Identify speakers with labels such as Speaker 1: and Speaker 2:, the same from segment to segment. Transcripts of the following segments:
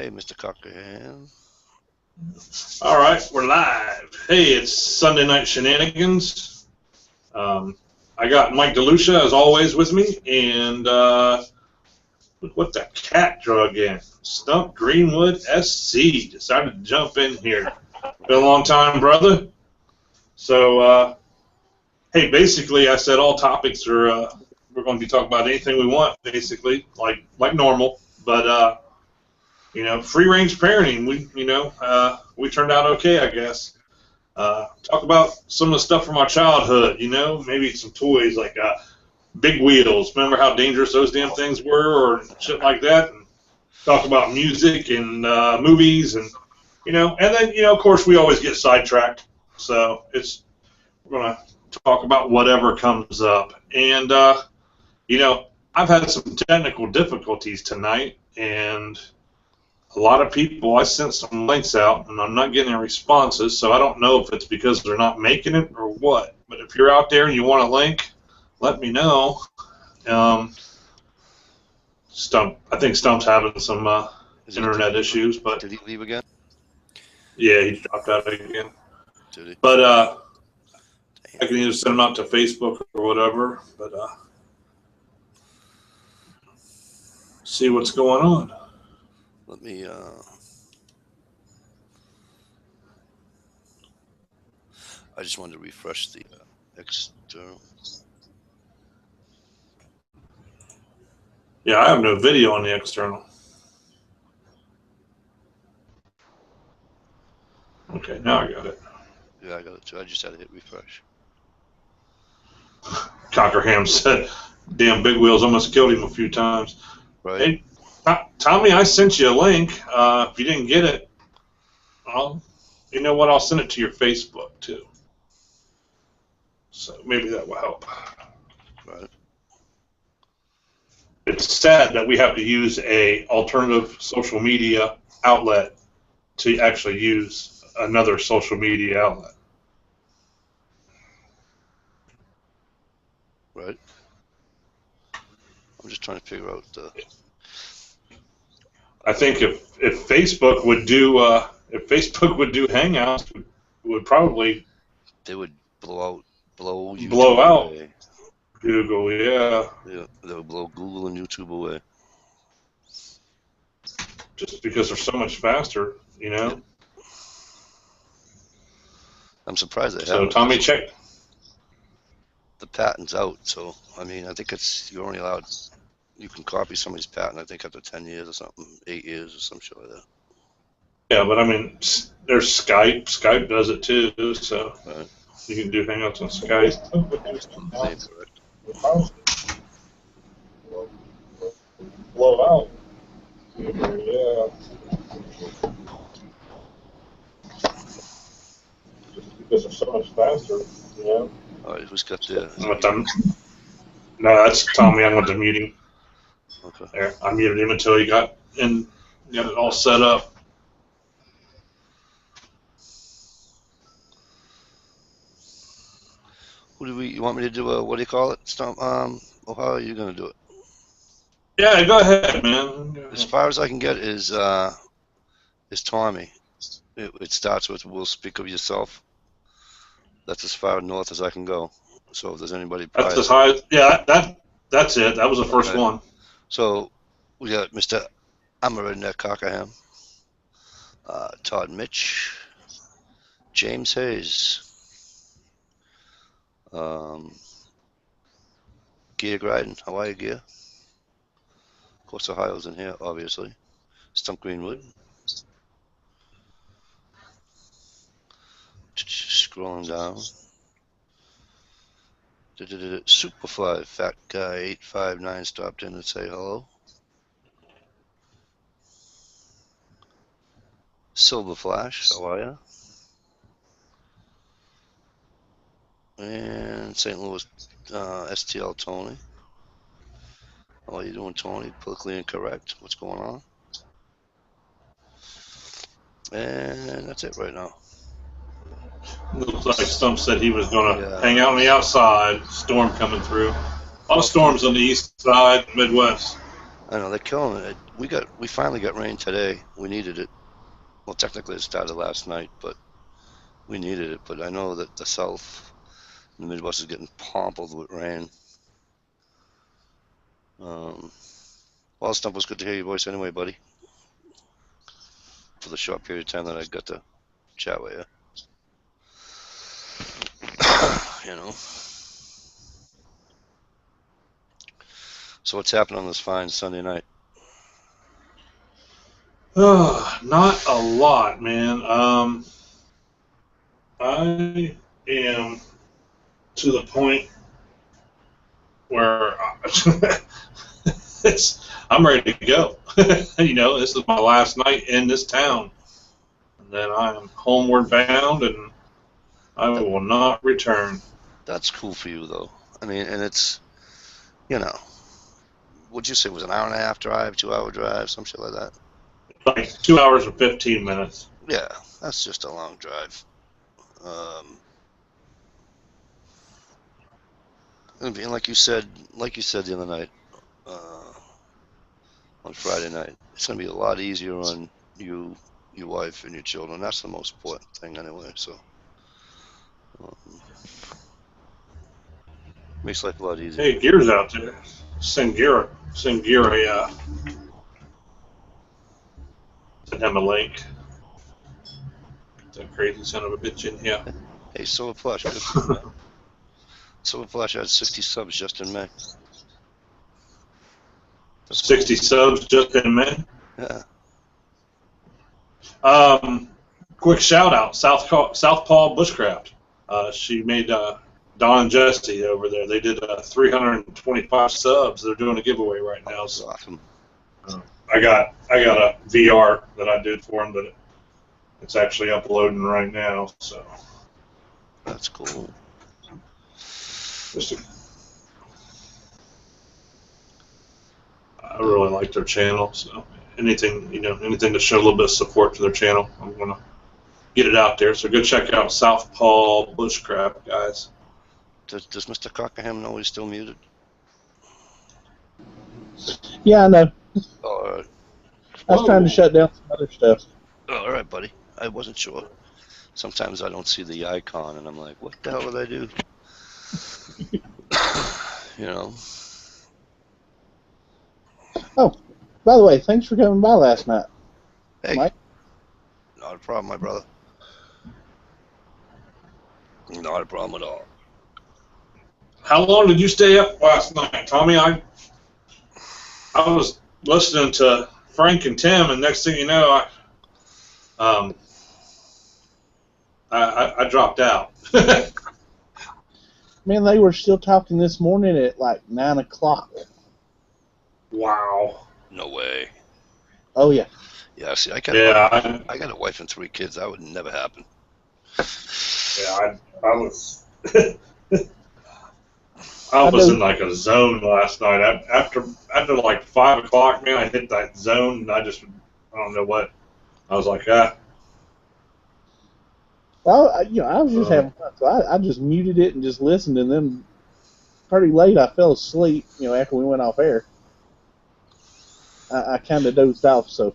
Speaker 1: Hey, Mr. Cockerham.
Speaker 2: All right, we're live. Hey, it's Sunday Night Shenanigans. I got Mike DeLucia, as always, with me, and look what the cat drug in. Stump Greenwood SC decided to jump in here. Been a long time, brother. So, hey, basically, I said all topics are, we're going to be talking about anything we want, basically, like normal, but, you know, free-range parenting, we turned out okay, I guess. Talk about some of the stuff from our childhood, you know, maybe some toys like big wheels. Remember how dangerous those damn things were or shit like that? And talk about music and movies and, you know, and then, you know, of course, we always get sidetracked. So we're going to talk about whatever comes up. And, you know, I've had some technical difficulties tonight, and a lot of people, I sent some links out, and I'm not getting any responses, so I don't know if it's because they're not making it or what. But if you're out there and you want a link, let me know. Stump, I think Stump's having some internet issues, but
Speaker 1: Did he leave again?
Speaker 2: Yeah, he dropped out again.
Speaker 1: Did he?
Speaker 2: But I can either send them out to Facebook or whatever, but see what's going on.
Speaker 1: Let me, I just wanted to refresh the external.
Speaker 2: Yeah, I have no video on the external. Okay, now I got it.
Speaker 1: Yeah, I got it too. I just had to hit refresh.
Speaker 2: Cockerham said, damn big wheels almost killed him a few times.
Speaker 1: Right.
Speaker 2: Hey, Tommy, I sent you a link. If you didn't get it, you know what? I'll send it to your Facebook, too. So maybe that will help.
Speaker 1: Right.
Speaker 2: It's sad that we have to use a alternative social media outlet to actually use another social media outlet.
Speaker 1: Right. I'm just trying to figure out the.
Speaker 2: I think if Facebook would do Hangouts, it would probably
Speaker 1: They would blow YouTube
Speaker 2: out
Speaker 1: away.
Speaker 2: Google, yeah.
Speaker 1: Yeah, they would blow Google and YouTube away.
Speaker 2: Just because they're so much faster, you know.
Speaker 1: Yeah. I'm surprised they
Speaker 2: So
Speaker 1: haven't.
Speaker 2: Tommy, check.
Speaker 1: The patent's out, so I mean, I think you're only allowed. You can copy somebody's patent, I think, after 10 years or something, 8 years or some shit like that.
Speaker 2: Yeah, but I mean, there's Skype. Skype does it too, so
Speaker 1: right.
Speaker 2: You can do Hangouts on Skype. Blow out. Yeah. Just because they're so much faster, you know.
Speaker 1: All right, who's got the?
Speaker 2: No, that's Tommy. I'm with the muting.
Speaker 1: Okay.
Speaker 2: There, I muted him until he got it all set up.
Speaker 1: You want me to do a, what do you call it? Stump, how are you going to do it?
Speaker 2: Yeah, go ahead, man. Go ahead.
Speaker 1: As far as I can get is Tommy. It starts with, "We'll speak of yourself." That's as far north as I can go. So if there's anybody
Speaker 2: That's as high. Yeah, that's it. That was the first
Speaker 1: okay.
Speaker 2: one.
Speaker 1: So we got Mr. I'm a Redneck Cockerham, Todd Mitch, James Hayes, Gear Gryden. How are you, Gear? Of course, Ohio's in here, obviously. Stump Greenwood. Scrolling down. Superfly, Fat Guy 859 stopped in and say hello. Silver Flash, how are ya? And St. Louis STL Tony. How are you doing, Tony? Politically incorrect. What's going on? And that's it right now.
Speaker 2: Looks like Stump said he was going to hang out on the outside. Storm coming through. A lot of storms on the east side, Midwest.
Speaker 1: I know, they're killing it. we finally got rain today. We needed it. Well, technically it started last night, but we needed it. But I know that the South and the Midwest is getting pummeled with rain. Well, Stump, was good to hear your voice anyway, buddy. For the short period of time that I got to chat with you, So what's happening on this fine Sunday night?
Speaker 2: Not a lot, man. I am to the point where I'm ready to go. This is my last night in this town. And then I am homeward bound, and I will not return.
Speaker 1: That's cool for you, though. I mean, and it's, what'd you say, it was an hour and a half drive, 2 hour drive, some shit like that?
Speaker 2: Like 2 hours and 15 minutes.
Speaker 1: Yeah, that's just a long drive. And like you said the other night, on Friday night, it's gonna be a lot easier on you, your wife, and your children. That's the most important thing, anyway. So, makes life a lot easier.
Speaker 2: Hey, Gear's out there. Send Gear send him a link. Get that crazy son of a bitch in here.
Speaker 1: Hey, Silver Plush, good for you, man. Silver Plush had 60 subs just in May. That's
Speaker 2: 60 subs just in May.
Speaker 1: Yeah.
Speaker 2: Quick shout out, Southpaw Bushcraft. She made Don and Jesse over there. They did 325 subs. They're doing a giveaway right now.
Speaker 1: That's
Speaker 2: So
Speaker 1: awesome.
Speaker 2: I got a VR that I did for them, but it's actually uploading right now. So
Speaker 1: That's cool.
Speaker 2: I really like their channel. So anything to show a little bit of support to their channel, I'm gonna get it out there. So go check out Southpaw Bushcraft, guys.
Speaker 1: Does Mr. Cockerham know he's still muted?
Speaker 3: Yeah, I know.
Speaker 1: Oh, all right.
Speaker 3: I was trying to shut down some other stuff.
Speaker 1: Oh, all right, buddy. I wasn't sure. Sometimes I don't see the icon, and I'm like, what the hell did I do?
Speaker 3: Oh, by the way, thanks for coming by last night.
Speaker 1: Hey,
Speaker 3: Mike?
Speaker 1: Not a problem, my brother. Not a problem at all.
Speaker 2: How long did you stay up last night, Tommy? I was listening to Frank and Tim, and next thing you know, I dropped out.
Speaker 3: Man, they were still talking this morning at like 9 o'clock.
Speaker 2: Wow.
Speaker 1: No way.
Speaker 3: Oh, yeah.
Speaker 1: Yeah, see, I got a wife and 3 kids. That would never happen.
Speaker 2: Yeah, I was I was in like a zone last night. After like 5 o'clock, man, I hit that zone, and I don't know what. I was like,
Speaker 3: Well, I was just having fun, so I just muted it and just listened, and then pretty late I fell asleep, after we went off air. I kind of dozed off, so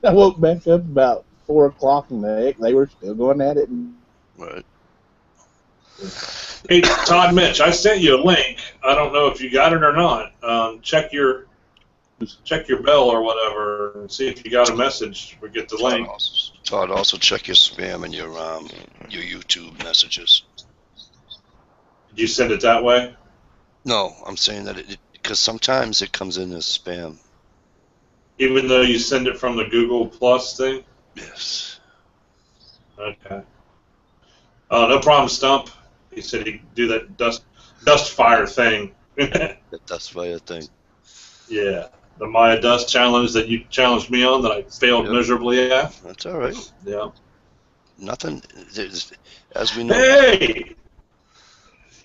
Speaker 3: I woke back up about 4 o'clock, and they were still going at it.
Speaker 1: Right.
Speaker 2: Hey, Todd Mitch, I sent you a link. I don't know if you got it or not. Check your bell or whatever and see if you got a message or get the link.
Speaker 1: Todd, also check your spam and your YouTube messages.
Speaker 2: Did you send it that way?
Speaker 1: No, I'm saying that because sometimes it comes in as spam.
Speaker 2: Even though you send it from the Google Plus thing?
Speaker 1: Yes.
Speaker 2: Okay. Oh, no problem, Stump. He said he'd do that dust fire thing.
Speaker 1: The dust fire thing.
Speaker 2: Yeah. The Maya Dust challenge that you challenged me on that I failed miserably at.
Speaker 1: That's all right.
Speaker 2: Yeah.
Speaker 1: Nothing, as we know.
Speaker 2: Hey!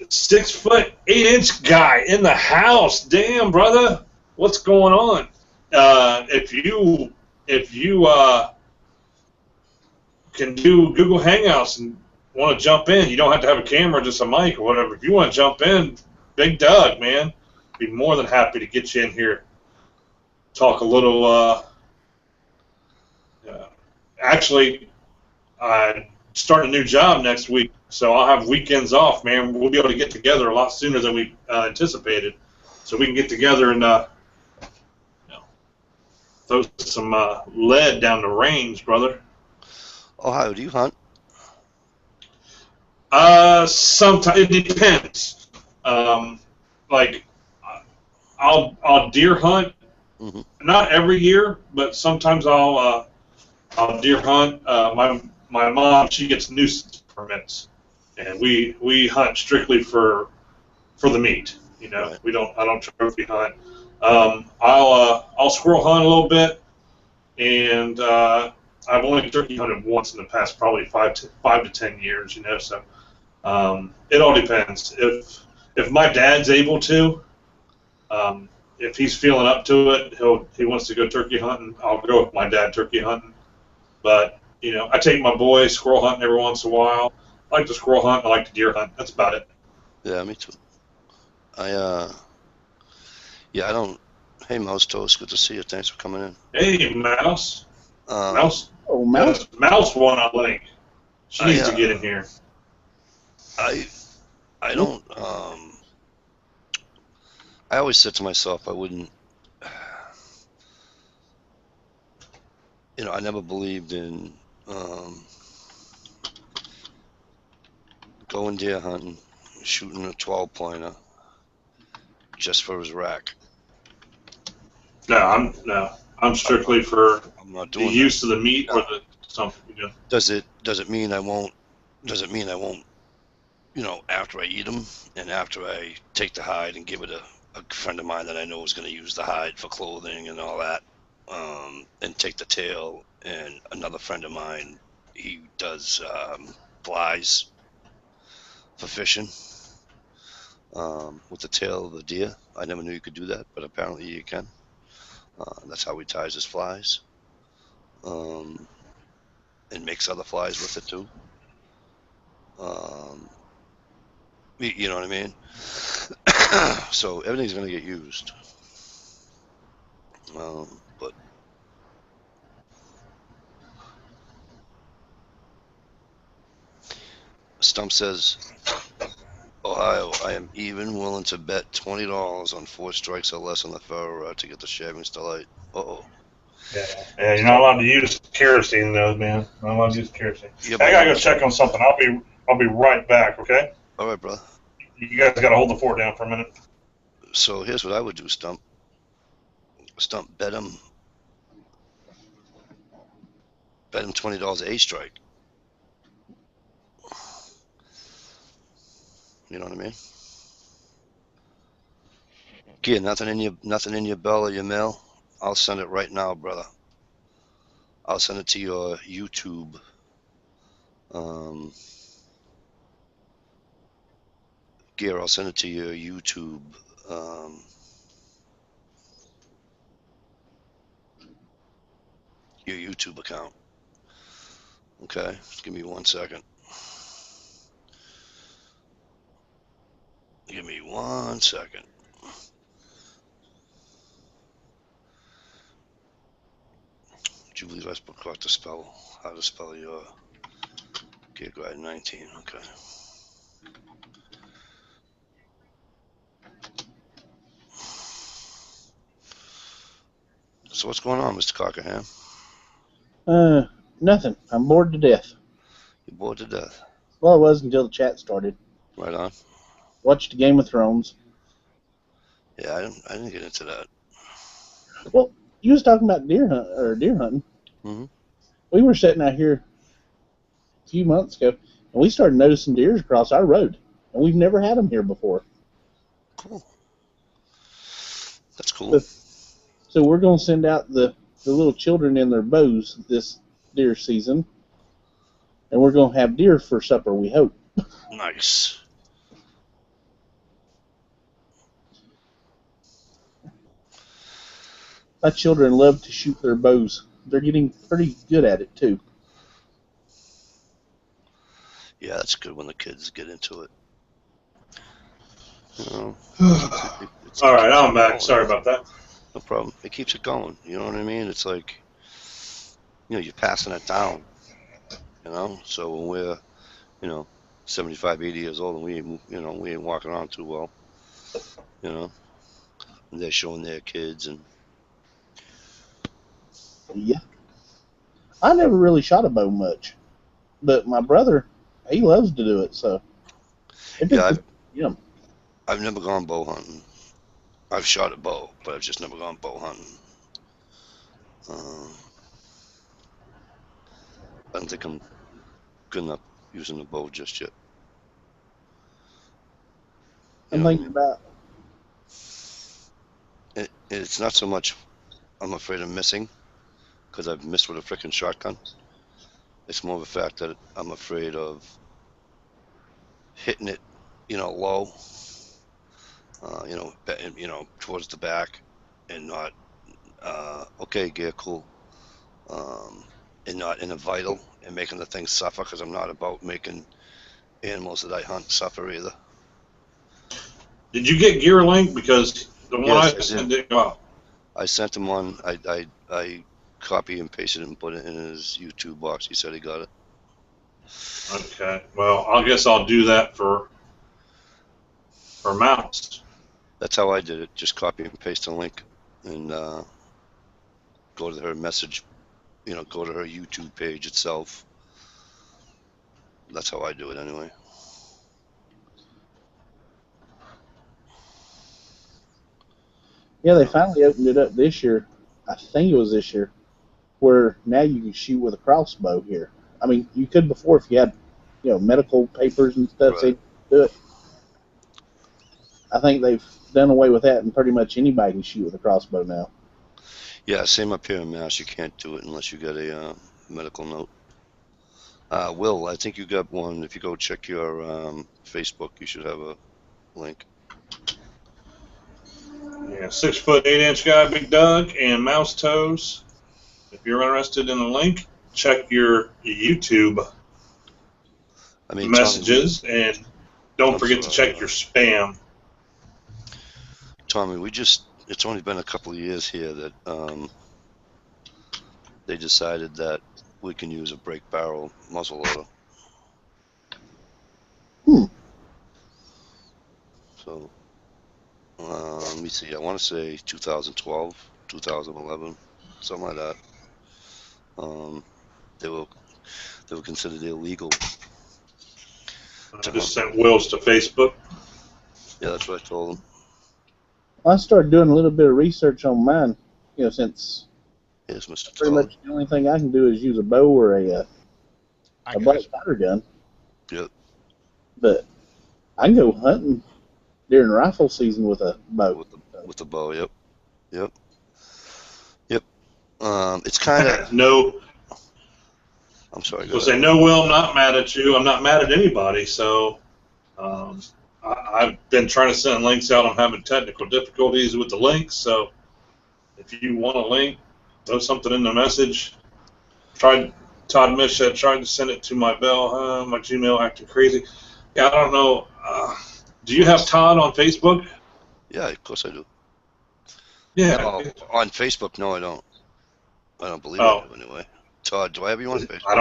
Speaker 2: 6 foot 8 inch guy in the house. Damn, brother. What's going on? If you can do Google Hangouts and want to jump in, you don't have to have a camera, just a mic or whatever. If you want to jump in, Big Doug, man, be more than happy to get you in here. talk a little. Actually, I start a new job next week, so I'll have weekends off, man. We'll be able to get together a lot sooner than we anticipated, so we can get together and throw some lead down the range, brother.
Speaker 1: Ohio, do you hunt?
Speaker 2: Sometimes it depends. Like I'll deer hunt.
Speaker 1: Mm-hmm.
Speaker 2: Not every year, but sometimes I'll deer hunt. My mom, she gets nuisance permits, and we hunt strictly for the meat. You know,
Speaker 1: Right.
Speaker 2: I don't trophy hunt. I'll squirrel hunt a little bit, and I've only turkey hunted once in the past probably 5 to 10 years. You know, so it all depends. If my dad's able to. If he's feeling up to it, he wants to go turkey hunting. I'll go with my dad turkey hunting. But I take my boy squirrel hunting every once in a while. I like to squirrel hunt. I like to deer hunt. That's about it.
Speaker 1: Yeah, me too. Yeah, I don't. Hey, Mouse Toast, good to see you. Thanks for coming in.
Speaker 2: Hey, Mouse.
Speaker 1: Um,
Speaker 2: Mouse.
Speaker 3: Oh, mouse.
Speaker 2: Mouse won a link. She
Speaker 1: I,
Speaker 2: needs to get in here.
Speaker 1: I don't. I always said to myself, I wouldn't. I never believed in going deer hunting, shooting a 12-pointer just for his rack.
Speaker 2: No. I'm strictly for
Speaker 1: I'm not
Speaker 2: the
Speaker 1: doing
Speaker 2: use of the meat or
Speaker 1: No.
Speaker 2: the something.
Speaker 1: Does it mean I won't? Does it mean I won't? After I eat them and after I take the hide and give it a friend of mine that I know is going to use the hide for clothing and all that, and take the tail, and another friend of mine, he does flies for fishing with the tail of the deer. I never knew you could do that, but apparently you can. That's how he ties his flies, and makes other flies with it too. You know what I mean? So everything's going to get used. But Stump says, Ohio, I am even willing to bet $20 on 4 strikes or less on the ferro rod to get the shavings to light. Uh-oh.
Speaker 2: Yeah, you're not allowed to use kerosene though, man. Not allowed to use kerosene.
Speaker 1: Yeah,
Speaker 2: I gotta go check on something. I'll be right back. Okay.
Speaker 1: all right, brother.
Speaker 2: You guys gotta hold the fort down for a minute.
Speaker 1: So here's what I would do, Stump. Stump, bet him $20 a strike. You know what I mean? Gear, nothing in your bell or your mail? I'll send it right now, brother. I'll send it to your YouTube. Gear, I'll send it to your YouTube. Your YouTube account. Okay, just give me 1 second. Give me 1 second. Would you believe I forgot to spell how to spell your Gear Guide 19? Okay. So what's going on, Mr. Cockerham?
Speaker 3: Nothing. I'm bored to death.
Speaker 1: You're bored to death.
Speaker 3: Well, I was until the chat started.
Speaker 1: Right on.
Speaker 3: Watched Game of Thrones.
Speaker 1: Yeah, I didn't get into that.
Speaker 3: Well, you was talking about deer hunting.
Speaker 1: Mm-hmm.
Speaker 3: We were sitting out here a few months ago, and we started noticing deers across our road, and we've never had them here before.
Speaker 1: Cool. That's cool.
Speaker 3: So we're going to send out the little children in their bows this deer season, and we're going to have deer for supper, we hope.
Speaker 1: Nice.
Speaker 3: My children love to shoot their bows. They're getting pretty good at it, too.
Speaker 1: Yeah, that's good when the kids get into it.
Speaker 2: All right, I'm back. Sorry about that.
Speaker 1: no problem. It keeps it going. You know what I mean? It's like, you're passing it down. So when we're, 75, 80 years old and we ain't walking around too well. And they're showing their kids and.
Speaker 3: Yeah. I never really shot a bow much, but my brother, he loves to do it. So if
Speaker 1: Yeah,
Speaker 3: it's,
Speaker 1: I've never gone bow hunting. I've shot a bow, but I've just never gone bow hunting. I don't think I'm good enough using the bow just yet.
Speaker 3: I'm thinking about.
Speaker 1: It's not so much I'm afraid of missing, because I've missed with a frickin' shotgun. It's more of the fact that I'm afraid of hitting it, low, towards the back, and not, okay, gear, cool, and not in a vital and making the thing suffer, because I'm not about making animals that I hunt suffer either.
Speaker 2: Did you get Gear Link? Because the one
Speaker 1: Yes,
Speaker 2: I sent didn't go out.
Speaker 1: I sent him one. I copy and pasted it and put it in his YouTube box. He said he got it.
Speaker 2: Okay. Well, I guess I'll do that for mounts.
Speaker 1: That's how I did it. Just copy and paste a link and go to her message. Go to her YouTube page itself. That's how I do it anyway.
Speaker 3: Yeah, they finally opened it up this year. I think it was this year, where now you can shoot with a crossbow here. I mean, you could before if you had, medical papers and stuff.
Speaker 1: Right.
Speaker 3: So do it. I think they've done away with that, and pretty much anybody can shoot with a crossbow now.
Speaker 1: Yeah, same up here in Mass. You can't do it unless you get a medical note. Will, I think you got one. If you go check your Facebook, you should have a link.
Speaker 2: Yeah, 6 foot 8 inch guy, Big Doug, and Mouse Toes. If you're interested in a link, check your YouTube messages, and don't forget to check your spam.
Speaker 1: Tommy, it's only been a couple of years here that they decided that we can use a break barrel muzzle loader. So, let me see. I want to say 2012, 2011, something like that. They were considered illegal.
Speaker 2: I just sent Will's to Facebook.
Speaker 1: Yeah, that's what I told them.
Speaker 3: I started doing a little bit of research on mine, since
Speaker 1: Yes, Mr.
Speaker 3: pretty much the only thing I can do is use a bow or a black powder gun.
Speaker 1: Yep.
Speaker 3: But I can go hunting during rifle season with a bow.
Speaker 1: With the bow, yep. It's kind of
Speaker 2: no.
Speaker 1: I'm sorry.
Speaker 2: Go say no, Will. I'm not mad at you. I'm not mad at anybody. So, I've been trying to send links out. I'm having technical difficulties with the links. So, if you want a link, throw something in the message. Todd Mish tried to send it to my my Gmail acting crazy. Yeah, I don't know. Do you have Todd on Facebook?
Speaker 1: Yeah, of course I do.
Speaker 2: Yeah.
Speaker 1: No, on Facebook, no, I don't. I don't believe I do anyway. Todd, do I have you on Facebook?
Speaker 2: I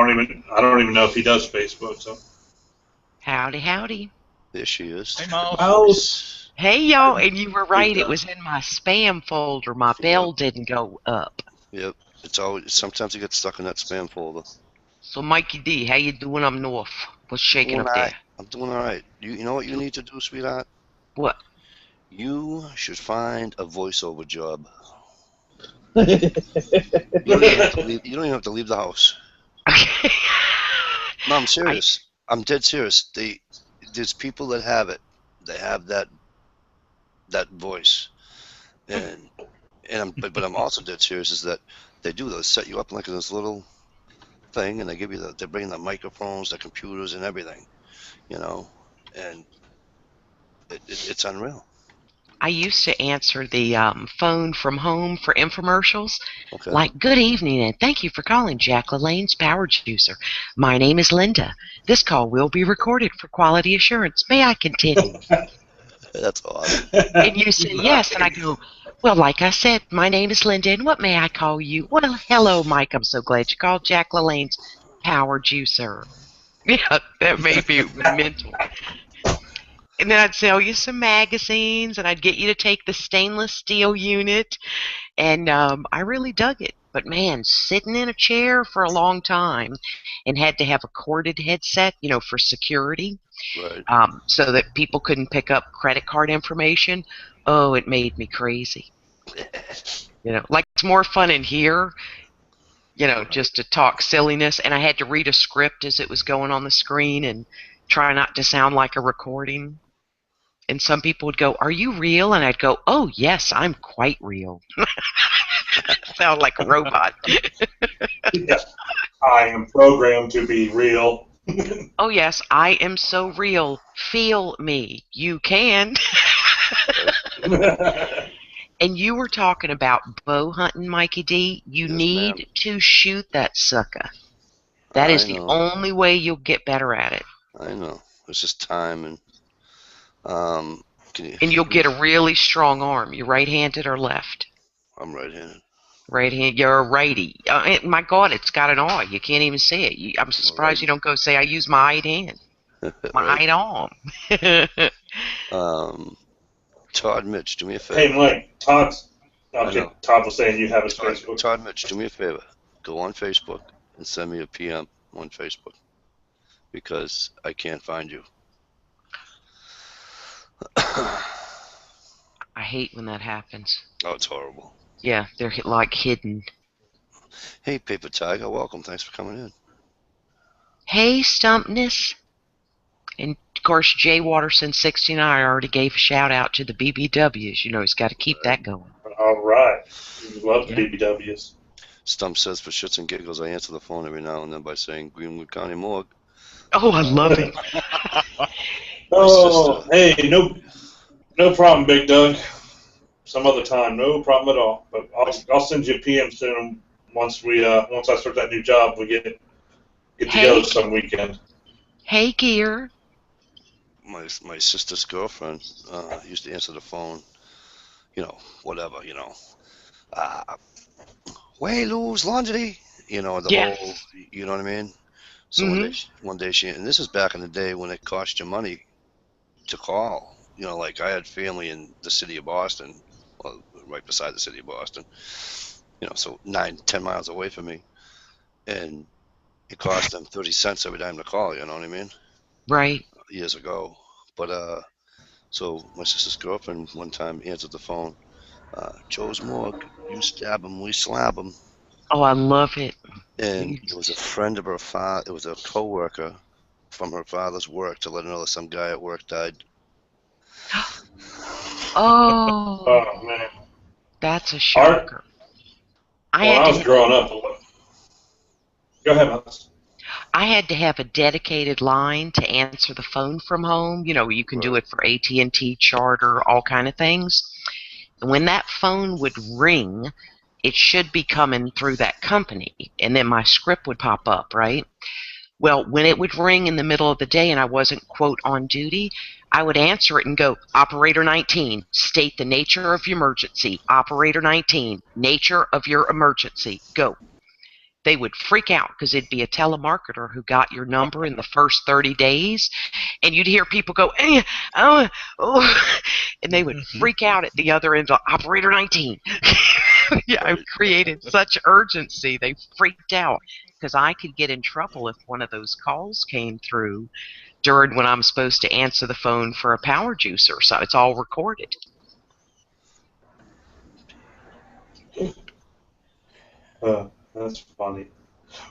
Speaker 2: don't even know if he does Facebook. So.
Speaker 4: Howdy.
Speaker 1: There she is.
Speaker 2: Hey, Mouse.
Speaker 4: Hey, y'all, and you were right. It was in my spam folder. My bell didn't go up.
Speaker 1: Yep. It's always sometimes you get stuck in that spam folder.
Speaker 4: So, Mikey D, how you doing up north? What's shaking up there?
Speaker 1: I'm doing all right. You know what you need to do, sweetheart?
Speaker 4: What?
Speaker 1: You should find a voiceover job.
Speaker 3: You
Speaker 1: don't even have to leave the house.
Speaker 4: Okay.
Speaker 1: No, I'm serious. I'm dead serious. There's people that have it. They have that voice, but I'm also dead serious. Is that they'll set you up like in this little thing, and they bring the microphones, the computers, and everything, and it's unreal.
Speaker 4: I used to answer the phone from home for infomercials.
Speaker 1: Okay.
Speaker 4: Like, good evening, and thank you for calling Jack LaLanne's Power Juicer. My name is Linda. This call will be recorded for quality assurance. May I continue?
Speaker 1: That's awesome.
Speaker 4: And you say yes, and I go, Well, like I said, my name is Linda, and what may I call you? Well, hello, Mike. I'm so glad you called Jack LaLanne's Power Juicer. Yeah, that made me mental. And then I'd sell you some magazines, and I'd get you to take the stainless steel unit, and I really dug it. But man, sitting in a chair for a long time and had to have a corded headset, for security,
Speaker 1: Right.
Speaker 4: so that people couldn't pick up credit card information. Oh, it made me crazy. Like it's more fun in here, just to talk silliness. And I had to read a script as it was going on the screen and try not to sound like a recording. And some people would go, "Are you real?" And I'd go, "Oh, yes, I'm quite real." Sound like a robot.
Speaker 2: Yeah. I am programmed to be real.
Speaker 4: Oh, yes, I am so real. Feel me. You can. And you were talking about bow hunting, Mikey D. You
Speaker 1: Yes, ma'am.
Speaker 4: need to shoot that sucker. That
Speaker 1: I
Speaker 4: is the
Speaker 1: know.
Speaker 4: only way you'll get better at it.
Speaker 1: I know. It's just time and
Speaker 4: And you'll get a really strong arm. You right-handed or left?
Speaker 1: I'm right-handed.
Speaker 4: Right-handed. You're a righty. My God, it's got an R. You can't even say it. I'm surprised you don't go say, "I use my right hand." My right arm.
Speaker 1: Todd Mitch, do me a favor.
Speaker 2: Hey, Mike, Todd was saying you have his Facebook.
Speaker 1: Todd Mitch, do me a favor. Go on Facebook and send me a PM on Facebook because I can't find you.
Speaker 4: I hate when that happens.
Speaker 1: Oh, it's horrible.
Speaker 4: Yeah, they're like hidden.
Speaker 1: Hey, Paper Tiger, welcome. Thanks for coming in.
Speaker 4: Hey, Stumpness. And, of course, Jay Watterson 69 I already gave a shout-out to the BBWs. He's got to keep that going.
Speaker 2: All right. We love the BBWs.
Speaker 1: Stump says, for shits and giggles, I answer the phone every now and then by saying Greenwood County Morgue.
Speaker 4: Oh, I love it.
Speaker 2: Hey, no problem, Big Doug. Some other time, no problem at all. But I'll send you a PM soon once I start that new job. We get together some weekend.
Speaker 4: Hey, Gear.
Speaker 1: My sister's girlfriend used to answer the phone, whatever, way lose laundry, the whole, you know what I mean? So one day she, and this is back in the day when it cost you money to call, like I had family in the city of Boston, well, right beside the city of Boston, so 9-10 miles away from me, and it cost them 30 cents every time to call, you know what I mean?
Speaker 4: Right.
Speaker 1: Years ago. But so my sister's girlfriend one time answered the phone. Joe's Morgue, you stab him, we slab him.
Speaker 4: Oh, I love it.
Speaker 1: And it was a friend of her father. It was a co-worker from her father's work to let her know that some guy at work died.
Speaker 4: Oh
Speaker 2: man,
Speaker 4: that's a shocker.
Speaker 2: When I was growing up, go ahead, Alex.
Speaker 4: I had to have a dedicated line to answer the phone from home. You can do it for AT&T, Charter, all kind of things. And when that phone would ring, it should be coming through that company, and then my script would pop up, right? Well, when it would ring in the middle of the day and I wasn't, quote, on duty, I would answer it and go, "Operator 19, state the nature of your emergency. Operator 19, nature of your emergency. Go." They would freak out because it'd be a telemarketer who got your number in the first 30 days, and you'd hear people go, oh, and they would freak out at the other end of Operator 19. Yeah, I've created such urgency. They freaked out because I could get in trouble if one of those calls came through during when I'm supposed to answer the phone for a power juicer. So it's all recorded.
Speaker 2: That's funny.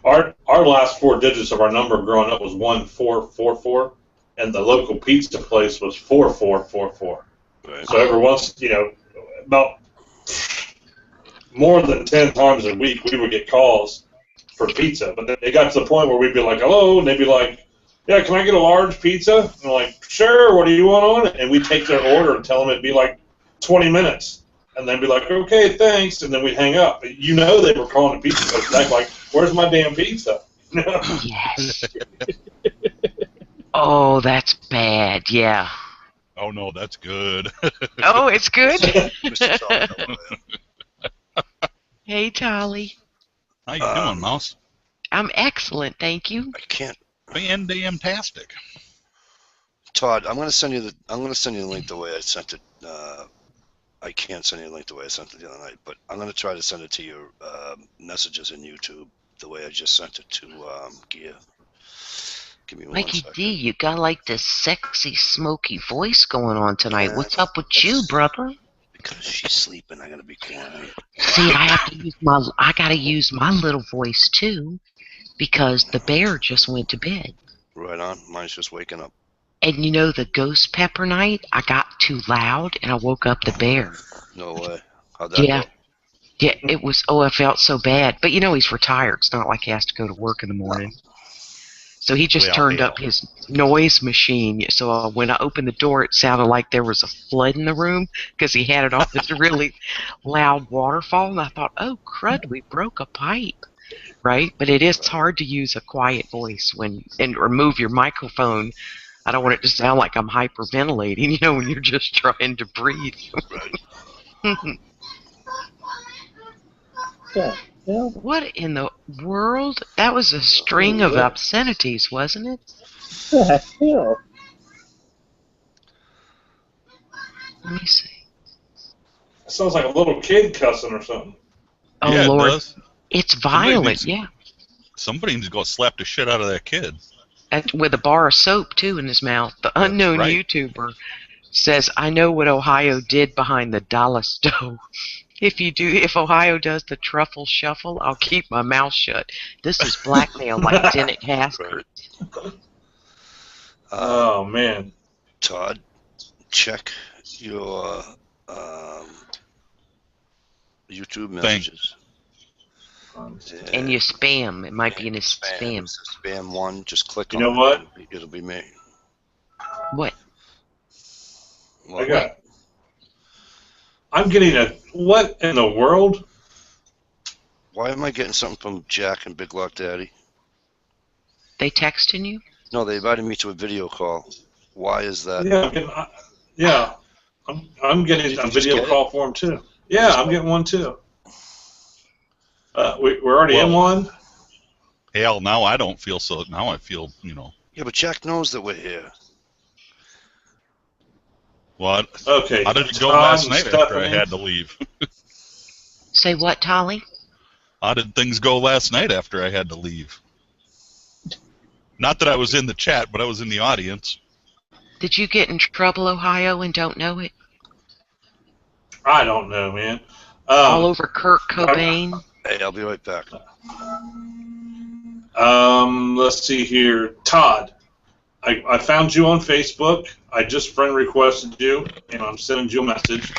Speaker 2: Our last 4 digits of our number growing up was 1444, and the local pizza place was 4444.
Speaker 1: Right.
Speaker 2: So every once, about more than 10 times a week, we would get calls for pizza. But then it got to the point where we'd be like, "Hello," and they'd be like, "Yeah, can I get a large pizza?" And we're like, "Sure, what do you want on it?" And we'd take their order and tell them it'd be like 20 minutes. And they'd be like, "Okay, thanks," and then we'd hang up. But they were calling the pizza place back like, "Where's my damn pizza?"
Speaker 4: Yes. Oh, that's bad, yeah.
Speaker 5: Oh, Oh no, that's good.
Speaker 4: Oh, it's good.
Speaker 1: Mr. Tolly.
Speaker 4: Hey, Tolly.
Speaker 5: How you doing, Mouse?
Speaker 4: I'm excellent, thank you.
Speaker 1: I can't.
Speaker 5: Fan-damn-tastic.
Speaker 1: Todd, I'm gonna send you the link the way I sent it. I can't send you the link the way I sent it the other night, but I'm gonna try to send it to your messages in YouTube the way I just sent it to Gear. Give me one
Speaker 4: Mikey
Speaker 1: second.
Speaker 4: D, you got like this sexy, smoky voice going on tonight.
Speaker 1: Yeah,
Speaker 4: What's up with you, brother?
Speaker 1: Because she's sleeping, I gotta be quiet.
Speaker 4: See, I gotta use my little voice too, because the bear just went to bed.
Speaker 1: Right on. Mine's just waking up.
Speaker 4: And you know the ghost pepper night? I got too loud and I woke up the bear.
Speaker 1: No way. How'd that
Speaker 4: Yeah.
Speaker 1: go?
Speaker 4: Yeah, it was, I felt so bad. But you know he's retired. It's not like he has to go to work in the morning. So he just turned up his noise machine. So when I opened the door, it sounded like there was a flood in the room because he had it on this really loud waterfall. And I thought, oh, crud, we broke a pipe. Right? But it is hard to use a quiet voice and remove your microphone. I don't want it to sound like I'm hyperventilating, when you're just trying to breathe.
Speaker 1: Right.
Speaker 3: Yeah. Yeah.
Speaker 4: What in the world? That was a string of obscenities, wasn't it?
Speaker 3: Yeah. Yeah.
Speaker 4: Let me see.
Speaker 2: Sounds like a little kid cussing or something.
Speaker 4: Oh,
Speaker 5: Yeah,
Speaker 4: Lord.
Speaker 5: it does.
Speaker 4: It's violent, yeah.
Speaker 5: Somebody needs to go slap the shit out of that kid.
Speaker 4: With a bar of soap, too, in his mouth. The unknown
Speaker 5: right.
Speaker 4: YouTuber says, I know what Ohio did behind the dollar stove. If Ohio does the truffle shuffle, I'll keep my mouth shut. This is blackmail like Dennett Hasker.
Speaker 1: Right.
Speaker 2: Oh, man.
Speaker 1: Todd, check your YouTube messages.
Speaker 4: And you spam. It might be in his spam.
Speaker 1: It's a spam one. Just click
Speaker 2: You
Speaker 1: on
Speaker 2: know
Speaker 1: it.
Speaker 2: what?
Speaker 1: It'll be me.
Speaker 4: What?
Speaker 2: I got. I'm getting a. What in the world?
Speaker 1: Why am I getting something from Jack and Big Lock Daddy?
Speaker 4: They texting you?
Speaker 1: No, they invited me to a video call. Why is that?
Speaker 2: Yeah, I'm getting a video call for him too. Yeah, I'm getting one too. We're already in one.
Speaker 5: Hell, now I don't feel so. Now I feel,
Speaker 1: Yeah, but Jack knows that we're here.
Speaker 5: What?
Speaker 2: Okay.
Speaker 5: How did it go
Speaker 2: Todd
Speaker 5: last
Speaker 2: and
Speaker 5: night after I
Speaker 2: Stephanie.
Speaker 5: had to leave?
Speaker 4: Say what, Tolly?
Speaker 5: How did things go last night after I had to leave? Not that I was in the chat, but I was in the audience.
Speaker 4: Did you get in trouble, Ohio, and don't know it?
Speaker 2: I don't know, man.
Speaker 4: All over Kurt Cobain?
Speaker 1: Hey, I'll be right back.
Speaker 2: Let's see here. Todd, I found you on Facebook. I just friend requested you, and I'm sending you a message.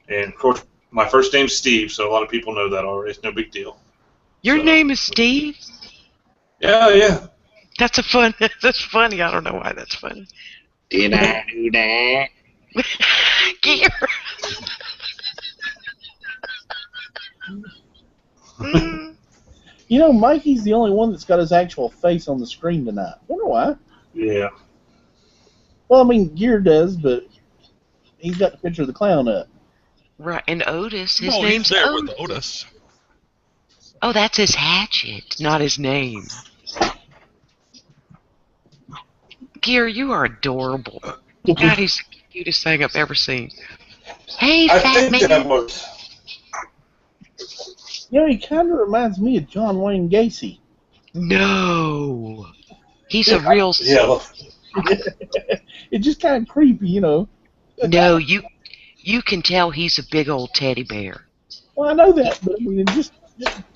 Speaker 2: And, of course, my first name's Steve, so a lot of people know that already. It's no big deal.
Speaker 4: Your name is Steve?
Speaker 2: Yeah.
Speaker 4: That's funny. I don't know why that's funny.
Speaker 3: Did I do that?
Speaker 4: Gear.
Speaker 3: Mikey's the only one that's got his actual face on the screen tonight. Wonder why?
Speaker 2: Yeah.
Speaker 3: Well, I mean, Gear does, but he's got the picture of the clown up.
Speaker 4: Right, and Otis, his
Speaker 5: No,
Speaker 4: name's
Speaker 5: he's there
Speaker 4: Otis.
Speaker 5: with Otis.
Speaker 4: Oh, that's his hatchet, not his name. Gear, you are adorable. God, he's the cutest thing I've ever seen. Hey, fat man.
Speaker 2: that was.
Speaker 3: He kind of reminds me of John Wayne Gacy.
Speaker 4: No. He's a real...
Speaker 2: Yeah.
Speaker 3: It's just kind of creepy,
Speaker 4: No, you can tell he's a big old teddy bear.
Speaker 3: Well, I know that, but I mean, just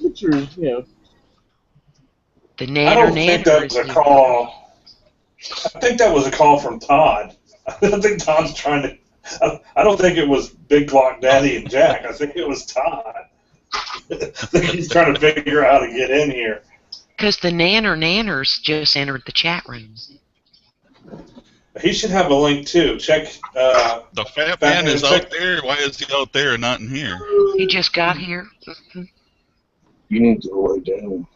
Speaker 3: pictures,
Speaker 4: The
Speaker 2: I
Speaker 4: nanner
Speaker 2: don't think that was a call. I think that was a call from Todd. I think Todd's trying to. I don't think it was Big Clock Daddy and Jack. I think it was Todd. I think he's trying to figure out how to get in here.
Speaker 4: Because the nanners just entered the chat room.
Speaker 2: He should have a link too. Check.
Speaker 5: The fat man is out there. Why is he out there and not in here?
Speaker 4: He just got here. Mm-hmm.
Speaker 3: You need to lay down.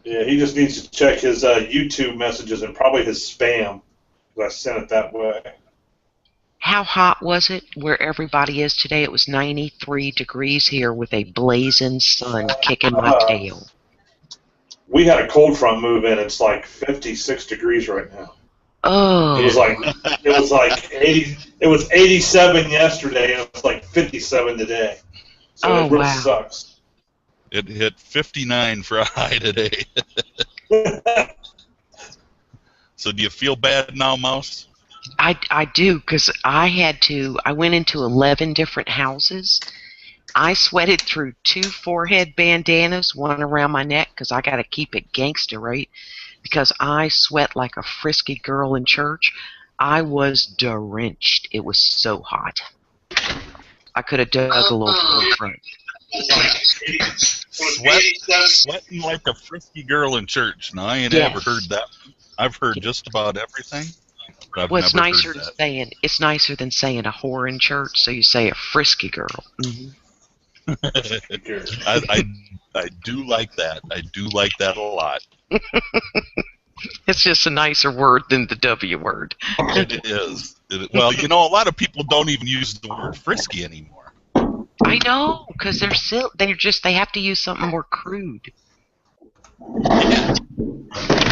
Speaker 2: Yeah, he just needs to check his YouTube messages and probably his spam. I sent it that way.
Speaker 4: How hot was it where everybody is today? It was 93 degrees here with a blazing sun kicking my tail.
Speaker 2: We had a cold front move in. It's like 56 degrees right now.
Speaker 4: Oh.
Speaker 2: It was like 80. It was 87 yesterday, and it was like 57 today. So it really sucks.
Speaker 5: It hit 59 for a high today. So do you feel bad now, Mouse?
Speaker 4: I do, because I went into 11 different houses. I sweated through 2 forehead bandanas, one around my neck, because I got to keep it gangster, right? Because I sweat like a frisky girl in church. I was drenched. It was so hot. I could have dug a little cold front.
Speaker 5: Sweating like a frisky girl in church. Now, I ain't ever heard that. I've heard just about everything.
Speaker 4: Well, it's nicer than saying a whore in church, so you say a frisky girl. Mm-hmm.
Speaker 5: I do like that. I do like that a lot.
Speaker 4: It's just a nicer word than the W word.
Speaker 5: It is. Well, a lot of people don't even use the word frisky anymore.
Speaker 4: I know, because they have to use something more crude.
Speaker 5: Yeah.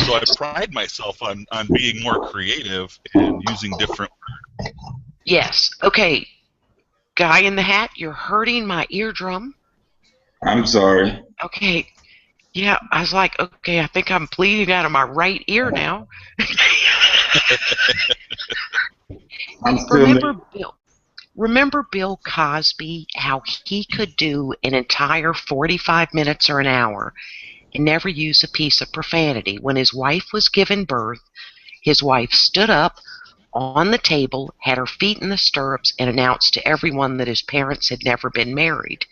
Speaker 5: So I pride myself on being more creative and using different words.
Speaker 4: Yes. Okay. Guy in the hat, you're hurting my eardrum.
Speaker 6: I'm sorry.
Speaker 4: Okay. Yeah, I was like, okay, I think I'm bleeding out of my right ear now. Remember Bill Cosby, how he could do an entire 45 minutes or an hour and never use a piece of profanity? When his wife was given birth, his wife stood up on the table, had her feet in the stirrups, and announced to everyone that his parents had never been married,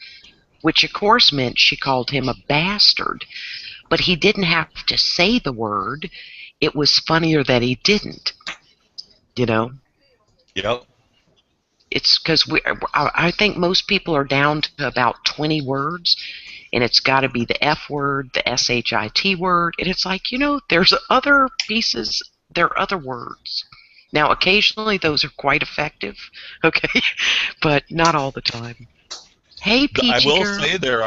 Speaker 4: which of course meant she called him a bastard. But he didn't have to say the word. It was funnier that he didn't. Yep. It's because I think most people are down to about 20 words, and it's got to be the F word, the SHIT word, and it's like, there's other pieces, there are other words. Now, occasionally those are quite effective, okay, but not all the time. Hey, Peachy
Speaker 5: I will
Speaker 4: girl.
Speaker 5: say there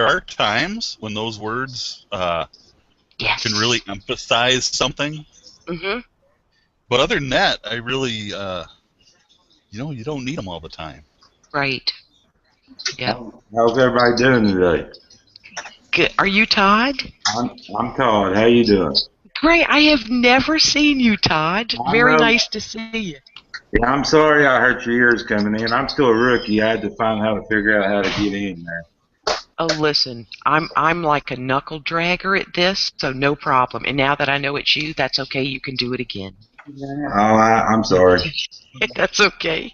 Speaker 5: are times when those words can really emphasize something.
Speaker 4: Mm-hmm.
Speaker 5: But other than that, I really, you don't need them all the time.
Speaker 4: Right. Yeah.
Speaker 6: How's everybody doing today?
Speaker 4: Good. Are you Todd?
Speaker 6: I'm Todd. How you doing?
Speaker 4: Great. I have never seen you, Todd. Very nice to see you.
Speaker 6: Yeah, I'm sorry I hurt your ears coming in. I'm still a rookie. I had to find how to figure out how to get in there.
Speaker 4: Oh, listen, I'm like a knuckle dragger at this, so no problem. And now that I know it's you, that's okay. You can do it again.
Speaker 6: Oh, I'm sorry.
Speaker 4: That's okay.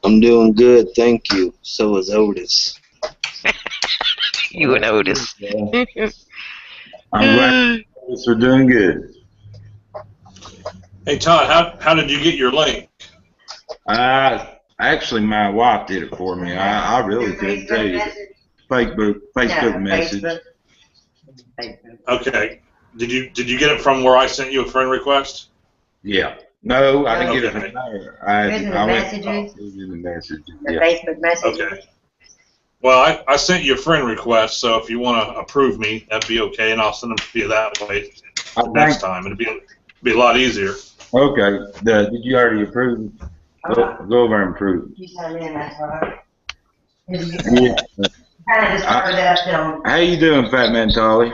Speaker 7: I'm doing good, thank you. So is Otis.
Speaker 4: You and Otis.
Speaker 6: I'm glad we're doing good.
Speaker 2: Hey, Todd, how did you get your link?
Speaker 6: Actually, my wife did it for me. I really couldn't tell you. Facebook message.
Speaker 2: Okay. Did you get it from where I sent you a friend request?
Speaker 6: Yeah. No, I didn't get it from
Speaker 2: Okay.
Speaker 6: there. I went in the messages. Yeah.
Speaker 8: Facebook message.
Speaker 2: Okay. Well, I sent you a friend request, so if you want to approve me, that'd be okay, and I'll send them to you that way next time. It'd be a lot easier.
Speaker 6: Okay. Did you already approve? Go over and approve.
Speaker 8: You sent me a message.
Speaker 6: Yeah.
Speaker 8: Kind of just started up.
Speaker 6: How you doing, Fat Man Tolly?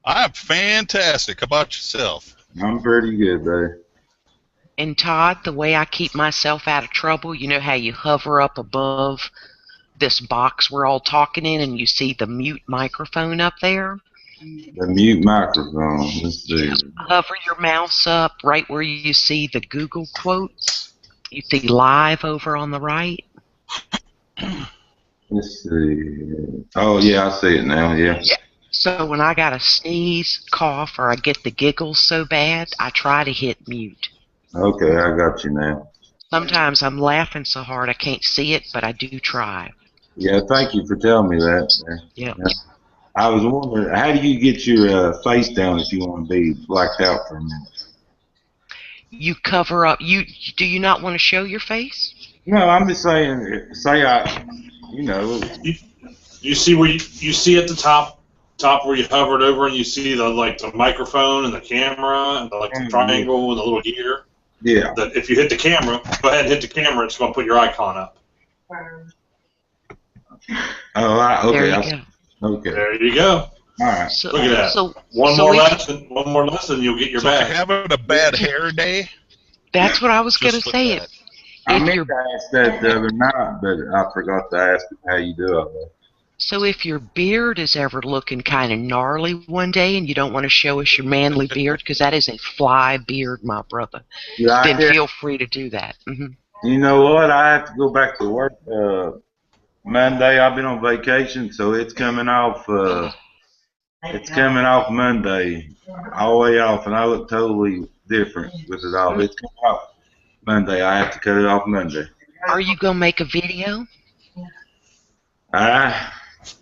Speaker 5: I'm fantastic. How about yourself?
Speaker 6: I'm pretty good, buddy.
Speaker 4: And Todd, the way I keep myself out of trouble, you know how you hover up above this box we're all talking in and you see the mute microphone up there?
Speaker 6: The mute microphone. Let's see.
Speaker 4: Hover your mouse up right where you see the Google quotes. You see live over on the right.
Speaker 6: Let's see. Oh, yeah, I see it now, yeah.
Speaker 4: So when I got a sneeze, cough, or I get the giggles so bad, I try to hit mute.
Speaker 6: Okay, I got you now.
Speaker 4: Sometimes I'm laughing so hard I can't see it, but I do try.
Speaker 6: Yeah, thank you for telling me that.
Speaker 4: Yeah.
Speaker 6: I was wondering, how do you get your face down if you want to be blacked out for a minute?
Speaker 4: You cover up. Do you not want to show your face?
Speaker 6: No, I'm just saying, say I, you know,
Speaker 2: You see where you see at the top where you hovered over and you see the microphone and the camera and the triangle and the little gear.
Speaker 6: yeah.
Speaker 2: That if you hit the camera, go ahead and hit the camera. It's going to put your icon up.
Speaker 6: Oh, okay.
Speaker 4: There you go.
Speaker 6: Okay.
Speaker 2: There you go.
Speaker 6: All right.
Speaker 4: So,
Speaker 2: Look at that.
Speaker 4: So,
Speaker 2: One
Speaker 4: so
Speaker 2: more lesson, you'll get your
Speaker 5: So if
Speaker 2: badge.
Speaker 5: you're having a bad hair day,
Speaker 4: that's what I was going to
Speaker 5: just
Speaker 4: say.
Speaker 5: flip that.
Speaker 6: I meant to ask that the other night, but I forgot to ask how you do it.
Speaker 4: So if your beard is ever looking kind of gnarly one day and you don't want to show us your manly beard, because that is a fly beard, my brother, then feel free to do that.
Speaker 6: You know what? I have to go back to work Monday. I've been on vacation, so it's coming off. It's coming off Monday, all the way off, and I look totally different with it off. It's coming off Monday. I have to cut it off Monday.
Speaker 4: Are you going to make a video?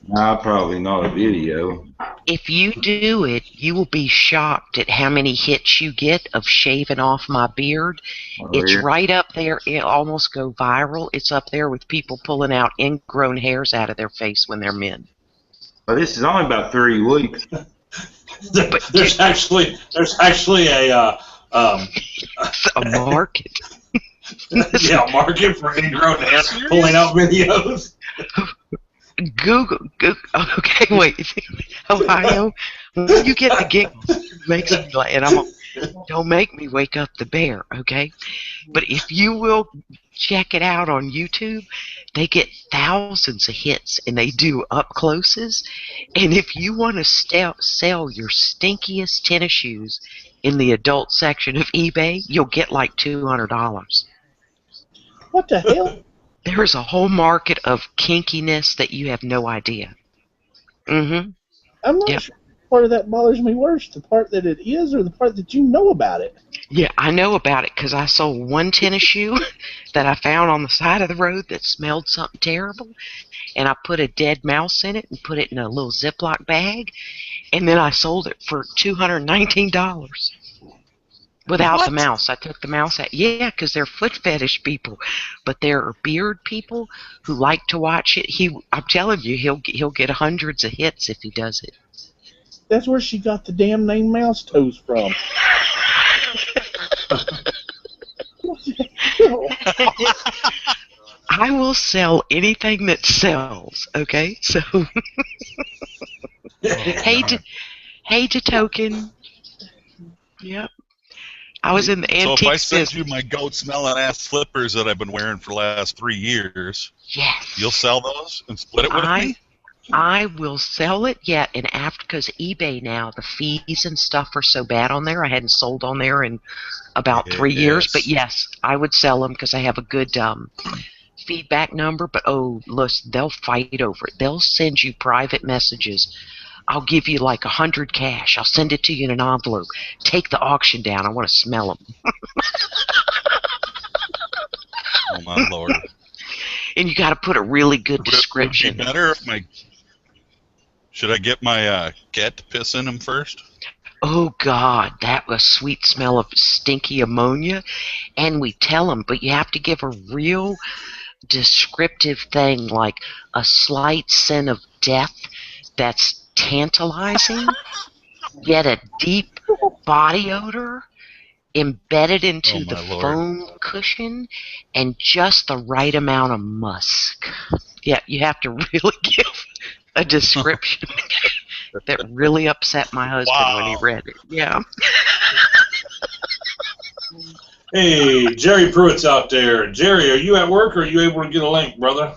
Speaker 6: No, probably not a video.
Speaker 4: If you do it, you will be shocked at how many hits you get of shaving off my beard. It's right up there. It'll almost go viral. It's up there with people pulling out ingrown hairs out of their face when they're men.
Speaker 6: Well, this is only about 3 weeks.
Speaker 2: There's actually a
Speaker 4: market.
Speaker 2: Yeah, market for ingrown hair pulling out videos.
Speaker 4: Google. Okay, wait. Ohio, when you get the gig, makes me laugh, and don't make me wake up the bear, okay? But if you will check it out on YouTube, they get thousands of hits, and they do up closes. And if you want to sell your stinkiest tennis shoes in the adult section of eBay, you'll get like $200.
Speaker 3: What the hell?
Speaker 4: There is a whole market of kinkiness that you have no idea.
Speaker 3: I'm not sure the part of that bothers me worse, the part that it is or the part that you know about it.
Speaker 4: Yeah, I know about it because I sold one tennis shoe that I found on the side of the road that smelled something terrible, and I put a dead mouse in it and put it in a little Ziploc bag, and then I sold it for $219. Without the mouse. I took the mouse out. Yeah, because they're foot fetish people. But there are beard people who like to watch it. I'm telling you, he'll get hundreds of hits if he does it.
Speaker 3: That's where she got the damn name Mouse Toes from.
Speaker 4: I will sell anything that sells, okay? So, hey to Token. Yep. I was in the antiques.
Speaker 5: So if I send you my goat smelling ass slippers that I've been wearing for the last 3 years,
Speaker 4: yes,
Speaker 5: you'll sell those and split it with me?
Speaker 4: I will sell it, yeah, and because eBay now, the fees and stuff are so bad on there. I hadn't sold on there in about 3 years, but yes, I would sell them because I have a good feedback number. But listen, they'll fight over it. They'll send you private messages. I'll give you like 100 cash. I'll send it to you in an envelope. Take the auction down. I want to smell them.
Speaker 5: Oh my Lord!
Speaker 4: And you got to put a really good description.
Speaker 5: Would it be better if should I get my cat to piss in them first?
Speaker 4: Oh God, that was sweet smell of stinky ammonia. And we tell them, but you have to give a real descriptive thing, like a slight scent of death that's tantalizing, yet a deep body odor embedded into the foam cushion, and just the right amount of musk. Yeah, you have to really give a description that really upset my husband when he read it. Yeah.
Speaker 2: Hey, Jerry Pruitt's out there. Jerry, are you at work or are you able to get a link, brother?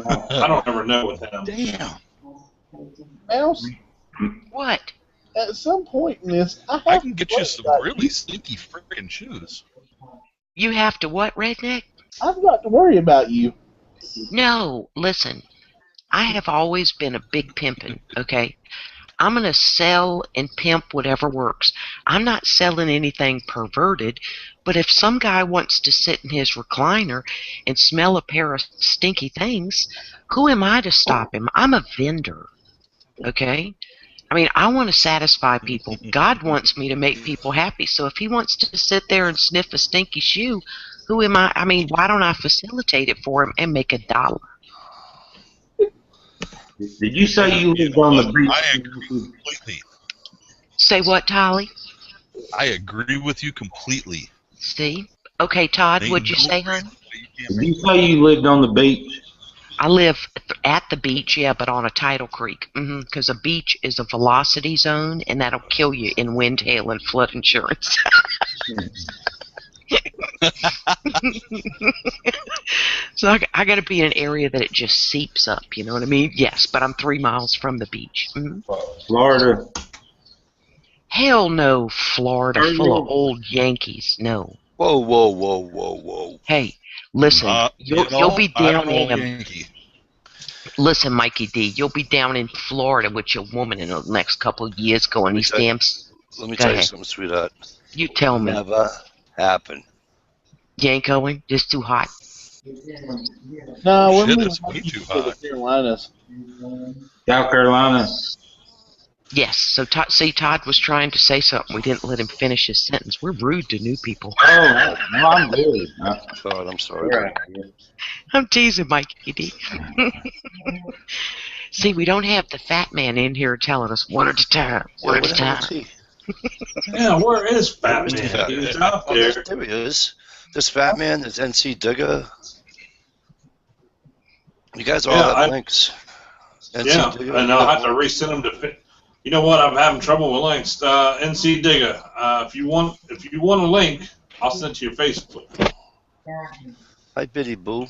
Speaker 2: I don't ever know with him.
Speaker 5: Damn.
Speaker 3: Mouse,
Speaker 4: what?
Speaker 3: At some point in this,
Speaker 5: I can get you some really stinky freaking shoes.
Speaker 4: You have to what, Redneck?
Speaker 3: I've got to worry about you.
Speaker 4: No, listen. I have always been a big pimpin', okay? I'm going to sell and pimp whatever works. I'm not selling anything perverted, but if some guy wants to sit in his recliner and smell a pair of stinky things, who am I to stop him? I'm a vendor, okay? I mean, I want to satisfy people. God wants me to make people happy. So if he wants to sit there and sniff a stinky shoe, who am I? I mean, why don't I facilitate it for him and make $1?
Speaker 6: Did you say you
Speaker 5: You
Speaker 6: lived
Speaker 5: know
Speaker 6: on
Speaker 5: what?
Speaker 6: the beach?
Speaker 5: I agree completely.
Speaker 4: Say what, Tolly?
Speaker 5: I agree with you completely.
Speaker 4: See? Okay, Todd,
Speaker 5: Ain't
Speaker 4: what'd you
Speaker 5: no
Speaker 4: say,
Speaker 5: reason
Speaker 4: hon?
Speaker 5: that you can't
Speaker 6: Did
Speaker 5: make
Speaker 6: you say you lived on the beach?
Speaker 4: I live at the beach, yeah, but on a tidal creek. Because a beach is a velocity zone, and that'll kill you in wind, hail, and flood insurance. So I got to be in an area that it just seeps up. You know what I mean? Yes, but I'm 3 miles from the beach.
Speaker 6: Florida.
Speaker 4: Hell no, Florida,
Speaker 6: Are
Speaker 4: full of
Speaker 6: you?
Speaker 4: old Yankees. No.
Speaker 1: Whoa, whoa, whoa, whoa, whoa.
Speaker 4: Hey, listen, you'll be
Speaker 5: I'm
Speaker 4: down
Speaker 5: an old
Speaker 4: in
Speaker 5: Yankee.
Speaker 4: Listen, Mikey D, you'll be down in Florida with your woman in the next couple of years going these damn.
Speaker 1: Let me
Speaker 4: Go
Speaker 1: tell you
Speaker 4: ahead.
Speaker 1: something, sweetheart.
Speaker 4: You tell me.
Speaker 1: Never happen.
Speaker 4: You ain't going? Just too hot?
Speaker 3: No, we're
Speaker 5: Shit,
Speaker 3: moving
Speaker 5: it's way too
Speaker 3: to the
Speaker 5: hot.
Speaker 3: Carolinas.
Speaker 6: South Carolina.
Speaker 4: Yes. So see, Todd was trying to say something. We didn't let him finish his sentence. We're rude to new people.
Speaker 6: Oh, no, I'm good.
Speaker 1: God, I'm sorry.
Speaker 6: All right.
Speaker 4: I'm teasing Mikey D. See, we don't have the fat man in here telling us one at a time. One at a
Speaker 1: Where the hell
Speaker 4: time.
Speaker 1: is he?
Speaker 2: Yeah, where is
Speaker 1: Where is the
Speaker 2: Batman?
Speaker 1: fat
Speaker 2: He
Speaker 1: man?
Speaker 2: was out
Speaker 1: Oh,
Speaker 2: there.
Speaker 1: there he is. This fat man, this NC Digger. You guys all
Speaker 2: Yeah,
Speaker 1: have links. NC
Speaker 2: Yeah,
Speaker 1: Digger,
Speaker 2: and
Speaker 1: you
Speaker 2: I'll
Speaker 1: got
Speaker 2: have to
Speaker 1: one?
Speaker 2: resend them to fit. You know what? I'm having trouble with links. NC Digger. If you want a link, I'll send it to your Facebook.
Speaker 1: Hi, Biddy Boo.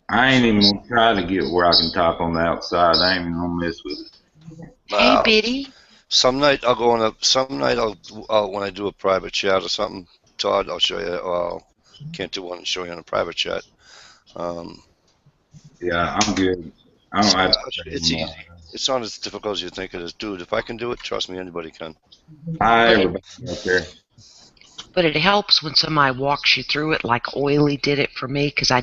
Speaker 6: I ain't even gonna try to get where I can talk on the outside. I ain't even gonna mess with it.
Speaker 4: Hey, Biddy.
Speaker 1: Some night I'll go on a. Some night I'll when I do a private chat or something. Todd, I'll show you. Can't do one and show you on a private chat.
Speaker 6: Yeah, I'm good. I don't have to say
Speaker 1: It's
Speaker 6: anymore.
Speaker 1: easy. It's not as difficult as you think it is, dude. If I can do it, trust me, anybody can.
Speaker 6: Hi,
Speaker 4: But
Speaker 6: everybody out there.
Speaker 4: But it helps when somebody walks you through it, like Oily did it for me, because I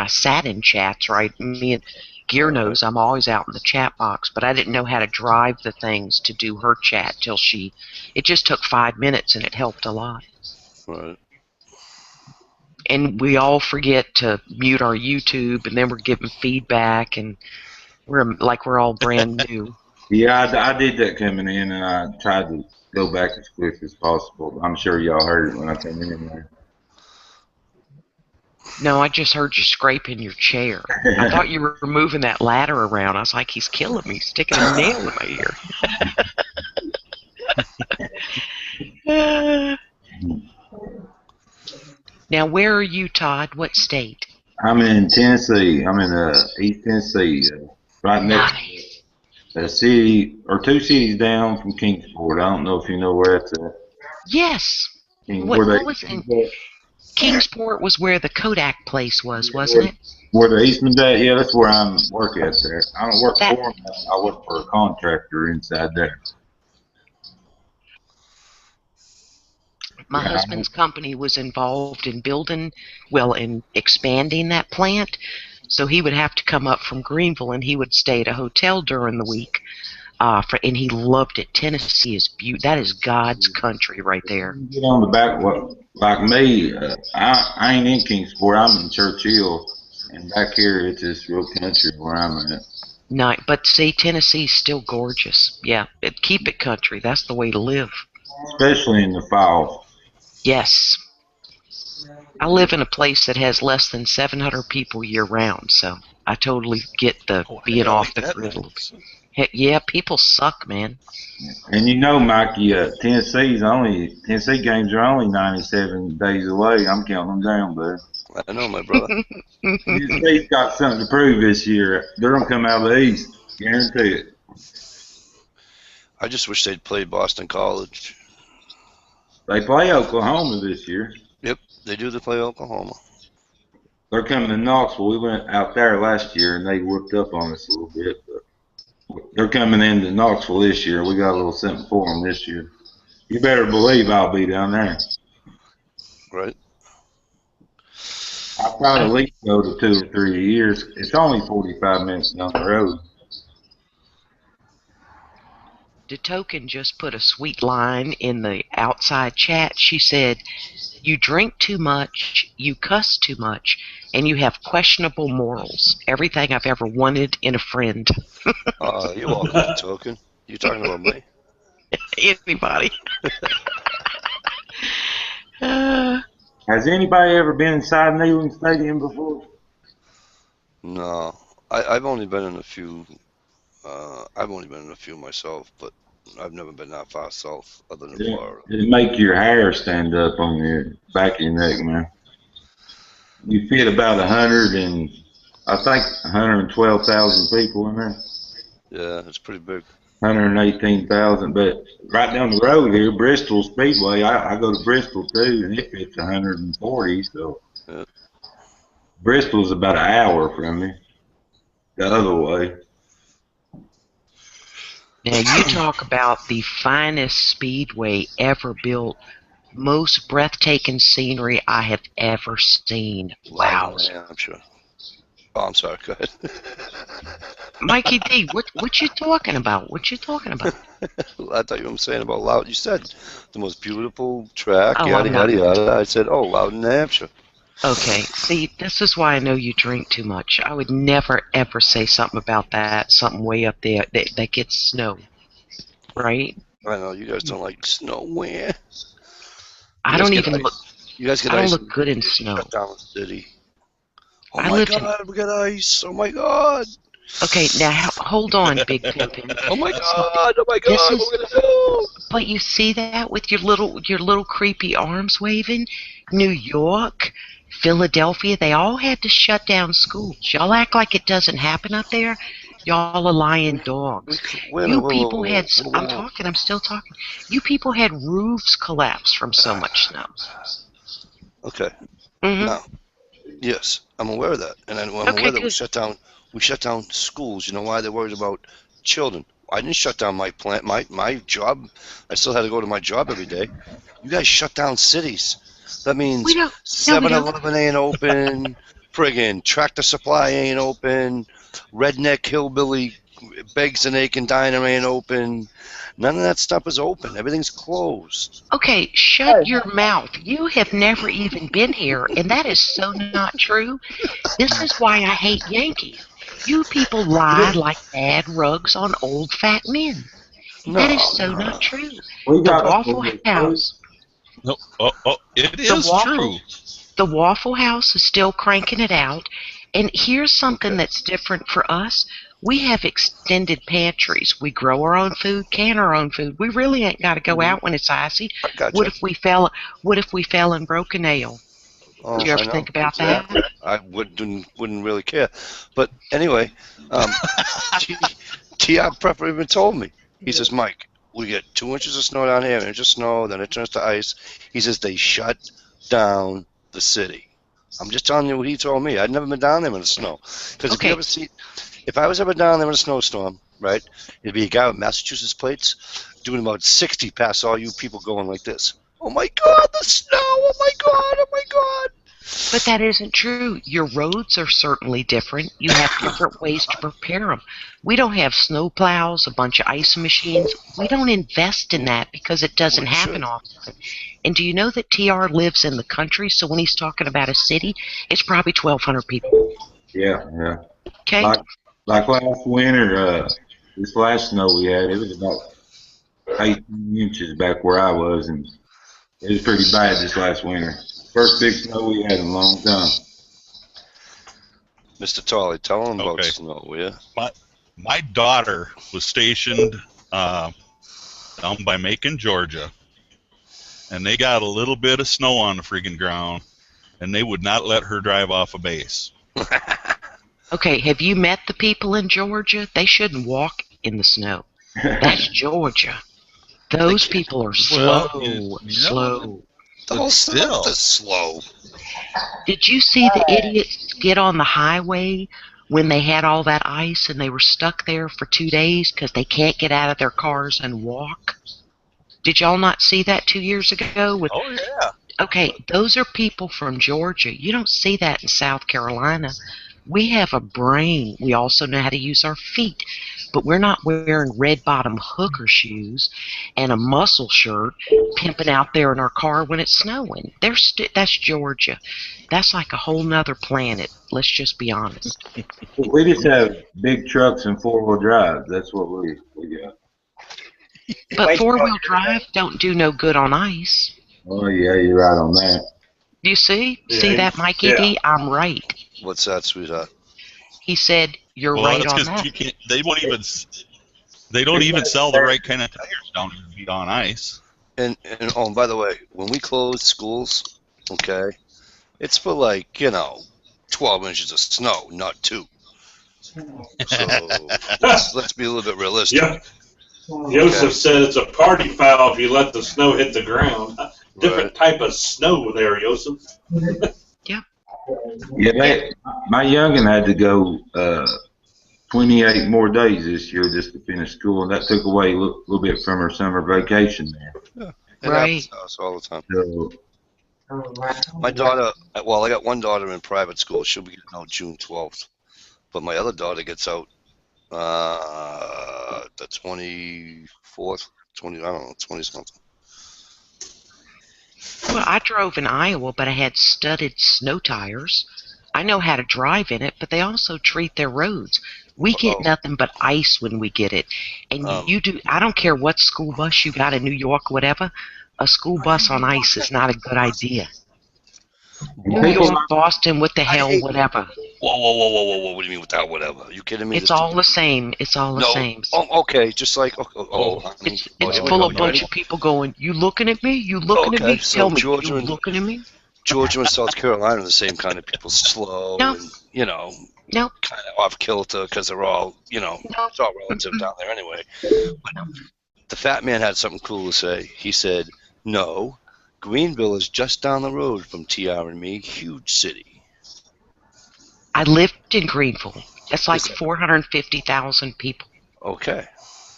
Speaker 4: sat in chats, right? Me and Gear knows I'm always out in the chat box, but I didn't know how to drive the things to do her chat till it just took 5 minutes and it helped a lot.
Speaker 1: Right.
Speaker 4: And we all forget to mute our YouTube, and then we're giving feedback, and we're all brand new.
Speaker 6: Yeah, I did that coming in, and I tried to go back as quick as possible. I'm sure y'all heard it when I came in there.
Speaker 4: No, I just heard you scraping your chair. I thought you were moving that ladder around. I was like, he's killing me, sticking a nail in my ear. Now, where are you, Todd? What state?
Speaker 6: I'm in Tennessee. I'm in East Tennessee, right next
Speaker 4: Nice.
Speaker 6: to a city or two cities down from Kingsport. I don't know if you know where that's at.
Speaker 4: Yes.
Speaker 6: Where
Speaker 4: What was in Kingsport was where the Kodak place was, wasn't it?
Speaker 6: Where the Eastman's at? Yeah, that's where I work at there. I don't work
Speaker 4: That-
Speaker 6: for them. I work for a contractor inside there.
Speaker 4: My husband's company was involved in in expanding that plant. So he would have to come up from Greenville, and he would stay at a hotel during the week. And he loved it. Tennessee is beautiful. That is God's country right there.
Speaker 6: Get on the back, like me, I ain't in Kingsport. I'm in Churchill, and back here it's just real country where I'm at.
Speaker 4: No, but see, Tennessee's still gorgeous. Yeah, keep it country. That's the way to live.
Speaker 6: Especially in the fall.
Speaker 4: Yes. I live in a place that has less than 700 people year round, so I totally get the being off the grid a little bit. Yeah, people suck, man.
Speaker 6: And you know, Mikey, Tennessee games are only 97 days away. I'm counting them down, bud.
Speaker 1: I know, my brother.
Speaker 6: Tennessee's got something to prove this year. They're gonna come out of the East, guarantee it.
Speaker 1: I just wish they'd play Boston College.
Speaker 6: They play Oklahoma this year.
Speaker 1: Yep, they do. They play Oklahoma.
Speaker 6: They're coming to Knoxville. We went out there last year, and they whooped up on us a little bit. But They're coming into Knoxville this year. We got a little something for them this year. You better believe I'll be down there.
Speaker 1: Right.
Speaker 6: I probably at least go to 2 or 3 years. It's only 45 minutes down the road.
Speaker 4: The token just put a sweet line in the outside chat. She said, "You drink too much, you cuss too much, and you have questionable morals. Everything I've ever wanted in a friend."
Speaker 1: You're welcome, Token. You talking about me?
Speaker 4: Anybody?
Speaker 6: Has anybody ever been inside Neyland Stadium before?
Speaker 1: No, I've only been in a few. I've only been in a few myself, but I've never been that far south, other than Florida.
Speaker 6: It'd make your hair stand up on your back of your neck, man. You fit about 112,000 people in there.
Speaker 1: Yeah, it's pretty big.
Speaker 6: 118,000, but right down the road here, Bristol Speedway, I go to Bristol too, and it fits 140, so
Speaker 1: Yeah.
Speaker 6: Bristol's about an hour from me, the other way.
Speaker 4: Now you talk about the finest speedway ever built, most breathtaking scenery I have ever seen. Wow.
Speaker 1: Loudon, New Hampshire. Oh, I'm sorry. Go ahead.
Speaker 4: Mikey D, what you talking about? What you talking about?
Speaker 1: I thought you were saying about Loudon. You said the most beautiful track,
Speaker 4: Oh,
Speaker 1: yada,
Speaker 4: I'm not-
Speaker 1: yada, yada. I said, oh, Loudon, New Hampshire.
Speaker 4: Okay, see, this is why I know you drink too much. I would never, ever say something about that, something way up there that gets snow, right?
Speaker 1: I know, you guys don't like snow. Where?
Speaker 4: I don't even look.
Speaker 1: You guys get
Speaker 4: I don't
Speaker 1: ice.
Speaker 4: look good in snow.
Speaker 1: Shut down the city. Oh
Speaker 4: I
Speaker 1: my
Speaker 4: lived in-
Speaker 1: God, we got ice. Oh my God.
Speaker 4: Okay, now hold on, Big Pimpin.
Speaker 1: Oh my God. Oh my God.
Speaker 4: This is-
Speaker 1: What are we gonna do?
Speaker 4: But you see that with your little creepy arms waving? New York, Philadelphia, they all had to shut down schools. Y'all act like it doesn't happen up there. Y'all are lying dogs. You people had. I'm still talking. You people had roofs collapse from so much snow.
Speaker 1: Okay.
Speaker 4: Mhm.
Speaker 1: Now, yes, I'm aware of that, and I'm
Speaker 4: Okay,
Speaker 1: aware that
Speaker 4: good.
Speaker 1: we shut down schools. You know why? They're worried about children. I didn't shut down my plant, my job. I still had to go to my job every day. You guys shut down cities. That means
Speaker 4: We don't.
Speaker 1: 7-Eleven ain't open. Friggin' Tractor Supply ain't open. Redneck Hillbilly Begs and Aiken Diner ain't open. None of that stuff is open. Everything's closed.
Speaker 4: Okay, shut your mouth. You have never even been here, and that is so not true. This is why I hate Yankees. You people lie like bad rugs on old fat men. That is so not true.
Speaker 6: We
Speaker 4: The
Speaker 6: got
Speaker 4: Waffle House.
Speaker 5: No, it is true.
Speaker 4: The Waffle House is still cranking it out. And here's something that's different for us. We have extended pantries. We grow our own food, can our own food. We really ain't got to go out when it's icy.
Speaker 1: Gotcha.
Speaker 4: What if we fell and broke a nail?
Speaker 1: Oh,
Speaker 4: Did you ever
Speaker 1: I know.
Speaker 4: think about
Speaker 1: Exactly.
Speaker 4: that?
Speaker 1: I wouldn't really care. But anyway, T.R. Prepper even told me. He says, Mike, we get 2 inches of snow down here, an inch of snow, then it turns to ice. He says they shut down the city. I'm just telling you what he told me. I'd never been down there in the snow. Because if I was ever down there in a snowstorm, right, it'd be a guy with Massachusetts plates doing about 60 past all you people going like this. Oh my God, the snow! Oh my God! Oh my God!
Speaker 4: But that isn't true. Your roads are certainly different. You have different ways to prepare them. We don't have snow plows, a bunch of ice machines. We don't invest in that because it doesn't happen often. And do you know that TR lives in the country, so when he's talking about a city, it's probably 1,200 people.
Speaker 6: Yeah.
Speaker 4: Okay?
Speaker 6: Like last winter, this last snow we had, it was about 18 inches back where I was, and it was pretty bad this last winter. First big snow we had in a long time.
Speaker 1: Mr. Tolley, tell him about snow, will you?
Speaker 5: My daughter was stationed down by Macon, Georgia, and they got a little bit of snow on the friggin' ground, and they would not let her drive off a base.
Speaker 4: Okay, have you met the people in Georgia? They shouldn't walk in the snow. That's Georgia. Those people are slow. Slow.
Speaker 1: The whole stuff is slow.
Speaker 4: Did you see the idiots get on the highway when they had all that ice and they were stuck there for 2 days because they can't get out of their cars and walk. Did y'all not see that 2 years ago?
Speaker 5: Oh yeah.
Speaker 4: Okay, those are people from Georgia. You don't see that in South Carolina. We have a brain. We also know how to use our feet. But we're not wearing red-bottom hooker shoes and a muscle shirt pimping out there in our car when it's snowing. That's Georgia. That's like a whole nother planet. Let's just be honest.
Speaker 6: We just have big trucks and four-wheel drive. That's what we got.
Speaker 4: But four-wheel drive don't do no good on ice.
Speaker 6: Oh yeah, you're right on that.
Speaker 4: You see?
Speaker 2: Yeah,
Speaker 4: See that, Mikey D? I'm right.
Speaker 1: What's that, sweetheart?
Speaker 4: He said you're
Speaker 5: Well,
Speaker 4: right
Speaker 5: that's
Speaker 4: on
Speaker 5: because
Speaker 4: that.
Speaker 5: you can't. They don't even sell the right kind of tires down here to be on ice.
Speaker 1: And oh, by the way, when we close schools, okay, it's for 12 inches of snow, not 2. So let's be a little bit realistic.
Speaker 2: Yep. Joseph said it's a party foul if you let the snow hit the ground. Different type of snow there, Joseph.
Speaker 4: Yeah.
Speaker 6: Yeah, my youngin had to go 28 more days this year just to finish school, and that took away a little bit from her summer vacation there.
Speaker 1: Yeah, it
Speaker 4: Right.
Speaker 1: happens to us all the time.
Speaker 6: So,
Speaker 1: My daughter, well, I got one daughter in private school. She'll be getting out June 12th. But my other daughter gets out the 24th, 20 something.
Speaker 4: Well, I drove in Iowa, but I had studded snow tires. I know how to drive in it, but they also treat their roads. We get nothing but ice when we get it. And you do, I don't care what school bus you got in New York, whatever, a school bus on ice is not a good idea. New York, Boston, what the hell, whatever.
Speaker 1: Whoa. What do you mean without whatever? Are you kidding me?
Speaker 4: It's all the same. It's all the same.
Speaker 1: Oh, okay. Just like,
Speaker 4: It's full of a bunch of people going, you looking at me? You looking at me?
Speaker 1: So
Speaker 4: Tell me,
Speaker 1: Georgia
Speaker 4: you
Speaker 1: and-
Speaker 4: looking at me?
Speaker 1: Georgia and South Carolina are the same kind of people, slow
Speaker 4: No.
Speaker 1: and,
Speaker 4: No.
Speaker 1: kind of off kilter because they're all, it's all relative down there anyway. But the fat man had something cool to say. He said, no, Greenville is just down the road from TR and me, huge city.
Speaker 4: I lived in Greenville. That's like 450,000 people.
Speaker 1: Okay.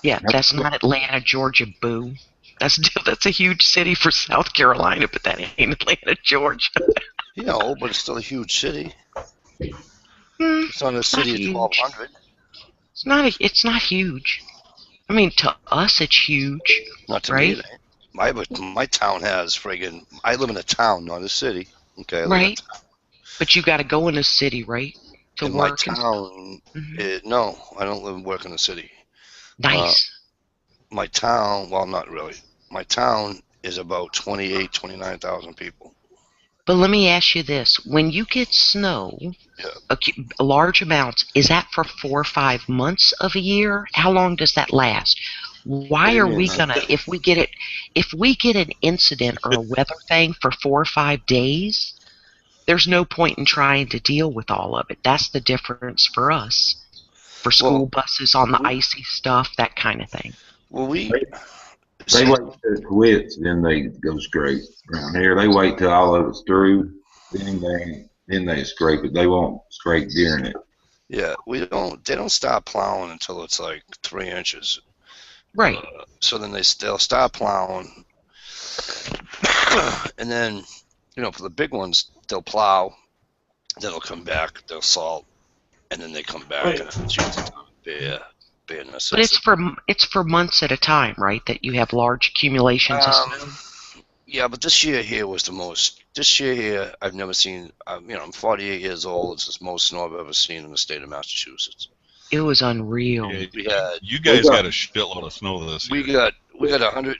Speaker 4: Yeah, that's not Atlanta, Georgia, boo. That's a huge city for South Carolina, but that ain't Atlanta, Georgia.
Speaker 1: But it's still a huge city. It's not a city of 1,200.
Speaker 4: It's not huge. I mean, to us, it's huge.
Speaker 1: Not to
Speaker 4: right?
Speaker 1: me, it ain't. My town has friggin'. I live in a town, not a city. Okay. I live
Speaker 4: Right.
Speaker 1: in a town.
Speaker 4: But you got to go in a city, right? To
Speaker 1: in
Speaker 4: work.
Speaker 1: my town, no, I don't live and work in the city.
Speaker 4: Nice.
Speaker 1: My town, well, not really. My town is about 29,000 people.
Speaker 4: But let me ask you this. When you get snow, a large amounts, is that for 4 or 5 months of a year? How long does that last? Why are we going to, if we get an incident or a weather thing for 4 or 5 days, there's no point in trying to deal with all of it. That's the difference for us. For school buses on the icy stuff, that kind of thing.
Speaker 1: Well,
Speaker 6: they wait till it quits, then they go straight. Around here, they wait till all of it's through, then they scrape it. They won't scrape during it.
Speaker 1: Yeah, they don't start plowing until it's like 3 inches.
Speaker 4: Right.
Speaker 1: So then they'll start plowing, and then for the big ones they'll plow, then they'll come back, they'll salt, and then they come back and it's usually bare necessity.
Speaker 4: But it's for months at a time, right? That you have large accumulations of snow.
Speaker 1: Yeah, but this year here was the most. This year here, I've never seen. I'm 48 years old. It's the most snow I've ever seen in the state of Massachusetts.
Speaker 4: It was unreal.
Speaker 5: Yeah, you guys got a shitload of snow this year.
Speaker 1: We got 100.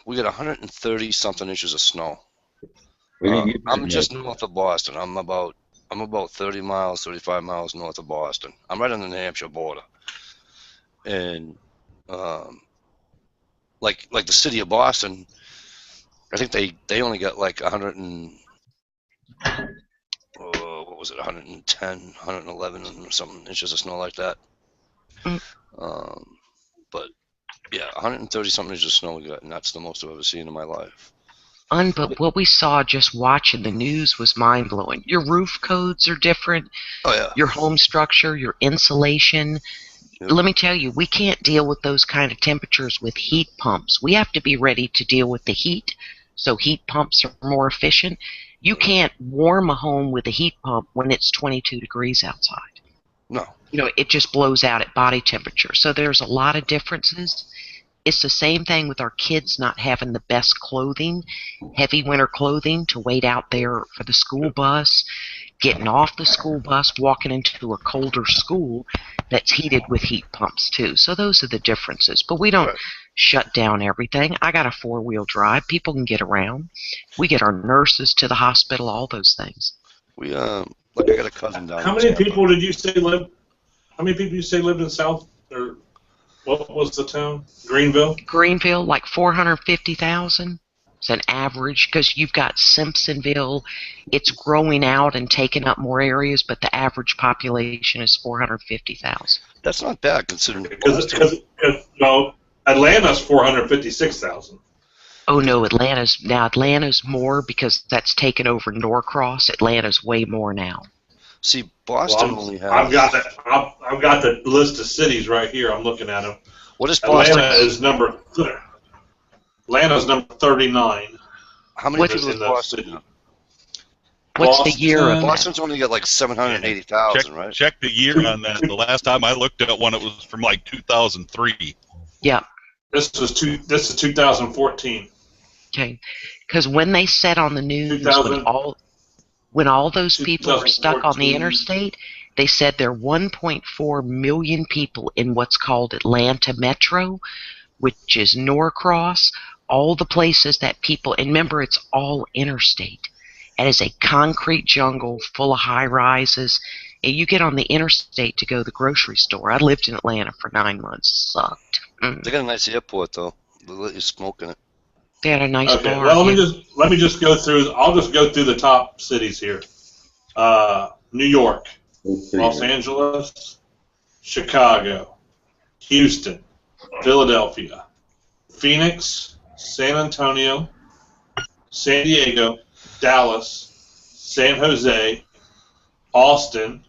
Speaker 1: We got 130 something inches of snow. I'm just north of Boston. I'm about 30 miles, 35 miles north of Boston. I'm right on the New Hampshire border. And like the city of Boston, I think they only got like 100 and what was it, 110, 111 or something inches of snow like that. But yeah, 130 something inches of snow we got, and that's the most I've ever seen in my life.
Speaker 4: But what we saw just watching the news was mind-blowing. Your roof codes are different.
Speaker 1: Oh yeah.
Speaker 4: Your home structure, your insulation.
Speaker 1: Yep.
Speaker 4: Let me tell you, we can't deal with those kind of temperatures with heat pumps. We have to be ready to deal with the heat, so heat pumps are more efficient. You can't warm a home with a heat pump when it's 22 degrees outside.
Speaker 1: No.
Speaker 4: It just blows out at body temperature. So there's a lot of differences. It's the same thing with our kids not having the best clothing, heavy winter clothing to wait out there for the school bus, getting off the school bus, walking into a colder school that's heated with heat pumps too. So those are the differences. But we don't shut down everything. I got a 4-wheel drive. People can get around. We get our nurses to the hospital, all those things.
Speaker 1: We like I got a cousin down.
Speaker 2: How many people did you say lived? How many people you say lived in South or what was the town?
Speaker 4: Greenville, like 450,000. It's an average because you've got Simpsonville. It's growing out and taking up more areas, but the average population is 450,000.
Speaker 1: That's not bad considering.
Speaker 2: Because no, Atlanta's 456,000.
Speaker 4: Oh no, Atlanta's more because that's taken over Norcross. Atlanta's way more now.
Speaker 1: See, Boston only has.
Speaker 2: I've got the list of cities right here. I'm looking at them.
Speaker 1: What is Boston?
Speaker 2: Atlanta's number 39.
Speaker 1: How many people in Boston?
Speaker 4: What's the year of that?
Speaker 1: Boston's only got like 780,000, right?
Speaker 5: Check the year on that. The last time I looked at one, it was from like 2003.
Speaker 4: Yeah.
Speaker 2: This is 2014.
Speaker 4: Okay, because when they said on the news when all those people were stuck on the interstate, they said there are 1.4 million people in what's called Atlanta Metro, which is Norcross, all the places that people, and remember it's all interstate. It is a concrete jungle full of high-rises, and you get on the interstate to go to the grocery store. I lived in Atlanta for 9 months. Sucked.
Speaker 1: They got a nice airport, though. They let you smoke in it.
Speaker 4: They had a nice bar.
Speaker 2: Well, let me just go through. I'll just go through the top cities here. New York, Los Angeles, Chicago, Houston, Philadelphia, Phoenix, San Antonio, San Diego, Dallas, San Jose, Austin,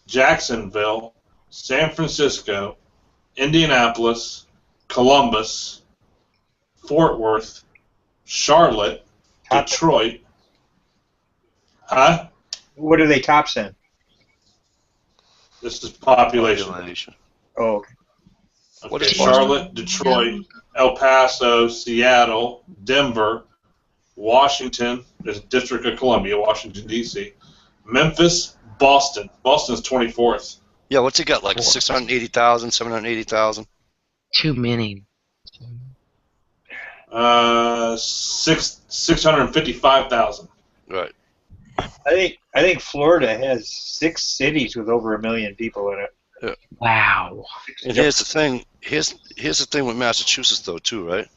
Speaker 2: Jacksonville, San Francisco, Indianapolis, Columbus, Fort Worth, Charlotte, Detroit. Huh?
Speaker 9: What are they tops in?
Speaker 2: This is population.
Speaker 9: Oh, okay.
Speaker 1: What is
Speaker 2: Charlotte, Detroit, El Paso, Seattle, Denver, Washington, there's District of Columbia, Washington, D.C., Memphis, Boston. Boston's 24th.
Speaker 1: Yeah, what's it got? Like 680,000, 780,000?
Speaker 4: Too many.
Speaker 2: 655,000.
Speaker 1: Right.
Speaker 9: I think Florida has 6 cities with over 1 million people in it.
Speaker 1: Yeah.
Speaker 4: Wow.
Speaker 1: And here's the thing. Here's the thing with Massachusetts, though, too, right?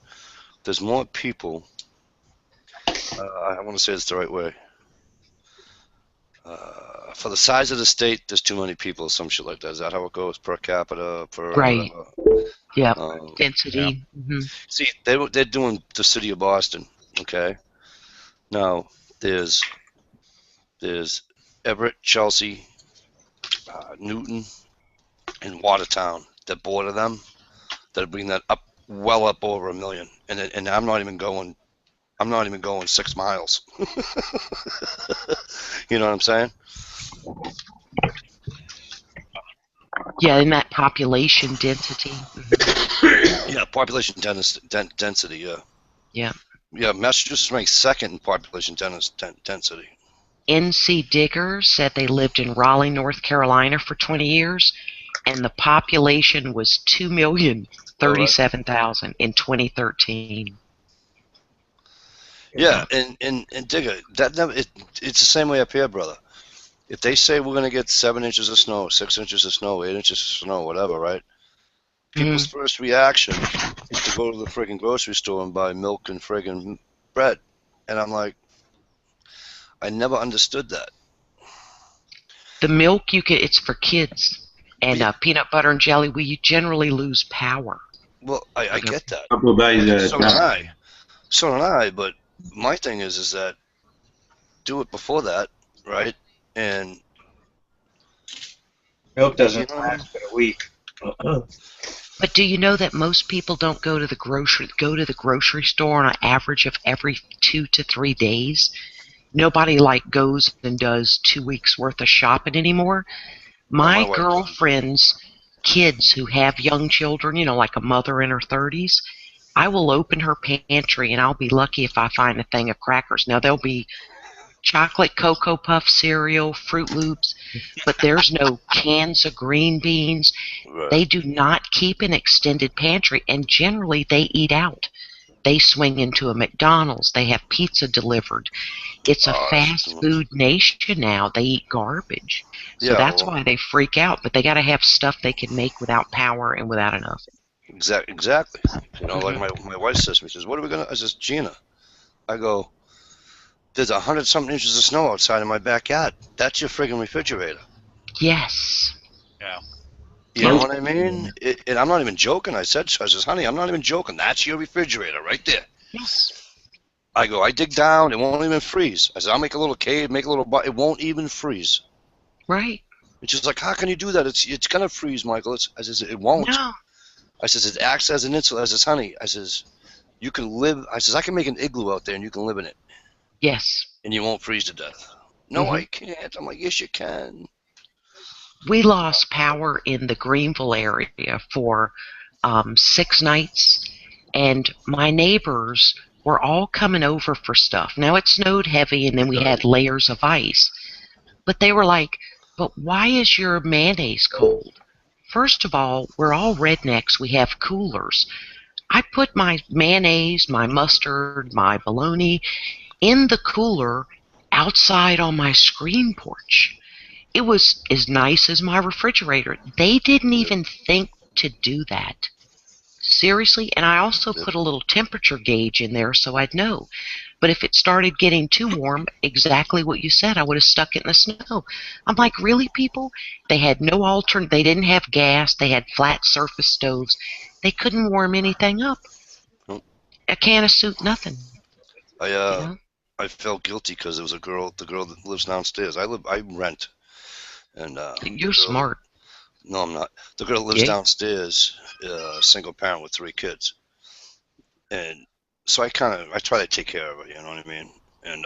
Speaker 1: There's more people. I want to say it's the right way. For the size of the state, there's too many people, some shit like that. Is that how it goes per capita?
Speaker 4: Right. Yeah. Density.
Speaker 5: Yeah.
Speaker 4: Mm-hmm.
Speaker 1: See, they're doing the city of Boston. Okay. Now there's Everett, Chelsea, Newton, and Watertown that border them. That bring that up well up over 1 million, and I'm not even going 6 miles. You know what I'm saying?
Speaker 4: Yeah, in that population density.
Speaker 1: Yeah, population density. Yeah.
Speaker 4: Yeah.
Speaker 1: Yeah, Massachusetts ranks second in population density.
Speaker 4: NC Digger said they lived in Raleigh, North Carolina for 20 years, and the population was 2,037,000 in 2013.
Speaker 1: Yeah, and Digger, it's the same way up here, brother. If they say we're going to get 7 inches of snow, 6 inches of snow, 8 inches of snow, whatever, right? People's first reaction is to go to the friggin' grocery store and buy milk and friggin' bread. And I'm like, I never understood that.
Speaker 4: The milk it's for kids, and peanut butter and jelly, we generally lose power.
Speaker 1: Well, I get that.
Speaker 6: Couple of days
Speaker 1: So do I. But my thing is that do it before that, right? And
Speaker 9: Milk
Speaker 1: you
Speaker 9: doesn't
Speaker 1: know what I mean?
Speaker 9: last but a week.
Speaker 4: But do you know that most people don't go to the grocery store on an average of every 2 to 3 days? Nobody like goes and does 2 weeks worth of shopping anymore.
Speaker 1: No, my
Speaker 4: My
Speaker 1: wife doesn't.
Speaker 4: girlfriend's kids who have young children, like a mother in her 30s, I will open her pantry and I'll be lucky if I find a thing of crackers. Now there'll be chocolate Cocoa Puff cereal, Fruit Loops, but there's no cans of green beans.
Speaker 1: Right.
Speaker 4: They do not keep an extended pantry, and generally they eat out. They swing into a McDonald's. They have pizza delivered. It's a
Speaker 1: Oh, that's just too
Speaker 4: fast
Speaker 1: much.
Speaker 4: food nation now. They eat garbage. So
Speaker 1: Yeah,
Speaker 4: that's
Speaker 1: well,
Speaker 4: why they freak out. But they got to have stuff they can make without power and without an oven.
Speaker 1: exactly. Like
Speaker 4: Hmm.
Speaker 1: my wife says to me, says, "What are we gonna?" I says, "Gina." I go, "There's 100-something inches of snow outside in my backyard. That's your friggin' refrigerator."
Speaker 4: Yes.
Speaker 5: Yeah.
Speaker 1: You know
Speaker 3: Most
Speaker 1: what I mean? And I'm not even joking. I says, "Honey, I'm not even joking. That's your refrigerator right there."
Speaker 4: Yes.
Speaker 1: I go, I dig down, it won't even freeze. I said, I'll make a little cave, make a little, it won't even freeze.
Speaker 4: Right.
Speaker 1: And she's like, how can you do that? It's gonna freeze, Michael. I says, it won't.
Speaker 4: No.
Speaker 1: I says, it acts as an insulator. I says, honey, I says, you can live. I says, I can make an igloo out there and you can live in it
Speaker 4: Yes.
Speaker 1: and you won't freeze to death. No,
Speaker 4: Hmm.
Speaker 1: I can't. I'm like, yes, you can.
Speaker 4: We lost power in the Greenville area for 6 nights, and my neighbors were all coming over for stuff. Now it snowed heavy, and then we
Speaker 1: Right.
Speaker 4: had layers of ice. But they were like, "But why is your mayonnaise cold?" First of all, we're all rednecks. We have coolers. I put my mayonnaise, my mustard, my bologna in the cooler outside on my screen porch. It was as nice as my refrigerator. They didn't
Speaker 1: Yep.
Speaker 4: even think to do that. Seriously, and I also
Speaker 1: Yep.
Speaker 4: put a little temperature gauge in there so I'd know. But if it started getting too warm, exactly what you said, I would have stuck it in the snow. I'm
Speaker 1: Yep.
Speaker 4: like, really, people? They had no alternate. They didn't have gas. They had flat surface stoves. They couldn't warm anything up.
Speaker 1: Nope.
Speaker 4: A can of soup, nothing.
Speaker 1: I
Speaker 4: You
Speaker 1: uh,
Speaker 4: know?
Speaker 1: I felt guilty because there was the girl that lives downstairs. I rent, and the
Speaker 4: You're
Speaker 1: girl that,
Speaker 4: smart.
Speaker 1: no, I'm not. The girl that lives
Speaker 4: Yeah.
Speaker 1: downstairs, single parent with 3 kids. And so I try to take care of it, you know what I mean? And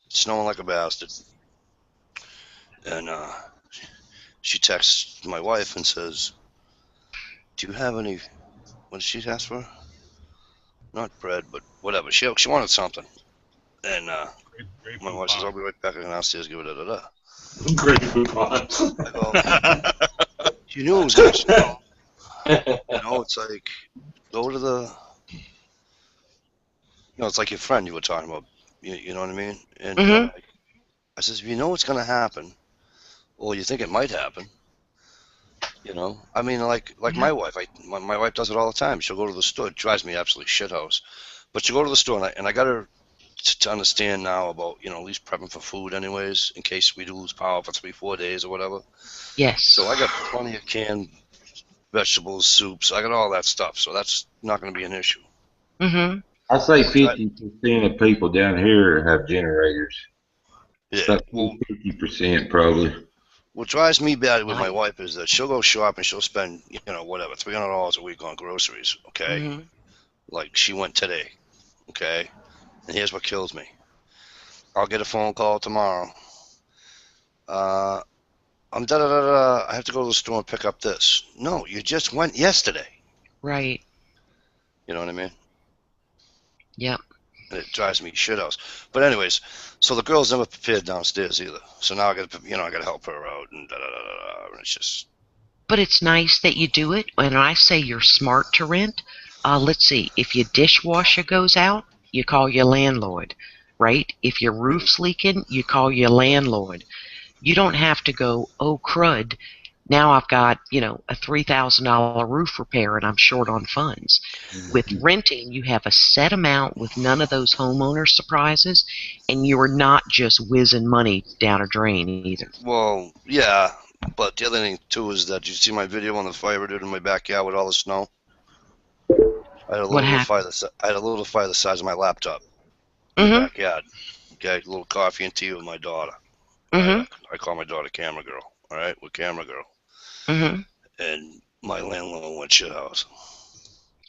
Speaker 1: snowing like a bastard. And she texts my wife and says, "Do you have any? What did she ask for? Not bread, but whatever. She wanted something." And my
Speaker 5: Grapefruit
Speaker 1: wife says, "I'll
Speaker 5: pie.
Speaker 1: be right back. I'm downstairs. Give it da da da."
Speaker 2: Great coupon.
Speaker 1: I go, "You knew it was gonna snow. It's like go to the, it's like your friend you were talking about. You know what I mean?" And I'm
Speaker 4: Hmm.
Speaker 1: like, I says, "If you know it's gonna happen, or you think it might happen." I mean, like
Speaker 4: Yeah.
Speaker 1: my wife. My wife does it all the time. She'll go to the store. It drives me absolutely shithouse. But she'll go to the store, and I got her to understand now about at least prepping for food, anyways, in case we do lose power for 3-4 days or whatever.
Speaker 4: Yes.
Speaker 1: So I got plenty of canned vegetables, soups. I got all that stuff. So that's not going to be an issue.
Speaker 4: Hmm.
Speaker 6: I say
Speaker 1: What drive?
Speaker 6: 50% of people down here have generators.
Speaker 1: Yeah.
Speaker 6: About
Speaker 1: Well,
Speaker 6: 50% probably.
Speaker 1: what drives me bad with my
Speaker 4: Nice.
Speaker 1: wife is that she'll go shop and she'll spend whatever $300 a week on groceries. Okay.
Speaker 4: Hmm.
Speaker 1: Like she went today. Okay. And here's what kills me. I'll get a phone call tomorrow. Uh, I'm da da da da. I have to go to the store and pick up this. No, you just went yesterday.
Speaker 4: Right.
Speaker 1: You know what I mean?
Speaker 4: Yep.
Speaker 1: And it drives me shithouse. But anyways, so the girl's never prepared downstairs either. So now I got to help her out and da da da da. And it's just
Speaker 4: But it's nice that you do it. And I say you're smart to rent. Let's see. If your dishwasher goes out, you call your landlord, right? If your roof's leaking, you call your landlord. You don't have to go, oh crud, now I've got, a $3,000 roof repair and I'm short on funds. With renting, you have a set amount with none of those homeowner surprises, and you're not just whizzing money down a drain either.
Speaker 1: well, yeah. But the other thing too is that you see my video on the fire dude in my backyard with all the snow. I had a
Speaker 4: What
Speaker 1: little
Speaker 4: happened?
Speaker 1: fire the size of my laptop in the
Speaker 4: Mm-hmm.
Speaker 1: backyard. Okay, a little coffee and tea with my daughter.
Speaker 4: Mm-hmm.
Speaker 1: I call my daughter Camera Girl. All right, we're Camera Girl.
Speaker 4: Mm-hmm.
Speaker 1: And my landlord went shit house.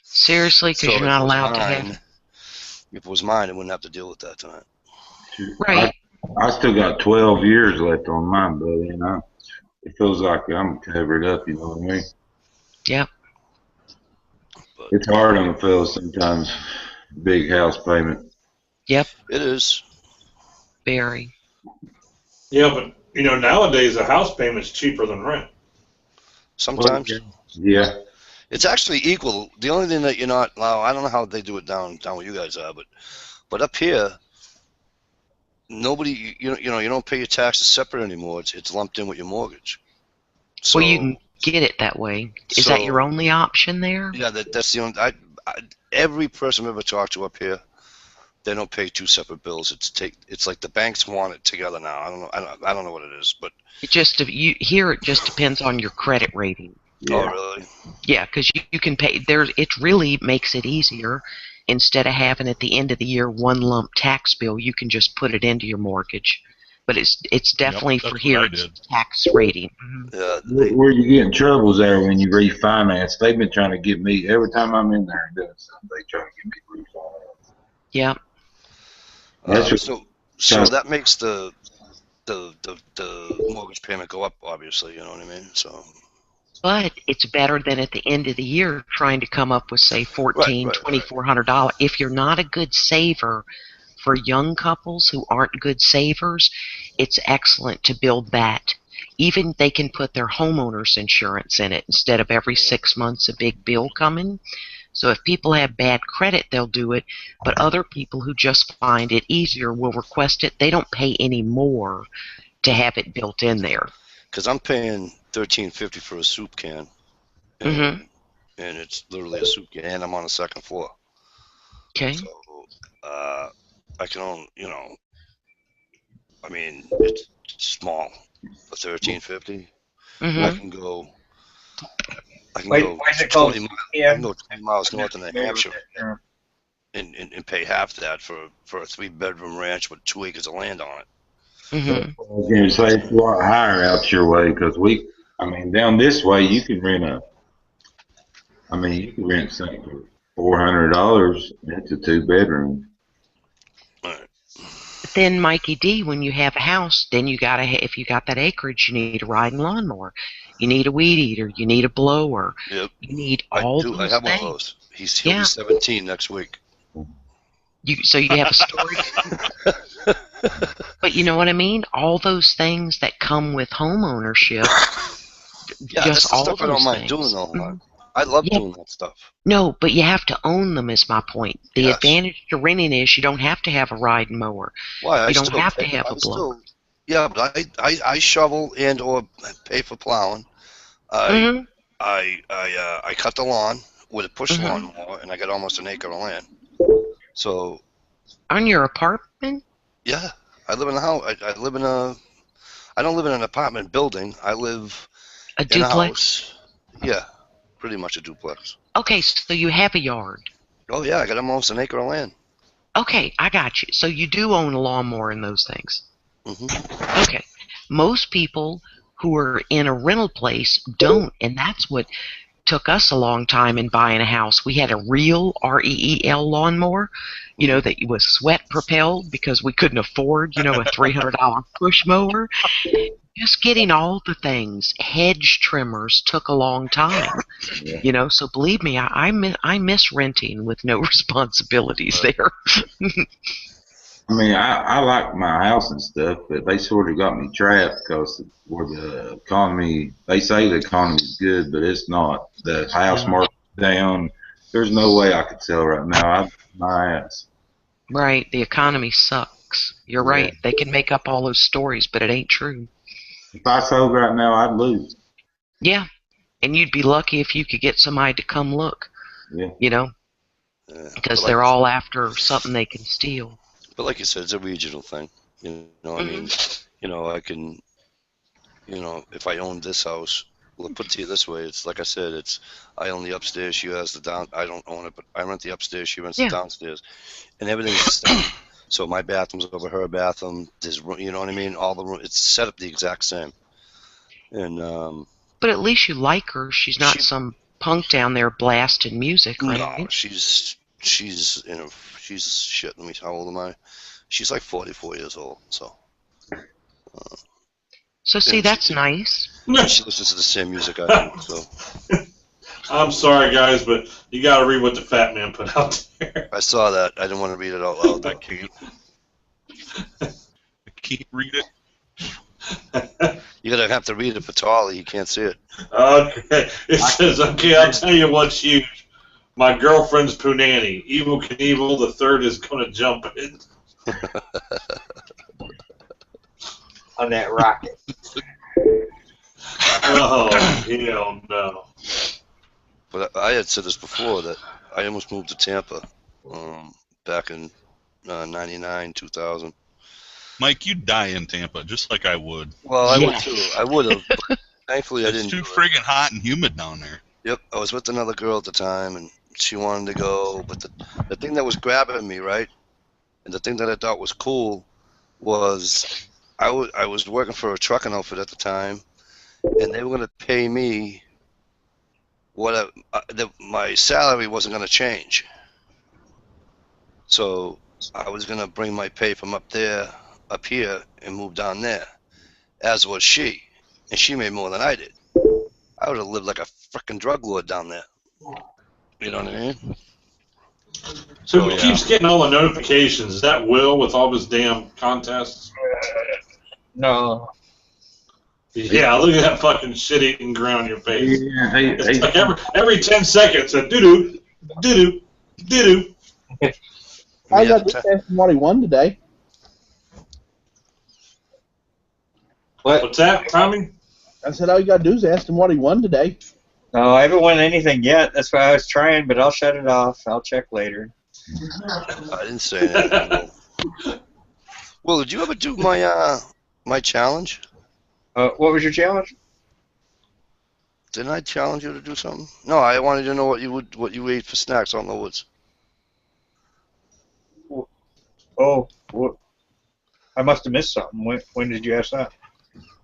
Speaker 4: Seriously, because
Speaker 1: So
Speaker 4: you're
Speaker 1: if it
Speaker 4: not
Speaker 1: was
Speaker 4: allowed to
Speaker 1: mine,
Speaker 4: have.
Speaker 1: if it was mine, I wouldn't have to deal with that tonight.
Speaker 4: Right.
Speaker 6: I still got 12 years left on mine, buddy, and it feels like I'm covered up. You know what I mean?
Speaker 4: Yep.
Speaker 1: But
Speaker 6: It's hard on the fellas sometimes. Big house payment.
Speaker 4: Yep.
Speaker 1: it is.
Speaker 4: Very.
Speaker 2: Yeah, but nowadays a house payment's cheaper than rent.
Speaker 6: Well,
Speaker 1: Sometimes
Speaker 6: yeah.
Speaker 1: it's actually equal. The only thing that you're not, well, I don't know how they do it down where you guys are, but up here, nobody, you don't pay your taxes separate anymore. It's lumped in with your mortgage. So,
Speaker 4: Well, you can get it that way. Is that your only option there?
Speaker 1: Yeah, that's the only. Every person I've ever talked to up here, they don't pay two separate bills. It's like the banks want it together now. I don't know. I don't know what it is, but
Speaker 4: It just depends on your credit rating.
Speaker 6: Yeah.
Speaker 1: oh really?
Speaker 4: Yeah, because you can pay there. It really makes it easier. Instead of having at the end of the year one lump tax bill, you can just put it into your mortgage. But it's definitely for
Speaker 5: that's
Speaker 4: here.
Speaker 5: what I
Speaker 4: It's
Speaker 5: did.
Speaker 4: tax rating.
Speaker 1: Yeah,
Speaker 6: Where you get in trouble there when you refinance? They've been trying to get me every time I'm in there doing something. They try to get me to refinance.
Speaker 4: Yeah.
Speaker 6: That's what,
Speaker 1: so that makes the mortgage payment go up. Obviously, you know what I mean. So
Speaker 4: But it's better than at the end of the year trying to come up with say
Speaker 1: right.
Speaker 4: $1,400. If you're not a good saver, for young couples who aren't good savers, it's excellent to build that. Even they can put their homeowner's insurance in it instead of every 6 months a big bill coming. So if people have bad credit, they'll do it. But other people who just find it easier will request it. They don't pay any more to have it built in there.
Speaker 1: Because I'm paying $13.50 for a soup can,
Speaker 4: Mm-hmm.
Speaker 1: and it's literally a soup can, and I'm on the second floor.
Speaker 4: Okay.
Speaker 1: So I can own, I mean, it's small for $13.50.
Speaker 4: Mm-hmm.
Speaker 1: I can go.
Speaker 9: Why is it called
Speaker 1: 20 miles.
Speaker 9: Yeah.
Speaker 1: I can go 20 miles north of New
Speaker 9: Familiar with
Speaker 1: Hampshire
Speaker 9: that term.
Speaker 1: and pay half that for a 3-bedroom ranch with 2 acres of land on it.
Speaker 4: Mm-hmm.
Speaker 6: I was going to say it's a lot higher out your way because down this way you can rent something for $400. That's a 2-bedroom.
Speaker 1: All right.
Speaker 4: But then, Mikey D, when you have a house, then if you got that acreage, you need a riding lawnmower, you need a weed eater, you need a blower,
Speaker 1: Yep.
Speaker 4: you need
Speaker 1: I
Speaker 4: all
Speaker 1: do. I
Speaker 4: those
Speaker 1: have one of
Speaker 4: things.
Speaker 1: those. He'll be 17 next week.
Speaker 4: So you have a storage. But you know what I mean? All those things that come with home ownership.
Speaker 1: Yeah, that's the stuff I don't mind doing though.
Speaker 4: Mhm.
Speaker 1: I love
Speaker 4: Yeah.
Speaker 1: doing that stuff.
Speaker 4: No, but you have to own them is my point. The
Speaker 1: Yes.
Speaker 4: advantage to renting is you don't have to have a riding mower.
Speaker 1: Why?
Speaker 4: You don't have to have a blower.
Speaker 1: Yeah, but I shovel and or pay for plowing.
Speaker 4: Mm-hmm.
Speaker 1: I cut the lawn with a push
Speaker 4: Mhm.
Speaker 1: lawnmower, and I got almost an acre of land. So
Speaker 4: On your apartment?
Speaker 1: yeah, I live in a house. I don't live in an apartment building. I live
Speaker 4: A
Speaker 1: in a
Speaker 4: duplex?
Speaker 1: house. Yeah, pretty much a duplex.
Speaker 4: Okay, so you have a yard.
Speaker 1: Oh yeah, I got almost an acre of land.
Speaker 4: Okay, I got you. So you do own a lawnmower and those things.
Speaker 1: Hmm.
Speaker 4: Okay. Most people who are in a rental place don't, and that's what took us a long time in buying a house. We had a real REEL lawnmower, that was sweat propelled because we couldn't afford, a $300 push mower. Just getting all the things, hedge trimmers took a long time.
Speaker 6: Yeah.
Speaker 4: So believe me, I miss renting with no responsibilities there.
Speaker 6: I like my house and stuff, but they sort of got me trapped because where the economy, they say the economy's good, but it's not. The house market's down. There's no way I could sell right now. I'd my ass.
Speaker 4: Right, the economy sucks. You're
Speaker 6: Yeah.
Speaker 4: right. They can make up all those stories, but it ain't true.
Speaker 6: If I sold right now, I'd lose.
Speaker 4: Yeah, and you'd be lucky if you could get somebody to come look,
Speaker 6: Yeah.
Speaker 4: because they're all after something they can steal.
Speaker 1: But like you said, it's a regional thing. I mean, I can, if I owned this house, Well, put it to you this way: it's like I said, I own the upstairs. She has the down. I don't own it, but I rent the upstairs. She rents the downstairs, and everything's the same. So my bathroom's over her bathroom. There's, you know what I mean? All the room. It's set up the exact same. And
Speaker 4: But at least you like her. She's not some punk down there blasting music, right?
Speaker 1: No, she's she's shit. Let me. How old am I? She's like 44 years old. So.
Speaker 4: So see, that's nice.
Speaker 1: She listens to the same music I do. So.
Speaker 2: I'm sorry, guys, but you got to read what the fat man put out there.
Speaker 1: I saw that. I didn't want to read it out loud.
Speaker 5: I can't. I can't read it.
Speaker 1: You're going to have to read it for Tolly. You can't see it.
Speaker 2: Okay. It says, okay, I'll tell you what's huge. My girlfriend's punani. Evil Knievel the third is going to jump in.
Speaker 9: On that rocket.
Speaker 2: Oh, hell no.
Speaker 1: But I had said this before, that I almost moved to Tampa back in 99, 2000.
Speaker 5: Mike, you'd die in Tampa, just like I would.
Speaker 1: Well, I would too. I would have. Thankfully, I
Speaker 5: It's
Speaker 1: didn't.
Speaker 5: too friggin' hot and humid down there.
Speaker 1: Yep, I was with another girl at the time, and she wanted to go. But the thing that was grabbing me, right, and the thing that I thought was cool was I was working for a trucking outfit at the time, and they were going to pay me what my salary wasn't going to change. So I was going to bring my pay from up here, and move down there, as was she. And she made more than I did. I would have lived like a frickin' drug lord down there. You know what I mean?
Speaker 2: So who keeps getting all the notifications? Is that Will with all his damn contests?
Speaker 9: No.
Speaker 2: Yeah, look at that fucking shit-eating grin on your face.
Speaker 6: Yeah,
Speaker 2: It's like every 10 seconds, a doo-doo, doo-doo, doo-doo.
Speaker 3: I got to ask him what he won today.
Speaker 2: What's that, Tommy?
Speaker 3: I said, all you got to do is ask him what he won today.
Speaker 9: No, I haven't won anything yet. That's why I was trying, but I'll shut it off. I'll check later.
Speaker 1: I didn't say anything. Well, did you ever do my challenge?
Speaker 9: What was your challenge?
Speaker 1: Didn't I challenge you to do something? No, I wanted to know what you ate for snacks out in the woods.
Speaker 9: Oh, what? I must have missed something. When did you ask that?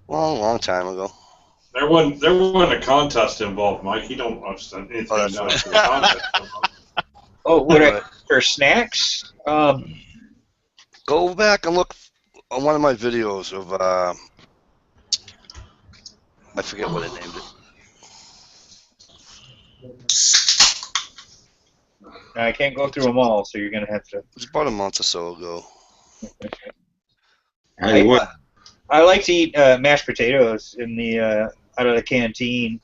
Speaker 1: Well, a long time ago.
Speaker 2: There wasn't a contest involved, Mike. You don't understand anything
Speaker 1: that's
Speaker 2: about
Speaker 1: right.
Speaker 2: the contest.
Speaker 9: Oh, what? For snacks?
Speaker 1: Go back and look on one of my videos of I forget what I named it.
Speaker 9: I can't go through them all, so you're gonna have to.
Speaker 1: It was about a month or so ago.
Speaker 6: Hey, what?
Speaker 9: I like to eat mashed potatoes in the out of the canteen.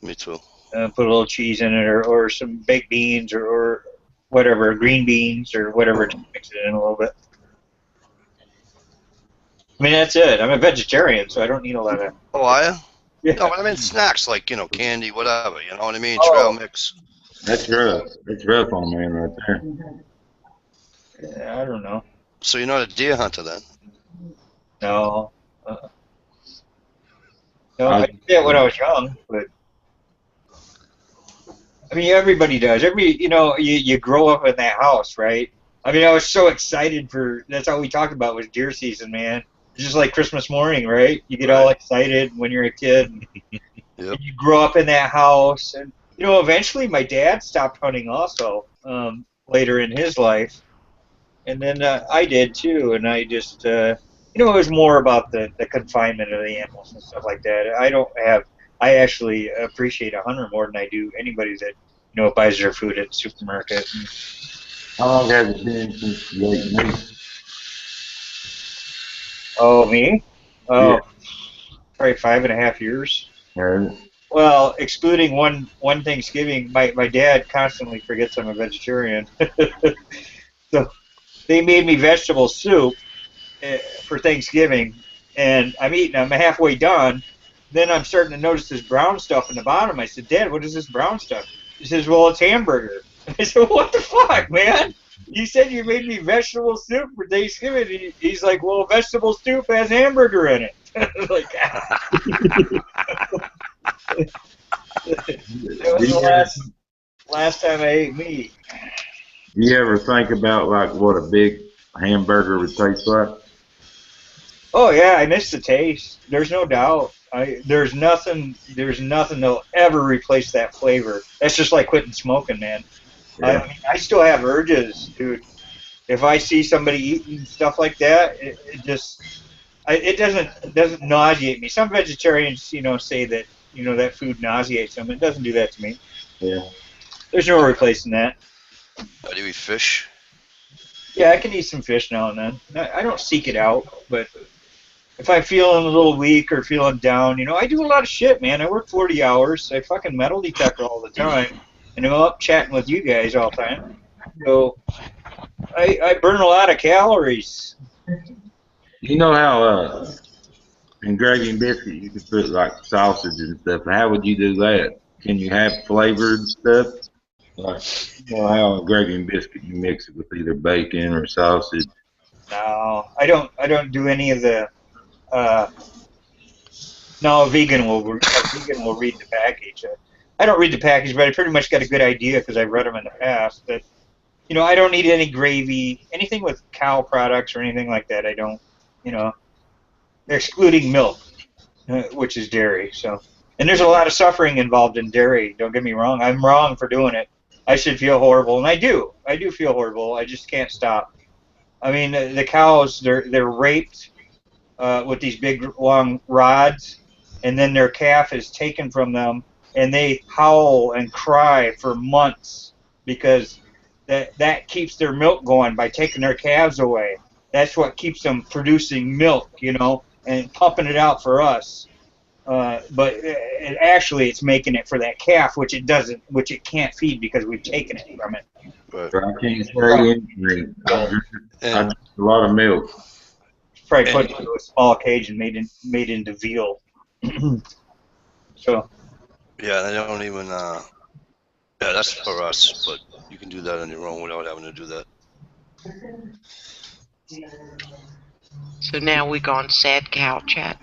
Speaker 1: Me too.
Speaker 9: Put a little cheese in it, or some baked beans, or whatever, green beans, or whatever. To mix it in a little bit. I mean, that's it. I'm a vegetarian, so I don't need a lot of.
Speaker 1: Oh, are you?
Speaker 9: Yeah.
Speaker 1: No, but I mean snacks like, candy, whatever. You know what I mean?
Speaker 9: Oh.
Speaker 1: Trail mix.
Speaker 6: That's rough. That's rough on man right there.
Speaker 9: Yeah, I don't know.
Speaker 1: So you're not a deer hunter then?
Speaker 9: No. No, I did that when I was young, but I mean, everybody does. You grow up in that house, right? I mean, I was so excited that's all we talked about was deer season, man. It's just like Christmas morning, right? You get all excited when you're a kid.
Speaker 1: Yep.
Speaker 9: And you grow up in that house, and eventually my dad stopped hunting also later in his life, and then I did too, and I just it was more about the confinement of the animals and stuff like that. I actually appreciate a hunter more than I do anybody that buys their food at the supermarket.
Speaker 6: How long has it been since you ate meat?
Speaker 9: Oh, me? Oh,
Speaker 6: Yeah.
Speaker 9: probably 5.5 years.
Speaker 6: Right.
Speaker 9: Well, excluding one Thanksgiving, my dad constantly forgets I'm a vegetarian. So they made me vegetable soup for Thanksgiving, and I'm eating. I'm halfway done. Then I'm starting to notice this brown stuff in the bottom. I said, Dad, what is this brown stuff? He says, well, it's hamburger. I said, what the fuck, man? You said you made me vegetable soup for Thanksgiving. He's like, well, vegetable soup has hamburger in it. Like, was the last time I ate meat.
Speaker 6: Do you ever think about like what a big hamburger would taste like?
Speaker 9: Oh yeah, I miss the taste. There's no doubt. There's nothing that'll ever replace that flavor. That's just like quitting smoking, man. I
Speaker 6: Yeah.
Speaker 9: mean, I still have urges, dude. If I see somebody eating stuff like that, it doesn't nauseate me. Some vegetarians, say that that food nauseates them. It doesn't do that to me.
Speaker 6: Yeah.
Speaker 9: There's no replacing that.
Speaker 1: Do you eat fish?
Speaker 9: Yeah, I can eat some fish now and then. I don't seek it out, but if I'm feeling a little weak or feeling down, I do a lot of shit, man. I work 40 hours. I fucking metal detector all the time, and I'm up chatting with you guys all the time. So I burn a lot of calories.
Speaker 6: You know how in gravy and biscuit you can put like sausage and stuff. How would you do that? Can you have flavored stuff? Like how in gravy and biscuit you mix it with either bacon or sausage?
Speaker 9: No, I don't do any of the. No, a vegan will read the package. I don't read the package, but I pretty much got a good idea because I've read them in the past. That I don't need any gravy, anything with cow products or anything like that. I don't, excluding milk, which is dairy. So, and there's a lot of suffering involved in dairy. Don't get me wrong. I'm wrong for doing it. I should feel horrible, and I do. I do feel horrible. I just can't stop. I mean, the cows, they're raped with these big long rods, and then their calf is taken from them, and they howl and cry for months because that keeps their milk going by taking their calves away. That's what keeps them producing milk, and pumping it out for us. But actually, it's making it for that calf, which it can't feed because we've taken it from it.
Speaker 1: But
Speaker 6: I can't say anything. I drink a lot of milk.
Speaker 9: Probably put into a small cage and made into veal. So.
Speaker 1: Yeah, they don't even. Yeah, that's for us, but you can do that on your own without having to do that.
Speaker 4: So now we gone sad cow chat.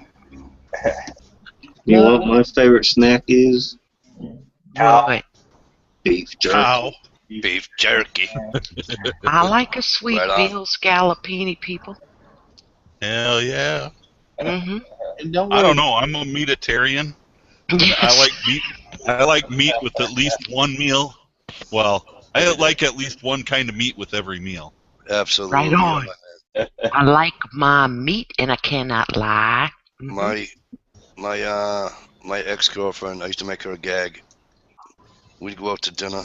Speaker 7: You know what my favorite snack is?
Speaker 4: What?
Speaker 7: Beef jerky.
Speaker 5: Cow.
Speaker 1: Beef jerky.
Speaker 4: I like a sweet
Speaker 1: Right on.
Speaker 4: veal scallopini, people.
Speaker 5: Hell yeah.
Speaker 4: Mm-hmm.
Speaker 3: And don't
Speaker 5: I don't
Speaker 3: worry,
Speaker 5: know. I'm a meatitarian. I like meat. I like meat with at least one meal. Well, I like at least one kind of meat with every meal.
Speaker 1: Absolutely.
Speaker 4: Right on. I like my meat, and I cannot lie.
Speaker 1: My ex-girlfriend, I used to make her a gag. We'd go out to dinner,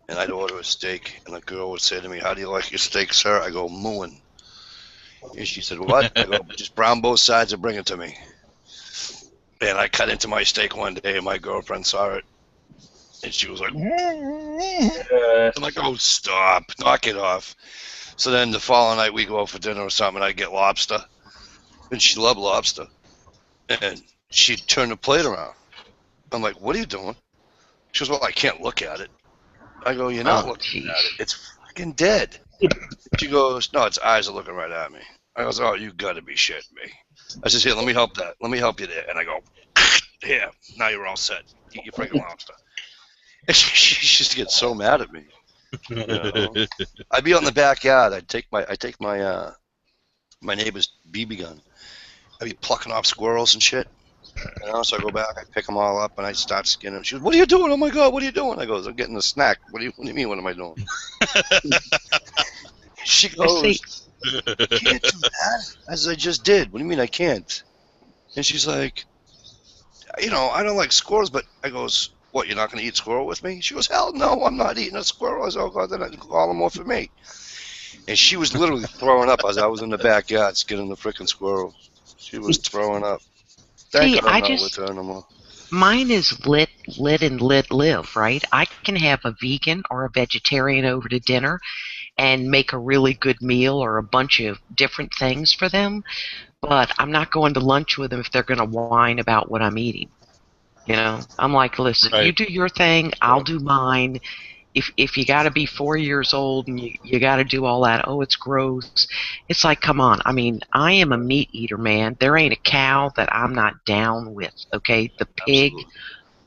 Speaker 1: and I'd order a steak, and the girl would say to me, "How do you like your steak, sir?" I go, "Mooing." And she said, "What?" I go, "Just brown both sides and bring it to me." And I cut into my steak one day, and my girlfriend saw it, and she was like, I'm like, "Oh, stop, knock it off." So then the following night we go out for dinner or something, and I get lobster, and she loved lobster, and she turned the plate around. I'm like, "What are you doing?" She goes, "Well, I can't look at it." I go, "You're not looking at it. It's fucking dead." She goes, "No, its eyes are looking right at me." I goes, "Oh, you gotta be shitting me." I says, "Here, let me help that. Let me help you there." And I go, "Here, now you're all set. Eat your freaking lobster." And she just gets so mad at me. You know? I'd be out in the backyard. I'd take my my neighbor's BB gun. I'd be plucking off squirrels and shit. So I go back, I pick them all up, and I start skinning them. She goes, "What are you doing? Oh my God, what are you doing?" I goes, "I'm getting a snack." What do you mean? What am I doing? She goes, "You can't do that." As I just did. What do you mean I can't? And she's like, I don't like squirrels, but I goes, "What, you're not going to eat squirrel with me?" She goes, "Hell no, I'm not eating a squirrel." I said, "Oh God, then I'd call them more for me." And she was literally throwing up as I was in the backyard skinning the freaking squirrel. She was throwing up. Thank God I'm not with her no more.
Speaker 4: Mine is let and let live, right? I can have a vegan or a vegetarian over to dinner and make a really good meal or a bunch of different things for them, but I'm not going to lunch with them if they're going to whine about what I'm eating. I'm like, listen,
Speaker 5: Right.
Speaker 4: you do your thing, I'll do mine. If you got to be 4 years old and you got to do all that, oh, it's gross. It's like, come on. I mean, I am a meat eater, man. There ain't a cow that I'm not down with, okay? The pig,
Speaker 1: Absolutely.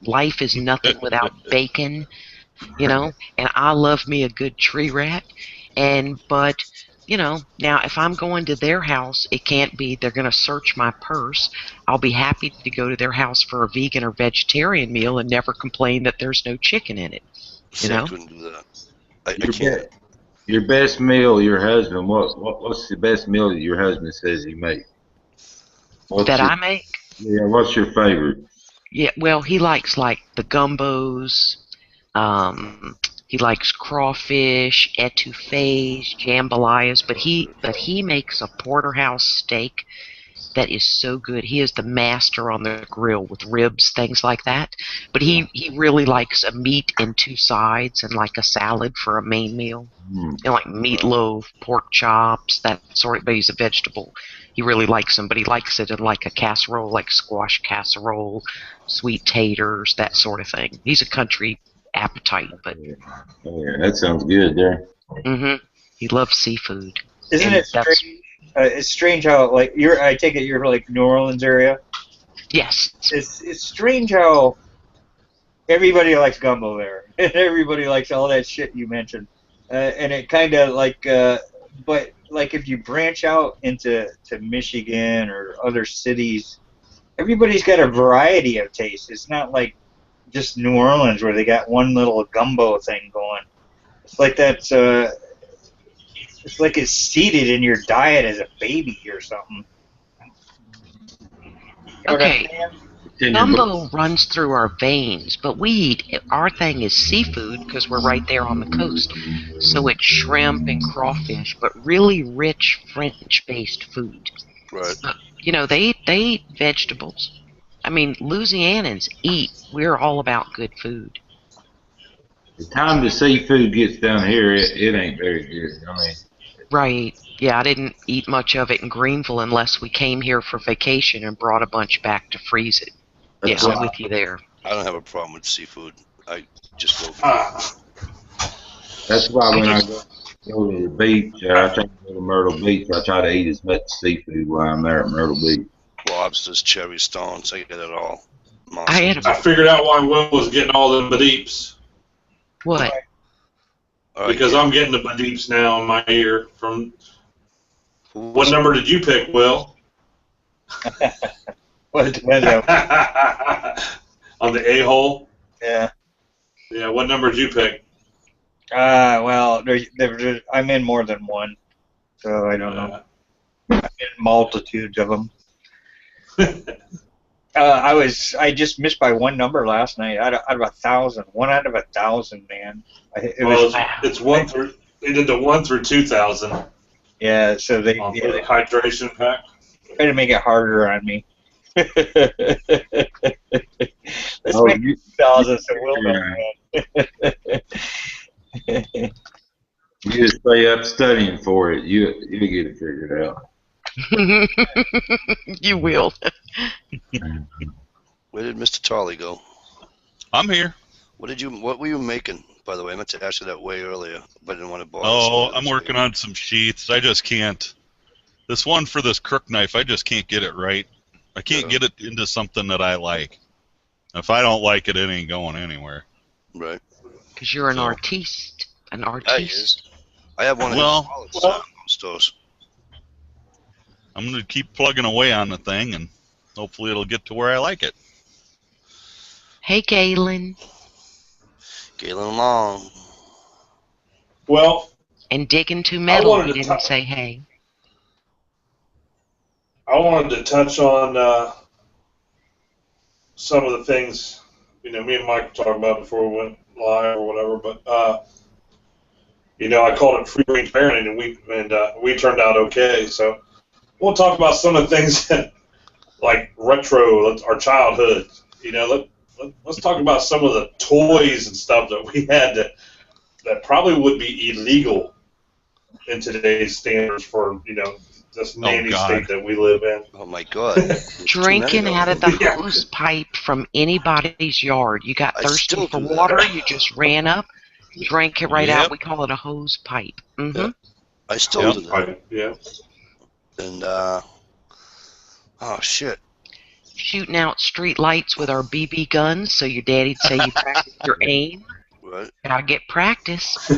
Speaker 4: life is nothing without bacon, and I love me a good tree rat. But now if I'm going to their house, it can't be they're going to search my purse. I'll be happy to go to their house for a vegan or vegetarian meal and never complain that there's no chicken in it.
Speaker 1: See, I couldn't do that. I
Speaker 6: Your,
Speaker 1: can't.
Speaker 6: your best meal, your husband. What's the best meal that your husband says he makes?
Speaker 4: That I make?
Speaker 6: Yeah. What's your favorite?
Speaker 4: Yeah, well, he likes like the gumbos. He likes crawfish, etouffees, jambalayas, but he makes a porterhouse steak that is so good. He is the master on the grill with ribs, things like that. But he really likes a meat and two sides and like a salad for a main meal. Like meatloaf, pork chops, that sort of. But he's a vegetable. He really likes them, but he likes it in like a casserole, like squash casserole, sweet taters, that sort of thing. He's a country appetite, but
Speaker 6: Oh, yeah, that sounds good there.
Speaker 4: He loves seafood.
Speaker 9: Isn't it strange? It's strange how like I take it you're like New Orleans area.
Speaker 4: Yes.
Speaker 9: It's strange how everybody likes gumbo there, and everybody likes all that shit you mentioned, and it kind of like, but like if you branch out into Michigan or other cities, everybody's got a variety of tastes. It's not like just New Orleans where they got one little gumbo thing going. It's like that's it's like it's seeded in your diet as a baby or something.
Speaker 4: Okay. Gumbo runs through our veins, but our thing is seafood because we're right there on the coast. So it's shrimp and crawfish, but really rich French-based food.
Speaker 1: Right.
Speaker 4: They eat vegetables. I mean, Louisianans eat. We're all about good food.
Speaker 6: The time the seafood gets down here, it ain't very good. I mean.
Speaker 4: Right. Yeah, I didn't eat much of it in Greenville unless we came here for vacation and brought a bunch back to freeze it. Yeah, I'm with you there.
Speaker 1: I don't have a problem with seafood. I just go.
Speaker 6: That's why when I go to the beach, I try to go to Myrtle Beach. I try to eat as much seafood while I'm there at Myrtle Beach.
Speaker 1: Lobsters, cherry stones, I get it all.
Speaker 2: I figured out why Will was getting all the beeps.
Speaker 4: What?
Speaker 2: Because I'm getting the beeps now in my ear from. What number did you pick, Will?
Speaker 9: What depends on.
Speaker 2: On the A-hole?
Speaker 9: Yeah.
Speaker 2: Yeah, what number did you pick?
Speaker 9: Well, I'm in more than one, so I don't know. I'm in multitudes of them. I just missed by one number last night out of 1,000. 1 out of 1,000, man.
Speaker 2: It's 1 through. They did the 1 through 2,000.
Speaker 9: Yeah, so they
Speaker 2: the hydration pack.
Speaker 9: Try to make it harder on me. Let's make 2,000 so we'll know.
Speaker 6: You just stay up studying for it. You get it figured out.
Speaker 4: You will.
Speaker 1: Where did Mr. Tolley go?
Speaker 5: I'm here.
Speaker 1: What were you making, by the way? I meant to ask you that way earlier, but I didn't want to bother.
Speaker 5: Oh, I'm working on some sheaths. I just can't. This one for this crook knife, I just can't get it right. I can't get it into something that I like. If I don't like it, it ain't going anywhere.
Speaker 1: Right.
Speaker 4: Because you're an artiste. An artiste.
Speaker 1: I have one in the stores.
Speaker 5: I'm going to keep plugging away on the thing, and hopefully it'll get to where I like it.
Speaker 4: Hey, Galen.
Speaker 1: Galen Long.
Speaker 2: Well.
Speaker 4: And digging to metal, you didn't say hey.
Speaker 2: I wanted to touch on some of the things, me and Mike were talking about before we went live or whatever, but, I called it free range parenting, and we turned out okay, so we'll talk about some of the things that, like retro, our childhood, let's talk about some of the toys and stuff that we had that probably would be illegal in today's standards for, this nanny state that we live in.
Speaker 1: Oh my God!
Speaker 4: Drinking out of the hose pipe from anybody's yard. You got thirsty for water, you just ran up, drank it right out. We call it a hose pipe. Mm-hmm.
Speaker 1: Yeah. I still do that.
Speaker 2: Yeah.
Speaker 1: And oh shit!
Speaker 4: shooting out street lights with our BB guns so your daddy'd say you practiced your aim.
Speaker 1: Right.
Speaker 4: Gotta get practice.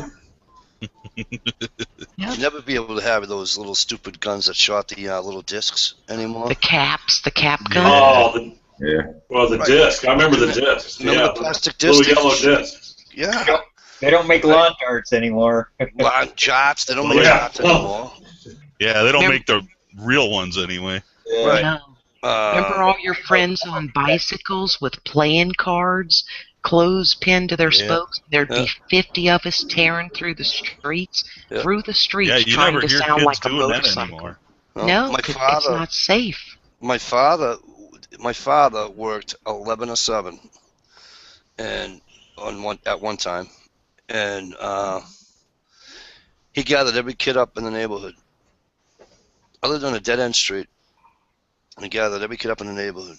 Speaker 1: You'd never be able to have those little stupid guns that shot the little discs anymore.
Speaker 4: The cap
Speaker 5: Yeah.
Speaker 4: gun.
Speaker 2: Oh,
Speaker 6: Yeah.
Speaker 2: well, the
Speaker 1: Right.
Speaker 2: disc. I remember the discs.
Speaker 1: Remember
Speaker 2: Yeah,
Speaker 1: the plastic discs?
Speaker 2: little yellow discs.
Speaker 1: Yeah.
Speaker 9: They don't make lawn darts anymore.
Speaker 1: Lawn jots. They don't make
Speaker 2: Yeah.
Speaker 1: jots anymore.
Speaker 5: Yeah, they don't
Speaker 4: Remember-
Speaker 5: make the real ones anyway.
Speaker 1: Right.
Speaker 4: No. Remember all your friends on bicycles with playing cards, clothes pinned to their
Speaker 1: Yeah.
Speaker 4: spokes? There'd
Speaker 1: Yeah.
Speaker 4: be 50 of us tearing through the streets,
Speaker 1: Yeah.
Speaker 4: trying
Speaker 5: You never
Speaker 4: to
Speaker 5: hear
Speaker 4: sound
Speaker 5: kids
Speaker 4: like a
Speaker 5: doing that
Speaker 4: motorcycle.
Speaker 5: anymore.
Speaker 4: No,
Speaker 1: my
Speaker 4: 'cause it's
Speaker 1: father.
Speaker 4: not safe.
Speaker 1: My father worked 11 to 7, and at one time, and he gathered every kid up in the neighborhood. I lived on a dead end street, and he gathered every kid up in the neighborhood,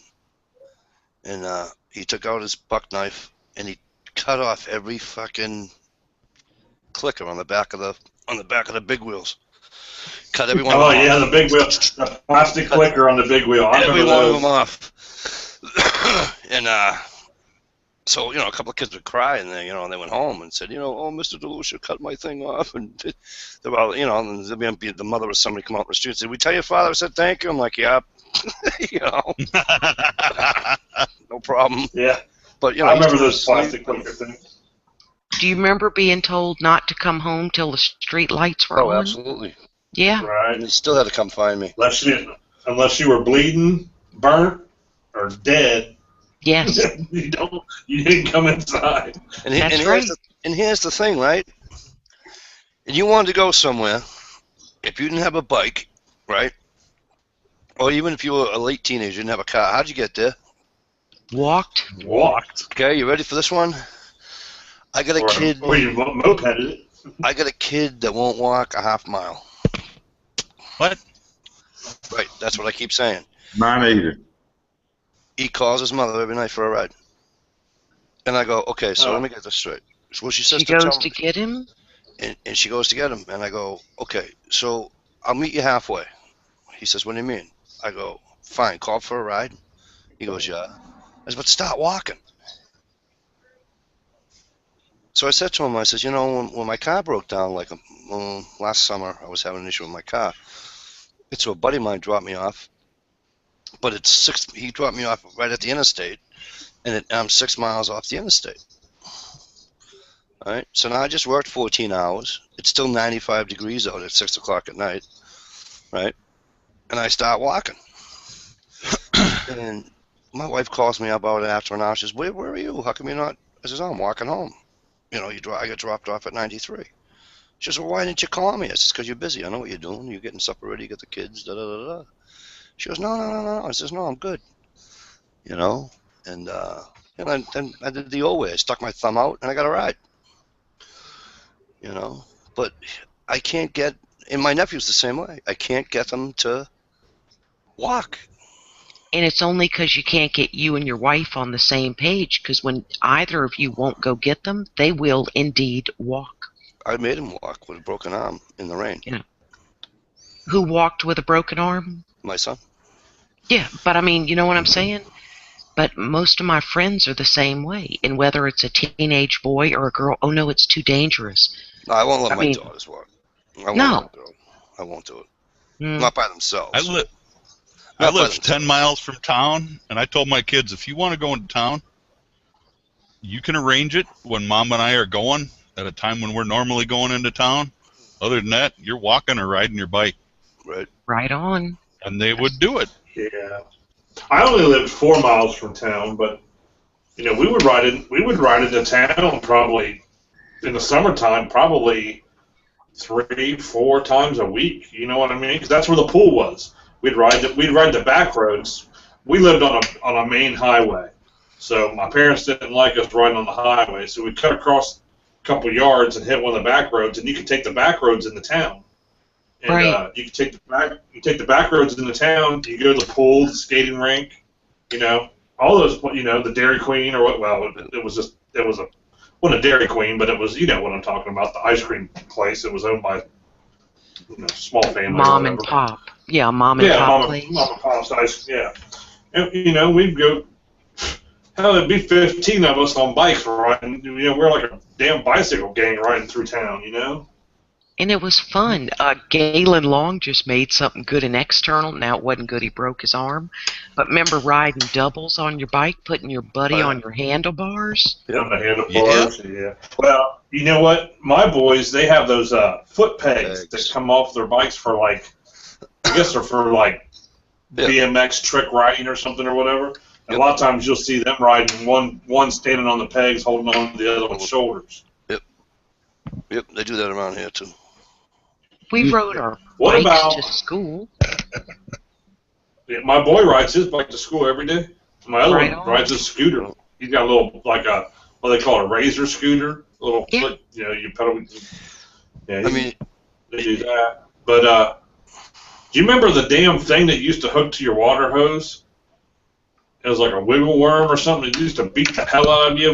Speaker 1: and he took out his buck knife and he cut off every fucking clicker on the back of the big wheels. Cut every one of
Speaker 2: Oh
Speaker 1: them
Speaker 2: yeah,
Speaker 1: off.
Speaker 2: the big wheel, the plastic clicker on the big wheel. I
Speaker 1: Every
Speaker 2: remember
Speaker 1: one of
Speaker 2: those.
Speaker 1: them off. And so a couple of kids would cry, and and they went home and said, oh, Mr. DeLucia cut my thing off, and they're all, and the mother or somebody come out in the street and said, "We tell your father I said thank you." I'm like, "Yeah, no problem."
Speaker 2: Yeah,
Speaker 1: But
Speaker 2: I remember those
Speaker 1: sleep.
Speaker 2: plastic clicker things.
Speaker 4: Do you remember being told not to come home till the street lights were
Speaker 1: Oh,
Speaker 4: on?
Speaker 1: absolutely.
Speaker 4: Yeah.
Speaker 2: Right.
Speaker 1: And he still had to come find me.
Speaker 2: Unless you were bleeding, burnt, or dead,
Speaker 4: Yes.
Speaker 2: you didn't come inside.
Speaker 1: And,
Speaker 4: That's right.
Speaker 1: Here's the thing, right? And you wanted to go somewhere, if you didn't have a bike, right? Or even if you were a late teenager, you didn't have a car, how'd you get there?
Speaker 4: Walked.
Speaker 1: Okay, you ready for this one? I got a kid.
Speaker 2: Or you mopeded it.
Speaker 1: I got a kid that won't walk a half mile.
Speaker 5: What?
Speaker 1: Right, that's what I keep saying.
Speaker 6: Mine either.
Speaker 1: He calls his mother every night for a ride. And I go, okay, so let me get this straight. So she says
Speaker 4: She
Speaker 1: to
Speaker 4: goes
Speaker 1: tell
Speaker 4: to
Speaker 1: me,
Speaker 4: get him.
Speaker 1: and she goes to get him. And I go, okay, so I'll meet you halfway. He says, what do you mean? I go, fine, call for a ride. He goes, yeah. I said, but start walking. So I said to him, I says, when my car broke down, like last summer, I was having an issue with my car. So a buddy of mine dropped me off, but he dropped me off right at the interstate, and I'm 6 miles off the interstate. All right, so now I just worked 14 hours. It's still 95 degrees out at 6 o'clock at night, right? And I start walking. And my wife calls me about it after an hour. She says, where are you? How come you're not? I says, oh, I'm walking home. I got dropped off at 93. She says, well, why didn't you call me? I says, because you're busy. I know what you're doing. You're getting supper ready. You got the kids, da-da-da-da. She goes, no. I says, no, I'm good. And then I did the old way. I stuck my thumb out, and I got a ride. But I can't get, and my nephew's the same way. I can't get them to walk.
Speaker 4: And it's only because you can't get you and your wife on the same page, because when either of you won't go get them, they will indeed walk.
Speaker 1: I made him walk with a broken arm in the rain.
Speaker 4: Yeah. Who walked with a broken arm?
Speaker 1: My son.
Speaker 4: Yeah, but I mean, you know what I'm saying? But most of my friends are the same way. And whether it's a teenage boy or a girl, oh no, it's too dangerous.
Speaker 1: No, I won't let my daughters walk. I won't do it. Not by themselves.
Speaker 5: I live 10 miles from town, and I told my kids, if you want to go into town, you can arrange it when Mom and I are going at a time when we're normally going into town. Other than that, you're walking or riding your bike.
Speaker 1: Right.
Speaker 4: Right on.
Speaker 5: And they would do it.
Speaker 2: Yeah. I only lived 4 miles from town, but we would ride into town probably in the summertime, probably 3-4 times a week. You know what I mean? Because that's where the pool was. We'd ride the back roads. We lived on a main highway, so my parents didn't like us riding on the highway. So we'd cut across a couple yards and hit one of the back roads, and you could take the back roads into town. And
Speaker 4: right.
Speaker 2: You could take the back roads into town. You go to the pool, the skating rink, all those, the Dairy Queen or what? Well, it wasn't a Dairy Queen, but it was, what I'm talking about, the ice cream place. It was owned by small family.
Speaker 4: Mom and pop. Yeah, mom and pop place.
Speaker 2: Mom and pop's ice. Yeah. And, we'd go. Hell, there'd be 15 of us on bikes riding. We're like a damn bicycle gang riding through town.
Speaker 4: And it was fun. Galen Long just made something good and external. Now, it wasn't good. He broke his arm. But remember riding doubles on your bike, putting your buddy on your handlebars?
Speaker 2: On the handlebars, yeah. Well, you know what? My boys, they have those foot pegs that come off their bikes for I guess they're for BMX trick riding or something or whatever. And a lot of times you'll see them riding, one standing on the pegs, holding on to the other one's shoulders.
Speaker 1: Yep, they do that around here too.
Speaker 4: We rode our bikes to school.
Speaker 2: Yeah, my boy rides his bike to school every day. My other one rides a scooter. He's got a little, what they call a razor scooter. A little foot, you pedal. Yeah, they do that. But do you remember the damn thing that used to hook to your water hose? It was like a wiggle worm or something. It used to beat the hell out of you.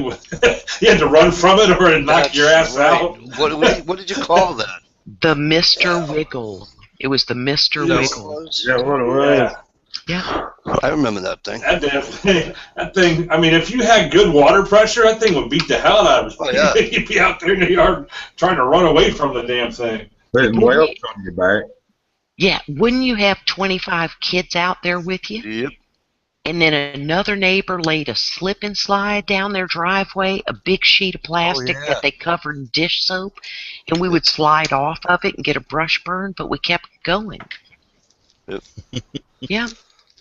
Speaker 2: You had to run from it or it'd knock your ass out.
Speaker 1: What did you call that?
Speaker 4: The Mr. Wiggle. It was the Mr. Wiggle.
Speaker 6: Yeah, what it was.
Speaker 4: Yeah.
Speaker 1: I remember that thing.
Speaker 2: That thing, if you had good water pressure, that thing would beat the hell out of you.
Speaker 1: Oh, yeah.
Speaker 2: You'd be out there in the yard trying to run away from the damn thing.
Speaker 6: Putting welts on your back.
Speaker 4: Yeah, wouldn't you have 25 kids out there with you?
Speaker 1: Yep.
Speaker 4: And then another neighbor laid a slip and slide down their driveway, a big sheet of plastic that they covered in dish soap, and we would slide off of it and get a brush burn, but we kept going.
Speaker 1: Yep.
Speaker 4: Yeah,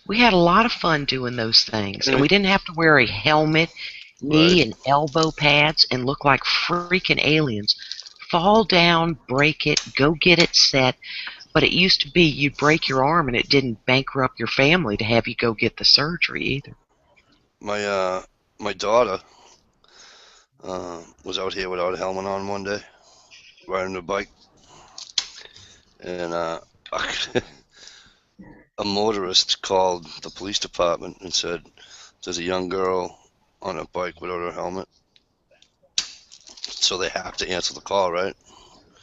Speaker 4: we had a lot of fun doing those things, and we didn't have to wear a helmet, knee and elbow pads, and look like freaking aliens. Fall down, break it, go get it set. But it used to be you'd break your arm and it didn't bankrupt your family to have you go get the surgery either.
Speaker 1: My daughter was out here without a helmet on one day, riding a bike, and a motorist called the police department and said, "There's a young girl on a bike without her helmet." So they have to answer the call, right?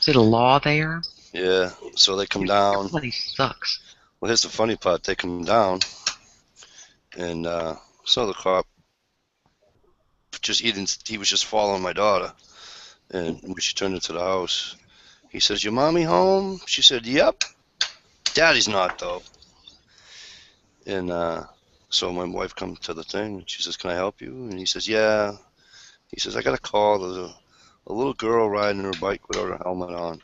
Speaker 4: Is it a law there?
Speaker 1: Yeah, so they come down.
Speaker 4: Everybody sucks.
Speaker 1: Well, here's the funny part. They come down, and so the cop he was just following my daughter, and when she turned into the house, he says, "Your mommy home?" She said, "Yep." "Daddy's not, though." And so my wife comes to the thing, and she says, "Can I help you?" And he says, "Yeah." He says, "I got a call. There's a little girl riding her bike without her helmet on."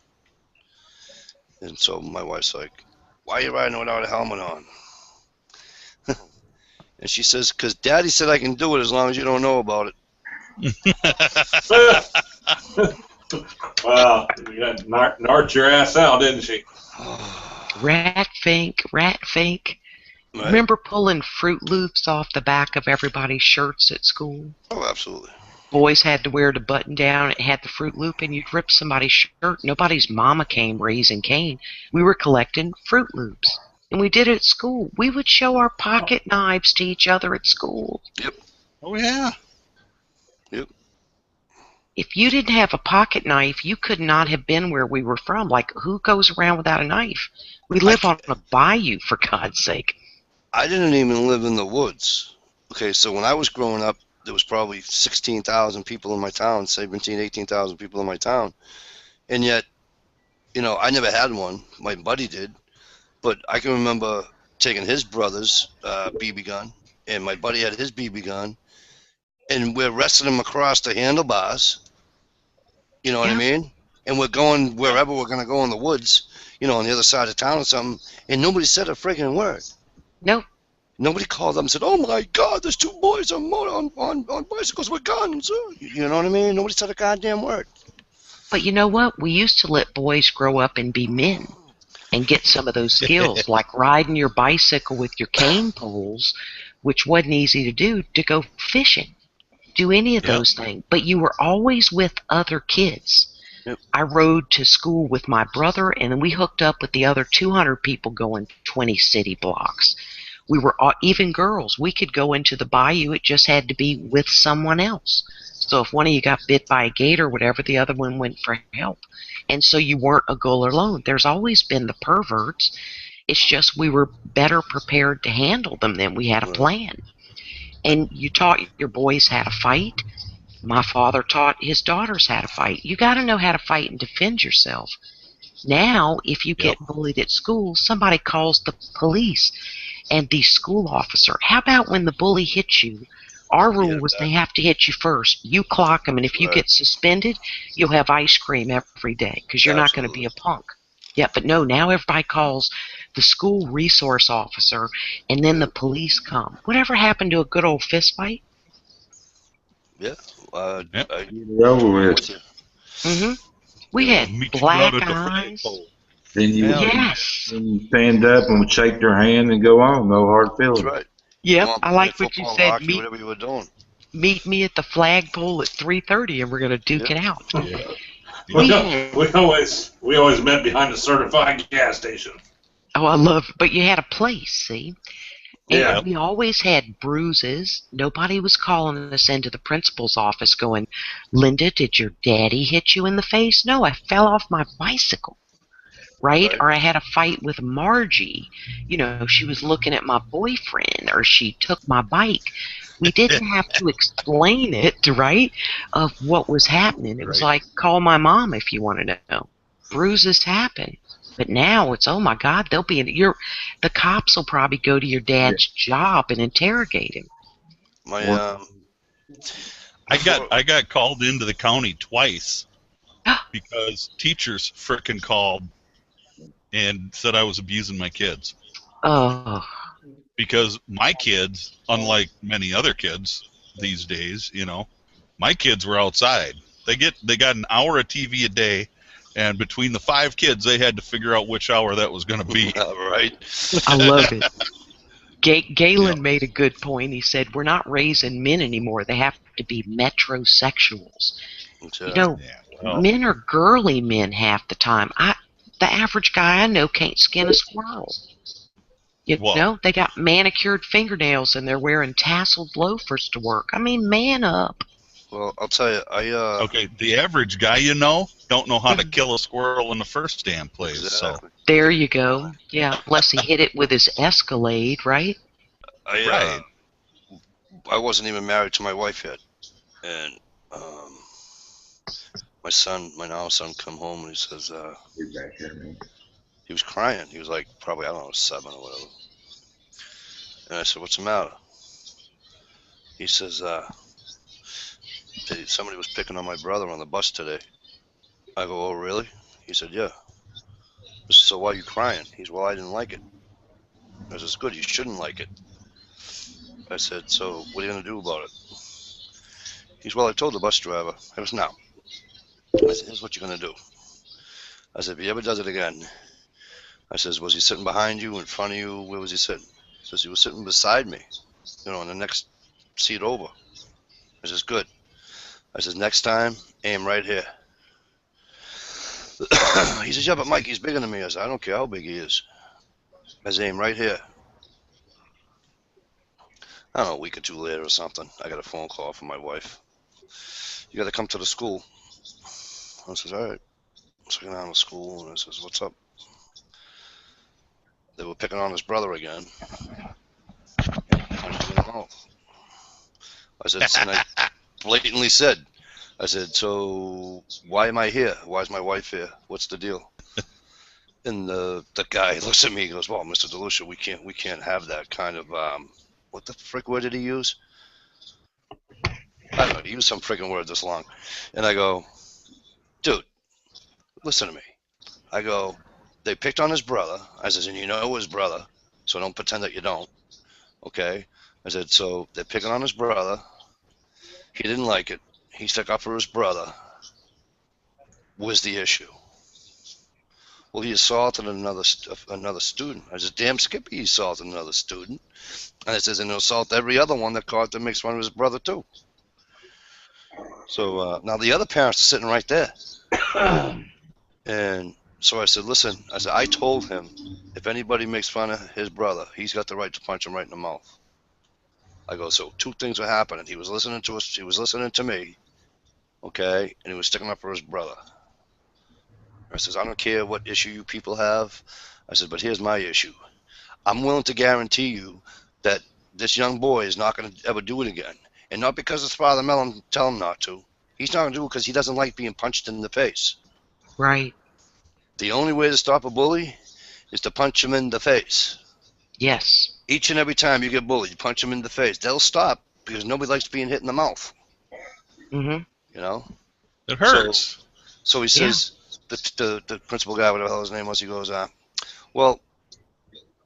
Speaker 1: And so my wife's like, "Why are you riding without a helmet on?" And she says, "Because Daddy said I can do it as long as you don't know about it."
Speaker 2: Wow, you got narked your ass out, didn't she?
Speaker 4: Rat fink.
Speaker 1: Right.
Speaker 4: Remember pulling Fruit Loops off the back of everybody's shirts at school?
Speaker 1: Oh, absolutely.
Speaker 4: Boys had to wear the button down. It had the Fruit Loop, and you'd rip somebody's shirt. Nobody's mama came raising Cain. We were collecting Fruit Loops, and we did it at school. We would show our pocket knives to each other at school.
Speaker 1: Yep.
Speaker 5: Oh, yeah.
Speaker 1: Yep.
Speaker 4: If you didn't have a pocket knife, you could not have been where we were from. Like, who goes around without a knife? We live on a bayou, for God's sake.
Speaker 1: I didn't even live in the woods. Okay, so when I was growing up, there was probably 16,000 people in my town, 17, 18,000 people in my town. And yet, I never had one. My buddy did. But I can remember taking his brother's BB gun, and my buddy had his BB gun, and we're resting him across the handlebars. You know what I mean? And we're going wherever we're going to go in the woods, on the other side of town or something, and nobody said a friggin' word.
Speaker 4: Nope.
Speaker 1: Nobody called them and said, "Oh my God, there's two boys on bicycles with guns." You know what I mean? Nobody said a goddamn word.
Speaker 4: But you know what? We used to let boys grow up and be men and get some of those skills, like riding your bicycle with your cane poles, which wasn't easy to do, to go fishing. Do any of those things. But you were always with other kids.
Speaker 1: Yep.
Speaker 4: I rode to school with my brother, and then we hooked up with the other 200 people going 20 city blocks. We were all, even girls. We could go into the bayou. It just had to be with someone else. So if one of you got bit by a gator or whatever, the other one went for help. And so you weren't a girl alone. There's always been the perverts. It's just we were better prepared to handle them than we had a
Speaker 1: Right.
Speaker 4: plan. And you taught your boys how to fight. My father taught his daughters how to fight. You got to know how to fight and defend yourself. Now, if you get bullied at school, somebody calls the police and the school officer. How about when the bully hits you? Our rule was they have to hit you first. You clock them, and if you get suspended, you'll have ice cream every day because you're not going to be a punk. Yeah, but no, now everybody calls the school resource officer, and then the police come. Whatever happened to a good old fist fight?
Speaker 1: Yeah.
Speaker 6: Get it over with.
Speaker 4: We had
Speaker 5: Meet you
Speaker 4: black
Speaker 5: out at the
Speaker 4: eyes.
Speaker 5: flagpole.
Speaker 6: Then you
Speaker 4: Yes.
Speaker 6: stand up and shake their hand and go on. No hard feelings.
Speaker 1: That's right.
Speaker 4: Yep,
Speaker 1: You
Speaker 4: I like what you
Speaker 1: football,
Speaker 4: said.
Speaker 1: hockey, whatever you were doing.
Speaker 4: Meet me at the flagpole at 3:30, and we're going to duke it out.
Speaker 2: We always met behind a certified gas station.
Speaker 4: Oh, I love, but you had a place, see? And
Speaker 2: Yeah.
Speaker 4: we always had bruises. Nobody was calling us into the principal's office going, Linda, did your daddy hit you in the face? No, I fell off my bicycle. Right? Or I had a fight with Margie. You know, she was looking at my boyfriend, or she took my bike. We didn't have to explain it, right, of what was happening. It was like, call my mom if you want to know. Bruises happen. But now it's, oh my God, they'll be the cops will probably go to your dad's job and interrogate him.
Speaker 5: I got called into the county twice because teachers frickin' called and said I was abusing my kids.
Speaker 4: Oh.
Speaker 5: Because my kids, unlike many other kids these days, you know, my kids were outside. They got an hour of TV a day, and between the 5 kids, they had to figure out which hour that was going to be.
Speaker 1: Right.
Speaker 4: I love it. Galen made a good point. He said, we're not raising men anymore. They have to be metrosexuals. You know, men are girly men half the time. The average guy I know can't skin a squirrel. You know, they got manicured fingernails and they're wearing tasseled loafers to work. I mean, man up.
Speaker 1: Well, I'll tell you,
Speaker 5: Okay, the average guy don't know how to kill a squirrel in the first damn place.
Speaker 1: Exactly.
Speaker 5: So
Speaker 4: there you go. Yeah, unless he hit it with his Escalade, right?
Speaker 1: I wasn't even married to my wife yet, and my now son come home and he says he was crying. He was like probably, I don't know, 7 or whatever. And I said, what's the matter? He says somebody was picking on my brother on the bus today. I go, oh really? He said, yeah. I said, so why are you crying? He said, well, I didn't like it. I said, it's good, you shouldn't like it. I said, so what are you going to do about it? He said, well, I told the bus driver. I goes, no. I said, here's what you're going to do. I said, if he ever does it again, I says, was he sitting behind you, in front of you? Where was he sitting? He says, he was sitting beside me, you know, in the next seat over. I says, good. I says, next time, aim right here. He says, yeah, but Mike, he's bigger than me. I said, I don't care how big he is. I said, aim right here. I don't know, a week or 2 later or something, I got a phone call from my wife. You got to come to the school. I says, all right. So I get down to school, and I says, what's up? They were picking on his brother again. I said, and I blatantly said, I said, so why am I here? Why is my wife here? What's the deal? And the guy looks at me and goes, well, Mr. DeLucia, we can't have that kind of, what the frick word did he use? I don't know, he used some freaking word this long. And I go, dude, listen to me. I go, they picked on his brother. I said, and you know his brother, so don't pretend that you don't. Okay? I said, so they're picking on his brother. He didn't like it. He stuck up for his brother. Where's the issue? Well, he assaulted another student. I said, damn Skippy, he assaulted another student. And I says, and he'll assault every other one that makes fun of his brother too. So now the other parents are sitting right there. And so I said, listen, I said, I told him if anybody makes fun of his brother, he's got the right to punch him right in the mouth. I go, so 2 things were happening. He was listening to us. He was listening to me, okay, and he was sticking up for his brother. I says, I don't care what issue you people have. I said, but here's my issue. I'm willing to guarantee you that this young boy is not going to ever do it again. And not because his father tell him not to. He's not going to do it because he doesn't like being punched in the face.
Speaker 4: Right.
Speaker 1: The only way to stop a bully is to punch him in the face.
Speaker 4: Yes.
Speaker 1: Each and every time you get bullied, you punch them in the face. They'll stop because nobody likes being hit in the mouth.
Speaker 4: Mm-hmm.
Speaker 1: You know?
Speaker 5: It hurts.
Speaker 1: So he says, the principal guy, whatever the hell his name was, he goes, well,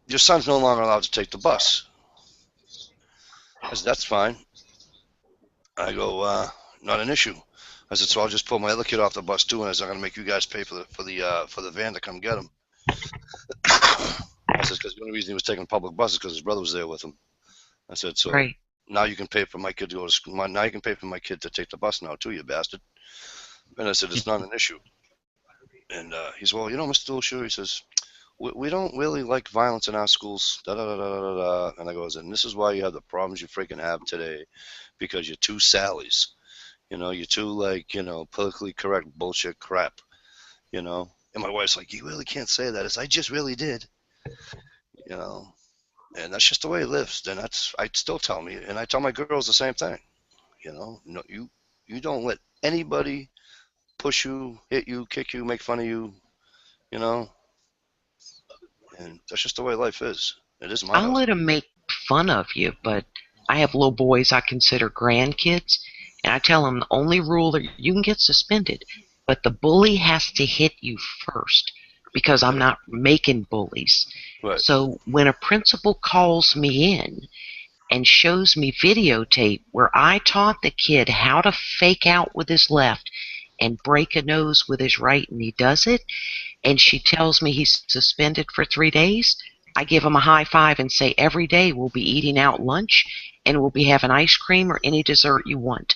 Speaker 1: your son's no longer allowed to take the bus. I said, that's fine. I go, not an issue. I said, so I'll just pull my other kid off the bus too, and I said, I'm going to make you guys pay for the van to come get him. I said, because the only reason he was taking public bus is because his brother was there with him. I said, so
Speaker 4: Right.
Speaker 1: now you can pay for my kid to go to school. Now you can pay for my kid to take the bus now too, you bastard. And I said, it's not an issue. And he's, well, Mr. Dilsher, he says, we don't really like violence in our schools. Da, da, da, da, da, da. And I goes, and this is why you have the problems you freaking have today, because you're two Sallys. You're too, politically correct bullshit crap. And my wife's like, you really can't say that. I just really did. And that's just the way it lives. And I still tell me, and I tell my girls the same thing. No, you don't let anybody push you, hit you, kick you, make fun of you. And that's just the way life is. It is my
Speaker 4: I'll
Speaker 1: house.
Speaker 4: let them make fun of you, but I have little boys I consider grandkids, and I tell them the only rule that you can get suspended, but the bully has to hit you first, because I'm not making bullies.
Speaker 1: Right.
Speaker 4: So when a principal calls me in and shows me videotape where I taught the kid how to fake out with his left and break a nose with his right, and he does it, and she tells me he's suspended for 3 days, I give him a high five and say, every day we'll be eating out lunch and we'll be having ice cream or any dessert you want.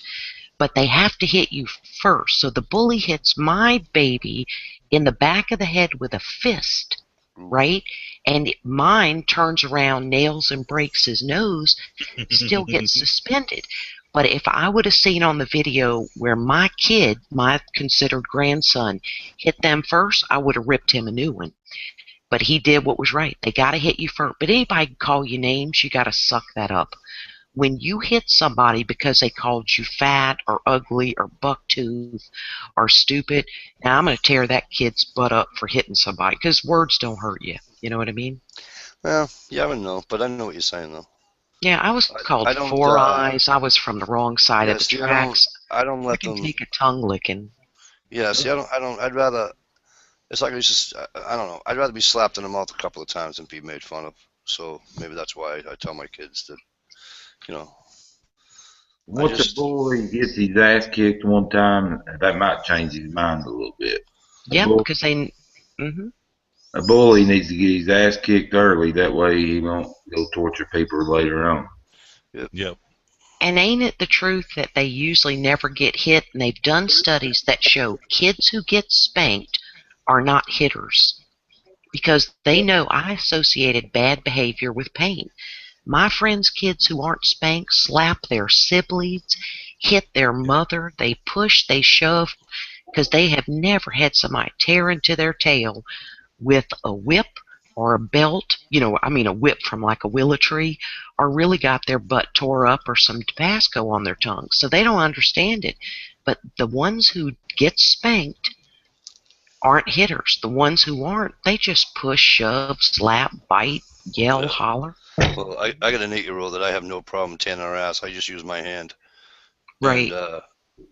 Speaker 4: But they have to hit you first. So the bully hits my baby in the back of the head with a fist, right? And mine turns around, nails and breaks his nose, still gets suspended. But if I would have seen on the video where my kid, my considered grandson, hit them first, I would have ripped him a new one. But he did what was right. They got to hit you first. But anybody can call you names, you got to suck that up. When you hit somebody because they called you fat or ugly or bucktooth or stupid, now I'm going to tear that kid's butt up for hitting somebody, because words don't hurt you. You know what I mean?
Speaker 1: Well, yeah, I don't know, but I know what you're saying, though.
Speaker 4: Yeah, I was called
Speaker 1: I don't,
Speaker 4: Four Eyes. I was from the wrong side of the
Speaker 1: see,
Speaker 4: tracks.
Speaker 1: I don't
Speaker 4: I
Speaker 1: let
Speaker 4: can
Speaker 1: them.
Speaker 4: take a tongue licking.
Speaker 1: Yeah, see, I don't. I'd rather. It's like it's just. I don't know. I'd rather be slapped in the mouth a couple of times than be made fun of. So maybe that's why I tell my kids that,
Speaker 6: Once a bully gets his ass kicked one time, that might change his mind a little bit.
Speaker 4: Yeah, because they. Mm-hmm.
Speaker 6: A bully needs to get his ass kicked early. That way he won't go torture people later on.
Speaker 5: Yep.
Speaker 4: And ain't it the truth that they usually never get hit? And they've done studies that show kids who get spanked are not hitters, because they know I associated bad behavior with pain. My friends' kids who aren't spanked slap their siblings, hit their mother, they push, they shove, because they have never had somebody tear into their tail with a whip or a belt, a whip from like a willow tree, or really got their butt tore up or some Tabasco on their tongue. So they don't understand it. But the ones who get spanked aren't hitters. The ones who aren't, they just push, shove, slap, bite, yell, holler.
Speaker 1: Well, I got an 8-year-old that I have no problem tearing her ass. I just use my hand.
Speaker 4: Right.
Speaker 1: And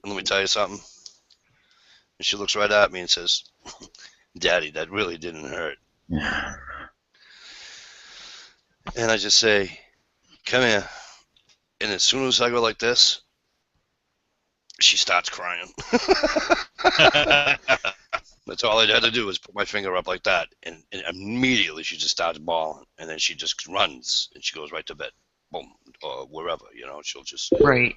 Speaker 1: let me tell you something. And she looks right at me and says, Daddy, that really didn't hurt. And I just say, come here. And as soon as I go like this, she starts crying. That's all I had to do is put my finger up like that. And immediately she just starts bawling. And then she just runs and she goes right to bed. Boom. Or wherever, she'll just.
Speaker 4: Right.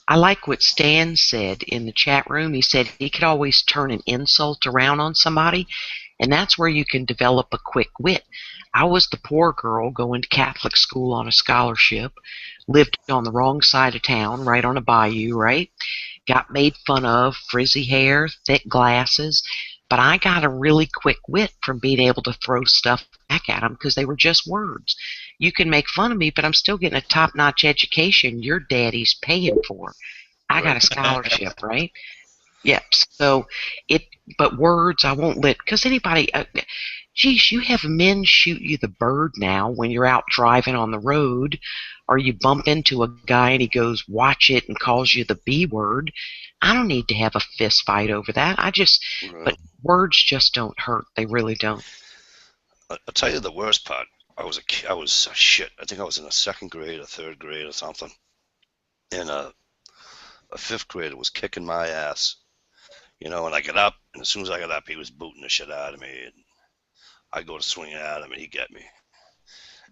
Speaker 4: I like what Stan said in the chat room. He said he could always turn an insult around on somebody, and that's where you can develop a quick wit. I was the poor girl going to Catholic school on a scholarship, lived on the wrong side of town, right on a bayou, right? Got made fun of, frizzy hair, thick glasses. But I got a really quick wit from being able to throw stuff back at them because they were just words. You can make fun of me, but I'm still getting a top-notch education your daddy's paying for. I got a scholarship, right? Yep. So but words I won't let, because anybody, geez, you have men shoot you the bird now when you're out driving on the road, or you bump into a guy and he goes, watch it, and calls you the B word. I don't need to have a fist fight over that. But words just don't hurt. They really don't.
Speaker 1: I'll tell you the worst part. I was shit. I think I was in the second grade or third grade or something. And a fifth grader was kicking my ass. And I get up, and as soon as I got up, he was booting the shit out of me. And I go to swing at him, and he get me.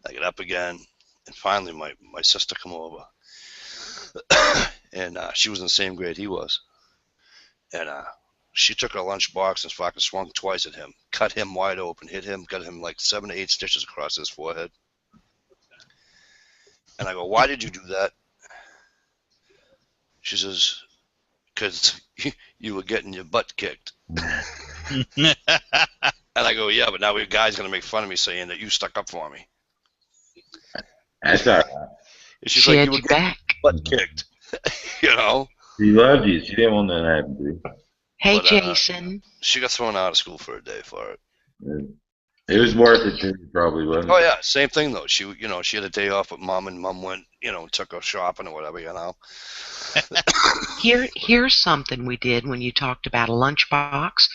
Speaker 1: I get up again, and finally my sister come over. And she was in the same grade he was. And she took her lunch box and fucking swung twice at him. Cut him wide open, hit him, got him like 7 to 8 stitches across his forehead. And I go, why did you do that? She says, because you were getting your butt kicked. And I go, yeah, but now your guy's going to make fun of me saying that you stuck up for me.
Speaker 6: That's all right.
Speaker 1: And she's
Speaker 4: She
Speaker 1: like,
Speaker 4: had
Speaker 1: you were
Speaker 4: your
Speaker 1: getting
Speaker 4: back.
Speaker 1: your butt kicked.
Speaker 6: She loved you. She didn't want that to happen to you.
Speaker 4: Hey,
Speaker 1: But,
Speaker 4: Jason.
Speaker 1: She got thrown out of school for a day for it.
Speaker 6: It was worth it to you, probably, wasn't it?
Speaker 1: Oh, yeah, same thing, though. She had a day off with Mom, and Mom went, took her shopping or whatever,
Speaker 4: Here's something we did when you talked about a lunchbox.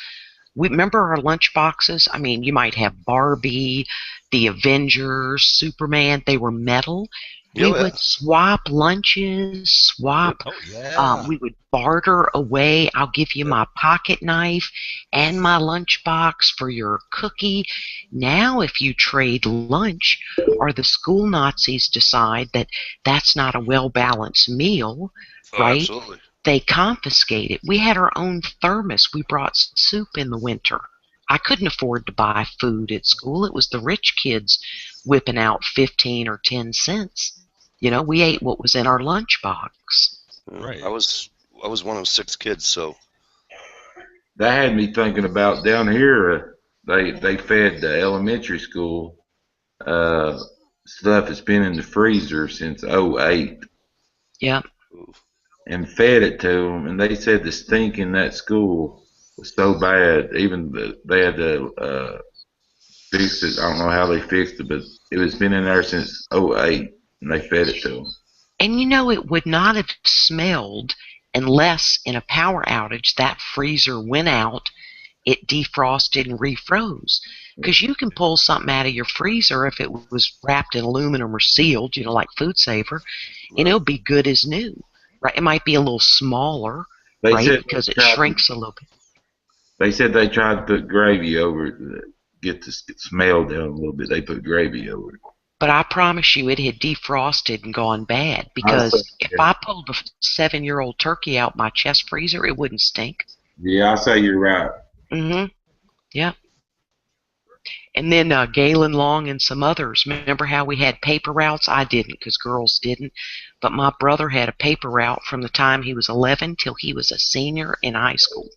Speaker 4: We remember our lunch boxes. I mean, you might have Barbie, the Avengers, Superman. They were metal. We would swap lunches,
Speaker 5: Oh, yeah.
Speaker 4: we would barter away. I'll give you my pocket knife and my lunchbox for your cookie. Now, if you trade lunch, or the school Nazis decide that that's not a well-balanced meal, right?
Speaker 1: Absolutely.
Speaker 4: They confiscate it. We had our own thermos. We brought soup in the winter. I couldn't afford to buy food at school. It was the rich kids whipping out 15 or 10 cents. We ate what was in our lunchbox.
Speaker 1: Right. I was one of 6 kids, so.
Speaker 6: That had me thinking about down here. They fed the elementary school stuff that's been in the freezer since '08.
Speaker 4: Yep.
Speaker 6: And fed it to them, and they said the stink in that school was so bad. Even they had to fix it. I don't know how they fixed it, but it was been in there since '08, and they fed it to them.
Speaker 4: And it would not have smelled unless in a power outage that freezer went out, it defrosted and refroze. Because you can pull something out of your freezer if it was wrapped in aluminum or sealed, like Food Saver, and it'll be good as new. Right? It might be a little smaller, right? Because it shrinks a little bit.
Speaker 6: They said they tried to put gravy over it to get the smell down a little bit. They put gravy over it.
Speaker 4: But I promise you it had defrosted and gone bad, because if I pulled a 7-year-old turkey out my chest freezer, it wouldn't stink.
Speaker 6: Yeah, I say you're right.
Speaker 4: Mm-hmm. Yep. And then Galen Long and some others. Remember how we had paper routes? I didn't, because girls didn't. But my brother had a paper route from the time he was 11 till he was a senior in high school.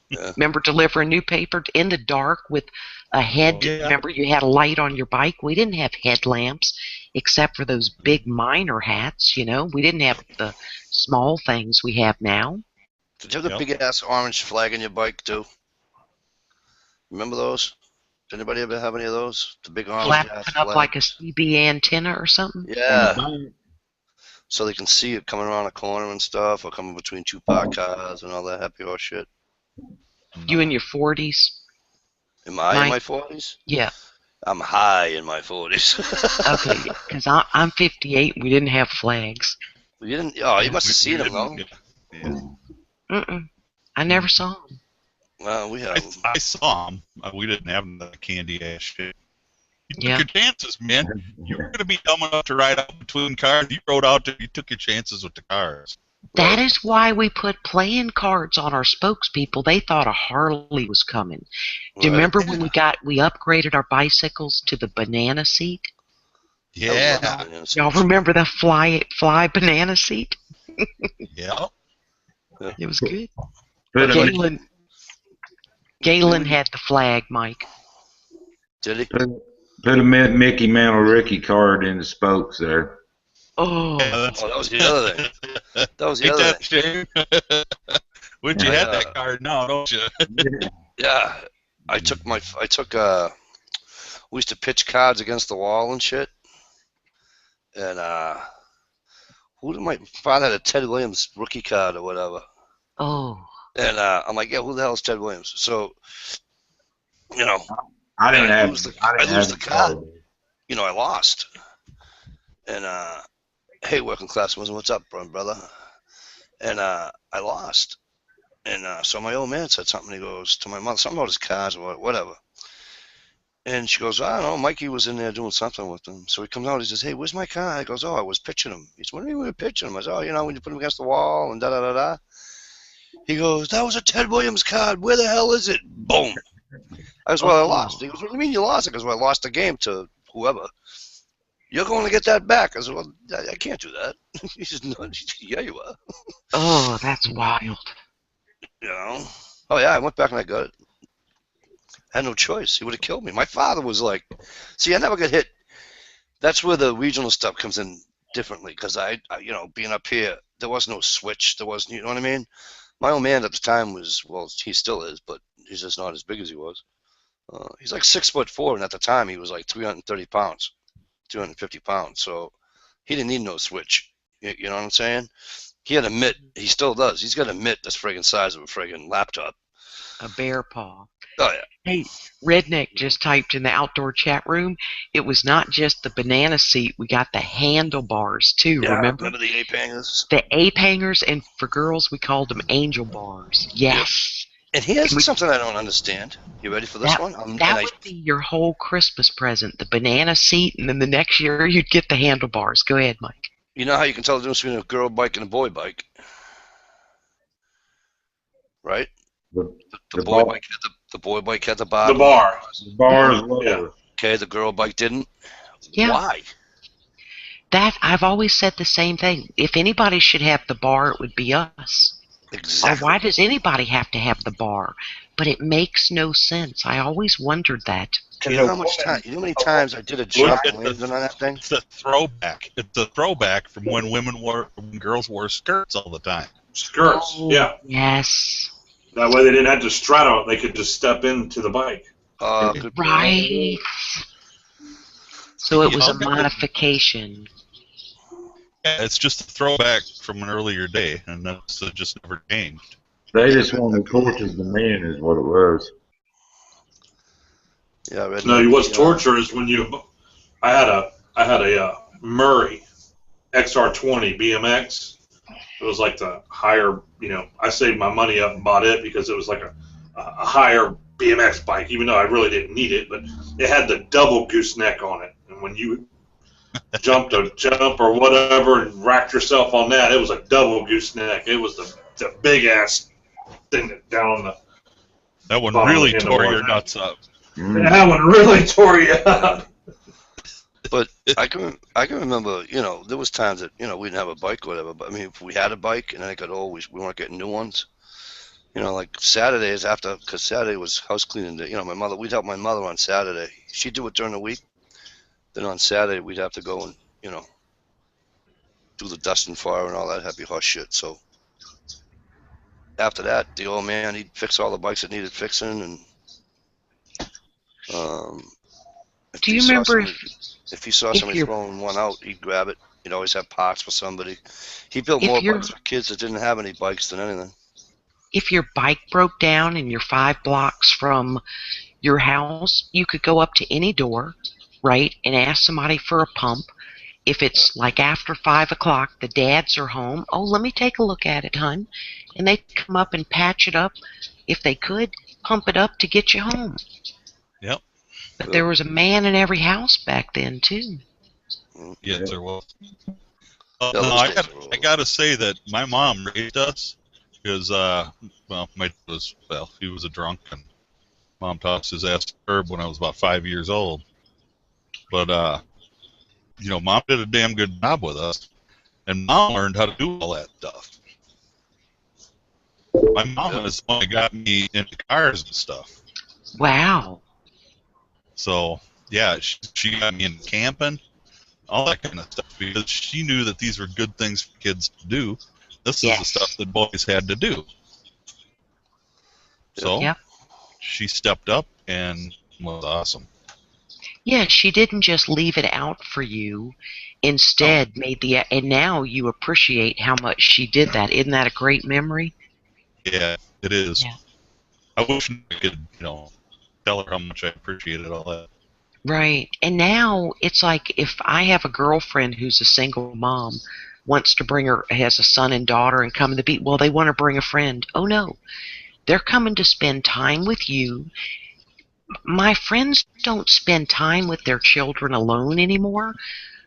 Speaker 1: Yeah.
Speaker 4: Remember delivering new paper in the dark with a head?
Speaker 5: Oh, yeah.
Speaker 4: Remember you had a light on your bike? We didn't have headlamps except for those big miner hats, We didn't have the small things we have now.
Speaker 1: Did you have the big-ass orange flag on your bike, too? Remember those? Did anybody ever have any of those? The big orange
Speaker 4: Flapping
Speaker 1: ass
Speaker 4: up
Speaker 1: flag?
Speaker 4: like a CB antenna or something?
Speaker 1: Yeah. So they can see it coming around a corner and stuff, or coming between 2 parked cars and all that happy horse shit.
Speaker 4: You in your 40s?
Speaker 1: Am I in my 40s?
Speaker 4: Yeah.
Speaker 1: I'm high in my 40s.
Speaker 4: Okay, because I'm 58. We didn't have flags.
Speaker 1: You didn't? Oh, you must have seen them, though.
Speaker 5: Yeah.
Speaker 4: Mm-mm. I never saw them.
Speaker 1: Well, we have them.
Speaker 5: I saw them. We didn't have the candy ass shit. You
Speaker 4: Yeah.
Speaker 5: took your chances, man. You were going to be dumb enough to ride out between cars. You rode out there. You took your chances with the cars.
Speaker 4: That is why we put playing cards on our spokespeople. They thought a Harley was coming. Do you remember when we upgraded our bicycles to the banana seat?
Speaker 5: Yeah.
Speaker 4: Y'all remember the fly banana seat?
Speaker 5: Yeah.
Speaker 4: It was good.
Speaker 6: Put 'em in-
Speaker 4: Galen, Galen had the flag, Mike.
Speaker 1: Did he?
Speaker 6: Put a Mickey Mantle Ricky card in the spokes there.
Speaker 4: Oh.
Speaker 5: Yeah,
Speaker 1: Oh, that was the other thing. That was the
Speaker 5: Ain't
Speaker 1: other
Speaker 5: that
Speaker 1: thing.
Speaker 5: shame? Wish you
Speaker 1: I,
Speaker 5: had that card now, don't you?
Speaker 1: Yeah, I took we used to pitch cards against the wall and shit. And who did my father had a Ted Williams rookie card or whatever.
Speaker 4: Oh.
Speaker 1: And I'm like, yeah, who the hell is Ted Williams? So, you know,
Speaker 6: I didn't
Speaker 1: I
Speaker 6: have.
Speaker 1: lose the
Speaker 6: I didn't have
Speaker 1: the
Speaker 6: the
Speaker 1: card.
Speaker 6: card.
Speaker 1: You know, I lost. And hey, working class Muslim, what's up, brother? And I lost. And so my old man said something. He goes to my mother, something about his cards or whatever. And she goes, I don't know, Mikey was in there doing something with him. So he comes out, he says, hey, where's my card? He goes, oh, I was pitching him. He says, what do you mean you were pitching him? I said, oh, you know, when you put him against the wall and da-da-da-da. He goes, that was a Ted Williams card. Where the hell is it? Boom. I goes, well, I lost. He goes, what do you mean you lost? I goes, well, I lost the game to whoever. You're going to get that back. I said, well, I can't do that. He says, no, yeah, you are.
Speaker 4: Oh, that's wild.
Speaker 1: You know? Oh, yeah, I went back and I got it. I had no choice. He would have killed me. My father was like, see, I never got hit. That's where the regional stuff comes in differently because I, you know, being up here, there was no switch. There wasn't, you know what I mean? My old man at the time was, well, he still is, but he's just not as big as he was. He's like 6'4", and at the time he was like 330 pounds, 250 pounds. So he didn't need no switch. You know what I'm saying? He had a mitt. He still does. He's got a mitt that's friggin' size of a friggin' laptop.
Speaker 4: A bear paw.
Speaker 1: Oh, yeah.
Speaker 4: Hey, Redneck just typed in the outdoor chat room. It was not just the banana seat. We got the handlebars, too,
Speaker 1: Yeah,
Speaker 4: remember?
Speaker 1: remember the ape hangers?
Speaker 4: The ape hangers, and for girls, we called them angel bars. Yes.
Speaker 1: And here's something I don't understand. You ready for this one?
Speaker 4: That would be your whole Christmas present, the banana seat, and then the next year you'd get the handlebars. Go ahead, Mike.
Speaker 1: You know how you can tell the difference between a girl bike and a boy bike? Right? The boy bike had the bar.
Speaker 2: The bar.
Speaker 6: The bar is lower.
Speaker 2: Yeah.
Speaker 1: Okay, the girl bike didn't.
Speaker 4: Yeah.
Speaker 1: Why?
Speaker 4: That I've always said the same thing. If anybody should have the bar, it would be us.
Speaker 1: Exactly.
Speaker 4: Or why does anybody have to have the bar? But it makes no sense. I always wondered that.
Speaker 1: Do you know how much time? You know how many times I did a jump and landed on that thing?
Speaker 5: It's a throwback. It's a throwback from when girls wore skirts all the time.
Speaker 2: Skirts.
Speaker 4: Oh,
Speaker 2: Yeah.
Speaker 4: Yes.
Speaker 2: That way they didn't have to straddle it. They could just step into the bike.
Speaker 1: Good point.
Speaker 4: Right. So it was a modification.
Speaker 5: Yeah, it's just a throwback from an earlier day, and that's just never changed.
Speaker 6: They just wanted to torture the man, is what it was.
Speaker 1: Yeah,
Speaker 2: No, it was torture. Is when you. I had a Murray XR20 BMX. It was like the higher, you know. I saved my money up and bought it because it was like a higher BMX bike, even though I really didn't need it. But it had the double gooseneck on it, and when you jumped a jump or whatever and racked yourself on that, it was a double gooseneck. It was the big ass thing down on the.
Speaker 5: That one really tore your nuts up.
Speaker 2: That one really tore you up.
Speaker 1: But I can remember, you know, there was times that, you know, we didn't have a bike or whatever, but I mean, if we had a bike and then it got old, we weren't getting new ones. You know, like Saturdays because Saturday was house cleaning day. You know, we'd help my mother on Saturday. She'd do it during the week. Then on Saturday, we'd have to go and, you know, do the dusting for her and all that happy horse shit. So after that, the old man, he'd fix all the bikes that needed fixing. And
Speaker 4: do you remember
Speaker 1: if he saw somebody throwing one out, he'd grab it. He'd always have parts for somebody. He built more bikes for kids that didn't have any bikes than anything.
Speaker 4: If your bike broke down and you're 5 blocks from your house, you could go up to any door, right, and ask somebody for a pump. If it's like after 5 o'clock, the dads are home. Oh, let me take a look at it, hon. And they'd come up and patch it up. If they could, pump it up to get you home.
Speaker 5: Yep.
Speaker 4: But there was a man in every house back then, too.
Speaker 5: Yes, there was. I gotta say that my mom raised us because, he was a drunk, and Mom tossed his ass to the curb when I was about 5 years old. But, you know, Mom did a damn good job with us, and Mom learned how to do all that stuff. My mom is the one that got me into cars and stuff.
Speaker 4: Wow.
Speaker 5: So, yeah, she got me into camping, all that kind of stuff, because she knew that these were good things for kids to do. This is the stuff
Speaker 4: Yes.
Speaker 5: that boys had to do. So,
Speaker 4: Yep.
Speaker 5: she stepped up and was awesome.
Speaker 4: Yeah, she didn't just leave it out for you. Instead, made the and now you appreciate how much she did that. Isn't that a great memory?
Speaker 5: Yeah, it is.
Speaker 4: Yeah.
Speaker 5: I wish I could, tell her how much I appreciated all that.
Speaker 4: Right. And now it's like if I have a girlfriend who's a single mom, wants to bring her, has a son and daughter and come to the beach, well, they want to bring a friend. Oh, no. They're coming to spend time with you. My friends don't spend time with their children alone anymore.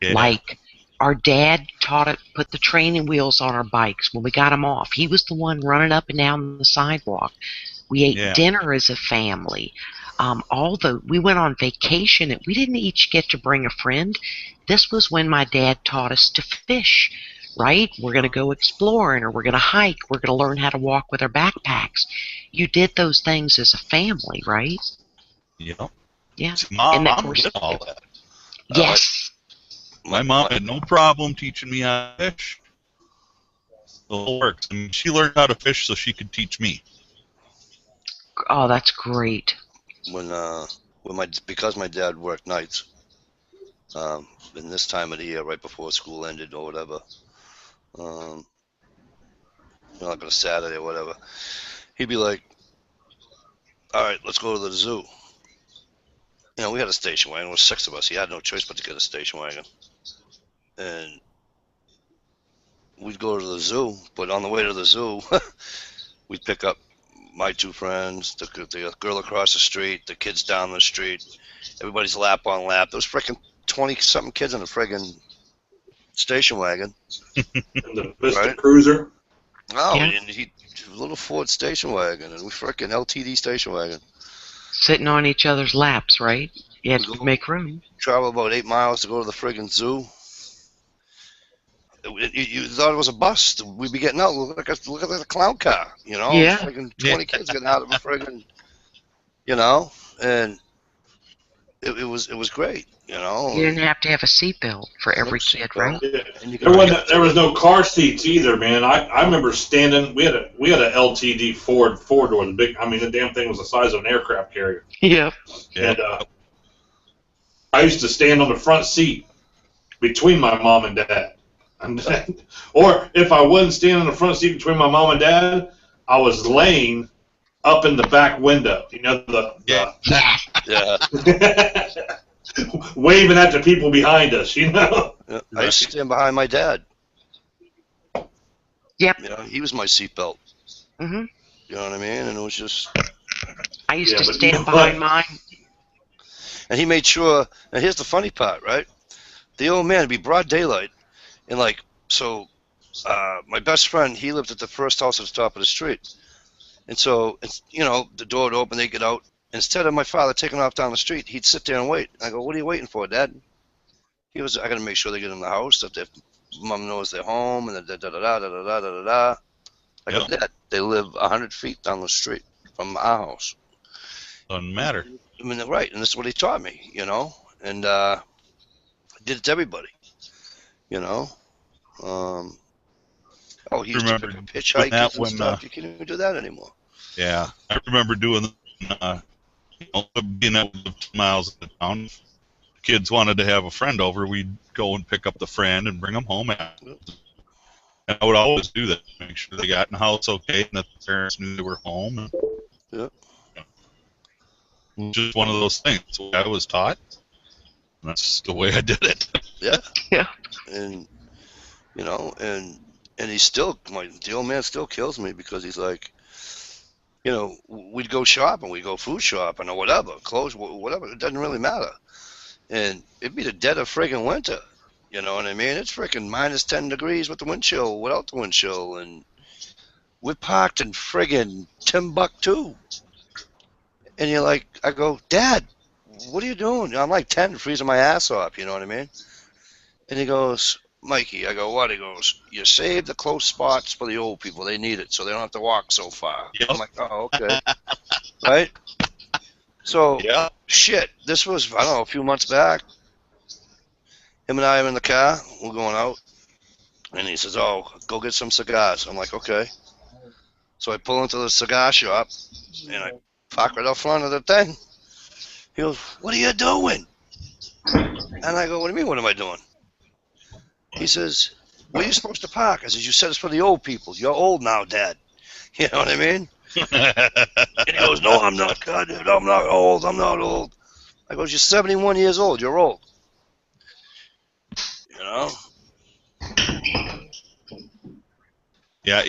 Speaker 5: Yeah.
Speaker 4: Like our dad taught it, put the training wheels on our bikes when we got them off. He was the one running up and down the sidewalk. We ate dinner as a family. Although we went on vacation, and we didn't each get to bring a friend. This was when my dad taught us to fish, right? We're going to go exploring, or we're going to hike. We're going to learn how to walk with our backpacks. You did those things as a family, right?
Speaker 5: Yep.
Speaker 4: Yeah.
Speaker 5: Mom
Speaker 4: And of course,
Speaker 5: did all that.
Speaker 4: yes.
Speaker 5: My mom had no problem teaching me how to fish. It all works. I mean, she learned how to fish so she could teach me.
Speaker 4: Oh, that's great.
Speaker 1: Because my dad worked nights, in this time of the year, right before school ended or whatever, like on a Saturday or whatever, he'd be like, "All right, let's go to the zoo." We had a station wagon. There was 6 of us. He had no choice but to get a station wagon, and we'd go to the zoo. But on the way to the zoo, we'd pick up my 2 friends, the girl across the street, the kids down the street, everybody's lap on lap. There was freaking 20-something kids in a friggin' station wagon.
Speaker 2: The Mr.
Speaker 1: Right?
Speaker 2: Cruiser.
Speaker 1: Oh,
Speaker 4: Yeah.
Speaker 1: and he little Ford station wagon, and we freaking LTD station wagon.
Speaker 4: Sitting on each other's laps, right? You had
Speaker 1: We
Speaker 4: to make room.
Speaker 1: travel about 8 miles to go to the friggin' zoo. You thought it was a bus. We'd be getting out. Look at the clown car.
Speaker 4: Yeah.
Speaker 1: Friggin' 20 kids getting out of a friggin', and it was great.
Speaker 4: You didn't have to have a seatbelt for every kid, right?
Speaker 2: Yeah.
Speaker 1: And you
Speaker 2: There was no car seats either, man. I remember standing. We had a LTD Ford 4-door. The damn thing was the size of an aircraft carrier.
Speaker 4: Yep.
Speaker 2: And I used to stand on the front seat between my mom and dad. Or if I wasn't standing on the front seat between my mom and dad, I was laying up in the back window.
Speaker 1: Yeah.
Speaker 2: Waving at the people behind us,
Speaker 1: Yeah, I used to stand behind my dad.
Speaker 4: Yep.
Speaker 1: He was my seatbelt.
Speaker 4: Mm-hmm.
Speaker 1: You know what I mean? And it was just.
Speaker 4: I used to stand behind mine.
Speaker 1: And he made sure. And here's the funny part, right? The old man, it'd be broad daylight, and my best friend, he lived at the first house at the top of the street, and so the door would open, they get out. Instead of my father taking off down the street, he'd sit there and wait. I go, "What are you waiting for, Dad?" I got to make sure they get in the house, that their mom knows they're home, and da-da-da-da-da-da-da-da. I go, "Dad, they live 100 feet down the street from our house."
Speaker 5: Doesn't matter.
Speaker 1: I mean, right, and this is what he taught me, and I did it to everybody, he used to pick up hitchhikers and stuff. You can't even do that anymore.
Speaker 5: Yeah, I remember doing being able to live 2 miles out of town. If kids wanted to have a friend over, we'd go and pick up the friend and bring them home. And I would always do that, make sure they got in the house okay and that the parents knew they were home. And,
Speaker 1: Yeah.
Speaker 5: It was just one of those things. That's what I was taught. And that's the way I did it.
Speaker 1: Yeah.
Speaker 4: Yeah.
Speaker 1: And and he's still, the old man still kills me, because he's like, we'd go shopping, we'd go food shopping or whatever, clothes, whatever, it doesn't really matter. And it'd be the dead of friggin' winter, you know what I mean? It's friggin' minus 10 degrees with the wind chill, without the wind chill, and we're parked in friggin' Timbuktu. And you're like, I go, "Dad, what are you doing?" I'm like 10, freezing my ass off, you know what I mean? And he goes, Mikey, I go, what? He goes, you save the close spots for the old people. They need it, so they don't have to walk so far.
Speaker 5: Yep.
Speaker 1: I'm like, oh, okay. Right? So,
Speaker 5: Yeah.
Speaker 1: shit, this was, I don't know, a few months back. Him and I are in the car. We're going out. And he says, oh, go get some cigars. I'm like, okay. So I pull into the cigar shop, and I park right out front of the thing. He goes, what are you doing? And I go, what do you mean, what am I doing? He says, where are you supposed to park? I says, you said it's for the old people. You're old now, Dad. You know what I mean? And he goes, no, I'm not, God, dude. I'm not old. I'm not old. I goes, you're 71 years old. You're old. You know?
Speaker 5: Yeah,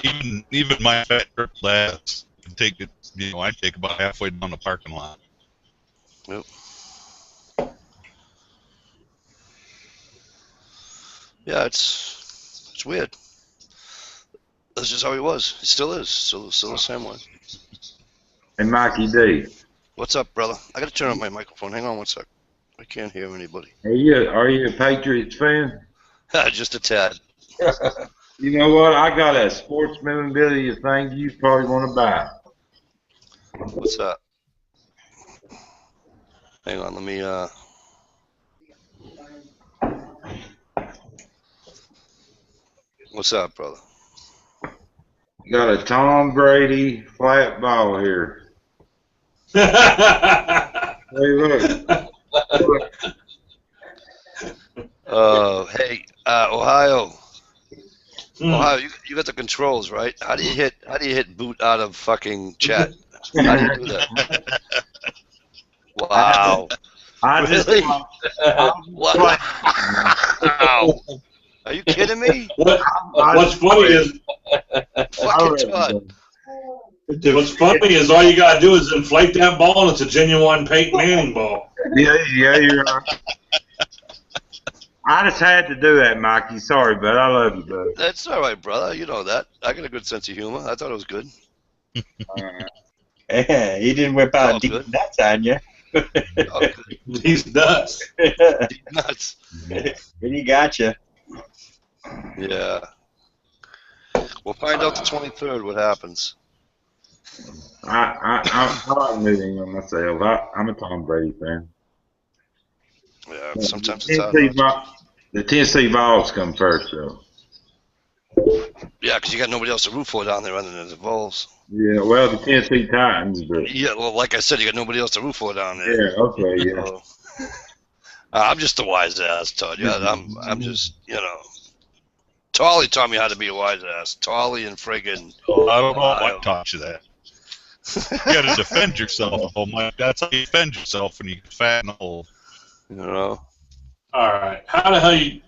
Speaker 5: even my fat trip lads can take it. I take about halfway down the parking lot.
Speaker 1: Yep. Yeah, it's weird. That's just how he was. He still is. Still the same way.
Speaker 6: Hey, Mikey D.
Speaker 1: What's up, brother? I gotta turn up my microphone. Hang on one sec. I can't hear anybody.
Speaker 6: Are you a Patriots fan?
Speaker 1: Just a tad.
Speaker 6: You know what? I got a sports memorabilia thing you probably want to buy.
Speaker 1: What's that? Hang on, let me what's up, brother?
Speaker 6: Got a Tom Brady flat ball here. Hey, look.
Speaker 1: Hey, Ohio. Ohio, you got the controls, right? How do you hit boot out of fucking chat? How do you do that? Wow. Really? Wow. Are you kidding me?
Speaker 2: What's funny is
Speaker 1: Fucking Todd.
Speaker 2: what's funny is all you gotta do is inflate that ball and it's a genuine Peyton Manning ball.
Speaker 6: Yeah, you're right. I just had to do that, Mikey. Sorry, but I love you, bud.
Speaker 1: That's all right, brother. You know that. I got a good sense of humor. I thought it was good.
Speaker 9: Yeah, he didn't whip out deep nuts on you.
Speaker 2: He's nuts.
Speaker 1: Nuts.
Speaker 9: But he got you.
Speaker 1: Yeah. We'll find out the 23rd what happens.
Speaker 6: I'm not moving on myself. I'm a Tom Brady fan.
Speaker 1: Yeah, sometimes it's hard.
Speaker 6: The Tennessee Vols come first, though.
Speaker 1: Yeah, because you got nobody else to root for down there other than the Vols.
Speaker 6: Yeah, well, the Tennessee Titans, but
Speaker 1: Yeah, well, like I said, you got nobody else to root for down there.
Speaker 6: yeah, okay, yeah.
Speaker 1: So, I'm just a wise ass, Todd. Yeah, I'm just, Tolly taught me how to be a wise ass. Tolly and friggin'
Speaker 5: I don't know what taught you that. You got to defend yourself, Mike. That's how you defend yourself when you get fat and old.
Speaker 1: You know.
Speaker 2: All right. How the hell you?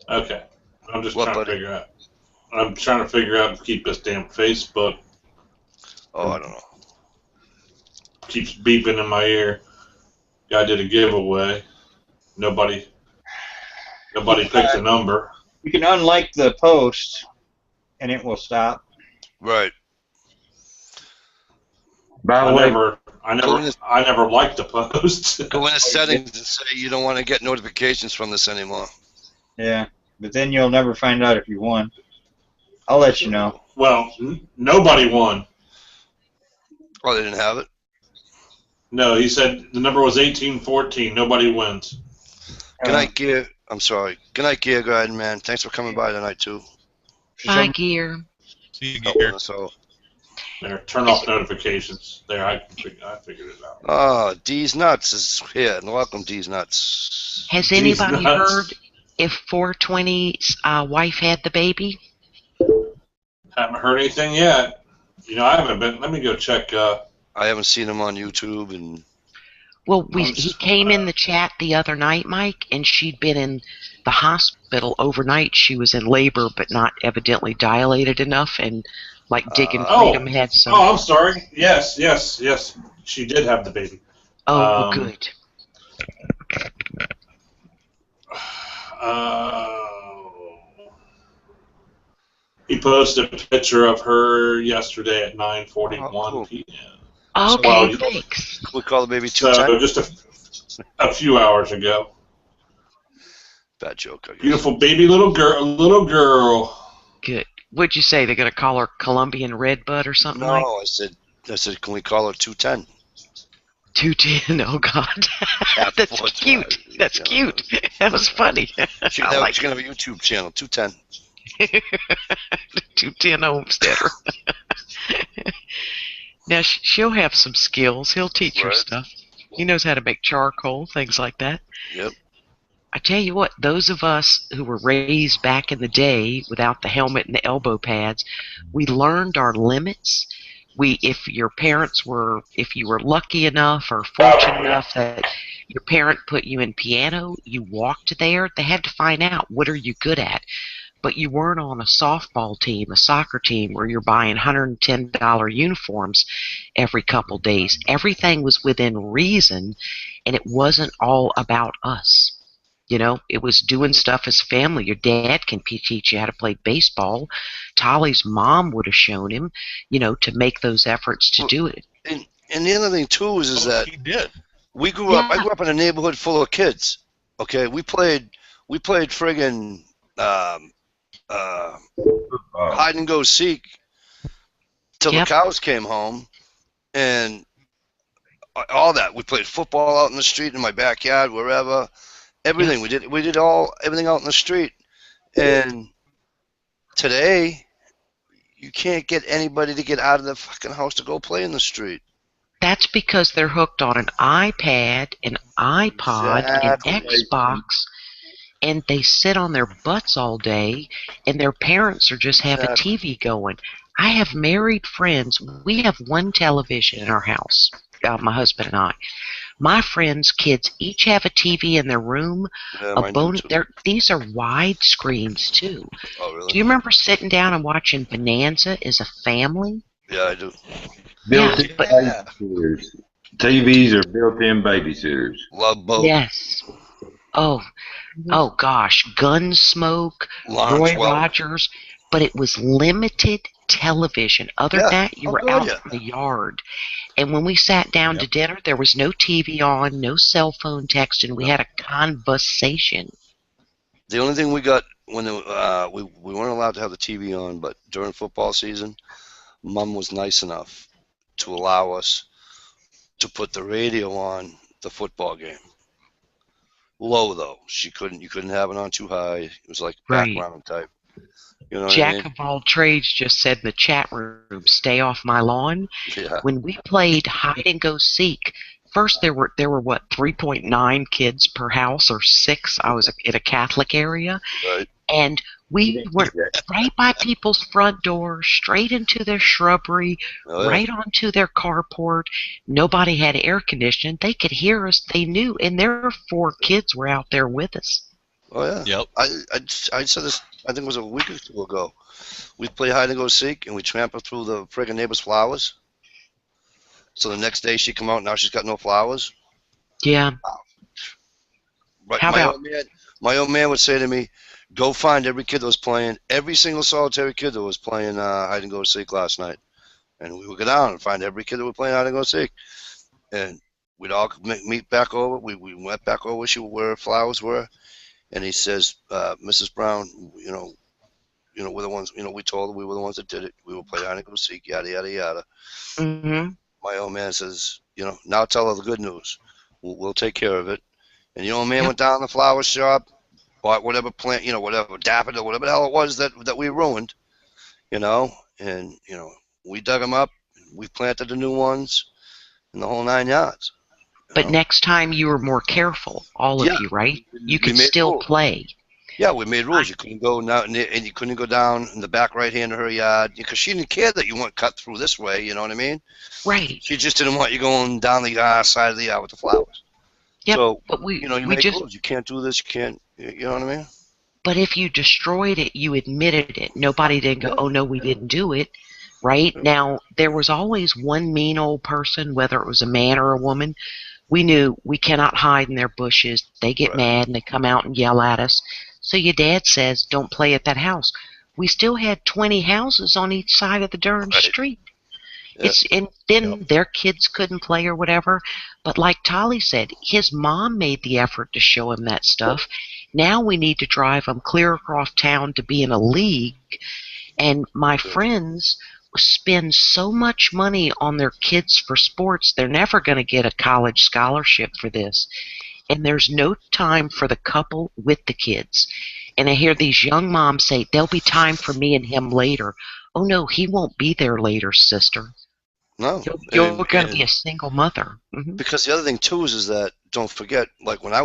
Speaker 2: Okay. I'm just
Speaker 1: What,
Speaker 2: trying
Speaker 1: buddy?
Speaker 2: to figure out. I'm trying to figure out to keep this damn Facebook.
Speaker 1: Oh, I don't know.
Speaker 2: Keeps beeping in my ear. Guy did a giveaway. Nobody picked a number.
Speaker 9: You can unlike the post, and it will stop.
Speaker 1: Right.
Speaker 6: By the way,
Speaker 2: I never liked the post.
Speaker 1: Go into settings and say you don't want to get notifications from this anymore.
Speaker 9: Yeah, but then you'll never find out if you won. I'll let you know.
Speaker 2: Well, nobody won.
Speaker 1: Oh, they didn't have it?
Speaker 2: No, he said the number was 1814. Nobody wins.
Speaker 1: Good night, Gear. I'm sorry. Good night, Gear Garden, man. Thanks for coming by tonight, too.
Speaker 4: Bye, Gear.
Speaker 5: See you, Gear.
Speaker 1: So,
Speaker 2: There, turn off notifications. There, I figured it out.
Speaker 1: oh, D's Nuts is here. Welcome, D's Nuts.
Speaker 4: Has
Speaker 2: D's
Speaker 4: anybody
Speaker 2: nuts.
Speaker 4: heard if 420's wife had the baby?
Speaker 2: Haven't heard anything yet. I haven't been. Let me go check.
Speaker 1: I haven't seen him on YouTube, and
Speaker 4: Well, he came in the chat the other night, Mike, and she'd been in the hospital overnight. She was in labor, but not evidently dilated enough, and like Dick and Freedom had some.
Speaker 2: Oh, I'm sorry. Yes. She did have the baby.
Speaker 4: Oh, good.
Speaker 2: He posted a picture of her yesterday at 9:41
Speaker 1: cool.
Speaker 2: p.m.
Speaker 4: Okay, thanks.
Speaker 1: we call the baby two
Speaker 2: So
Speaker 1: times.
Speaker 2: just a few hours ago.
Speaker 1: Bad joke, I guess.
Speaker 2: Beautiful baby little girl.
Speaker 4: Good. What'd you say? They're gonna call her Colombian Redbud or something,
Speaker 1: No,
Speaker 4: Mike?
Speaker 1: I said, can we call her 210?
Speaker 4: 210. Oh God,
Speaker 1: Half
Speaker 4: that's
Speaker 1: foot
Speaker 4: cute.
Speaker 1: wide,
Speaker 4: That's
Speaker 1: you know.
Speaker 4: cute. That was funny.
Speaker 1: She's
Speaker 4: I like
Speaker 1: gonna have a YouTube channel, 210.
Speaker 4: 210 Homesteader. Now she'll have some skills. He'll teach her
Speaker 1: Right.
Speaker 4: stuff. He knows how to make charcoal, things like that.
Speaker 1: Yep.
Speaker 4: I tell you what, those of us who were raised back in the day without the helmet and the elbow pads, we learned our limits. If you were lucky enough or fortunate enough that your parent put you in piano, you walked there, they had to find out, what are you good at? But you weren't on a softball team, a soccer team, where you're buying $110 uniforms every couple days. Everything was within reason, and it wasn't all about us. You know, it was doing stuff as family. Your dad can teach you how to play baseball. Tolly's mom would have shown him, to make those efforts to do it.
Speaker 1: And the other thing too is that
Speaker 5: he did.
Speaker 1: we grew up. I grew up in a neighborhood full of kids. Okay, we played friggin' hide and go seek till the cows came home, and all that. We played football out in the street, in my backyard, wherever. Everything we did everything out in the street. And today, you can't get anybody to get out of the fucking house to go play in the street.
Speaker 4: That's because they're hooked on an iPad, an iPod, an Xbox, and they sit on their butts all day, and their parents are just have a TV going. I have married friends. We have one television in our house, my husband and I. My friends' kids each have a TV in their room. These are wide screens, too.
Speaker 1: Oh, really?
Speaker 4: Do you remember sitting down and watching Bonanza as a family?
Speaker 1: Yeah, I do.
Speaker 6: Built-in babysitters. TVs are built-in babysitters.
Speaker 1: Love Boat.
Speaker 4: Yes. Oh gosh, Gunsmoke, Roy Rogers, but it was limited television. Other than that, you were out in the yard. And when we sat down to dinner, there was no TV on, no cell phone texting. We had a conversation.
Speaker 1: The only thing we got when we weren't allowed to have the TV on, but during football season, Mom was nice enough to allow us to put the radio on the football game. Low though, you couldn't have it on too high. It was like background type. You know what I mean?
Speaker 4: Jack of all trades just said in the chat room, "Stay off my lawn."
Speaker 1: Yeah.
Speaker 4: When we played hide and go seek, first there were what 3.9 kids per house or 6. I was in a Catholic area,
Speaker 1: right.
Speaker 4: And we were right by people's front door, straight into their shrubbery, right onto their carport. Nobody had air conditioning. They could hear us. They knew, and their 4 kids were out there with us.
Speaker 1: Oh yeah.
Speaker 5: Yep.
Speaker 1: I said this. I think it was a week or 2 ago. We play hide and go seek, and we trampled through the friggin' neighbor's flowers. So the next day she come out. Now she's got no flowers.
Speaker 4: Yeah.
Speaker 1: Right. My old man would say to me, "Go find every kid that was playing, every single solitary kid that was playing hide and go seek last night." And we would go down and find every kid that was playing hide and go seek, and we'd all meet back over. We went back over where flowers were. And he says, "Mrs. Brown, we're the ones. We told her we were the ones that did it. We will play hide and go seek, yada yada yada."
Speaker 4: Mm-hmm.
Speaker 1: My old man says, "Now tell her the good news. We'll take care of it." And the old man went down to the flower shop, bought whatever plant, whatever daffodil, whatever the hell it was that we ruined, and we dug them up. We planted the new ones, and the whole 9 yards.
Speaker 4: But next time you were more careful, all of you, right? You could still play.
Speaker 1: Yeah, we made rules. You couldn't go now, and you couldn't go down in the back right hand of her yard because she didn't care that you went cut through this way. You know what I mean?
Speaker 4: Right.
Speaker 1: She just didn't want you going down the side of the yard with the flowers.
Speaker 4: Yep,
Speaker 1: so
Speaker 4: but
Speaker 1: you make rules. You can't do this. You can't. You know what I mean?
Speaker 4: But if you destroyed it, you admitted it. Nobody didn't go, "Oh no, we didn't do it." Right? Now there was always one mean old person, whether it was a man or a woman. We knew we cannot hide in their bushes. They get mad and they come out and yell at us. So your dad says, "Don't play at that house." We still had 20 houses on each side of the darn street. Yep. And then their kids couldn't play or whatever. But like Tolly said, his mom made the effort to show him that stuff. Now we need to drive them clear across town to be in a league. And my friends spend so much money on their kids for sports, they're never going to get a college scholarship for this. And there's no time for the couple with the kids. And I hear these young moms say, there'll be time for me and him later. Oh, no, he won't be there later, sister.
Speaker 1: No.
Speaker 4: You're going to be a single mother. Mm-hmm.
Speaker 1: Because the other thing, too, is that, don't forget, like when I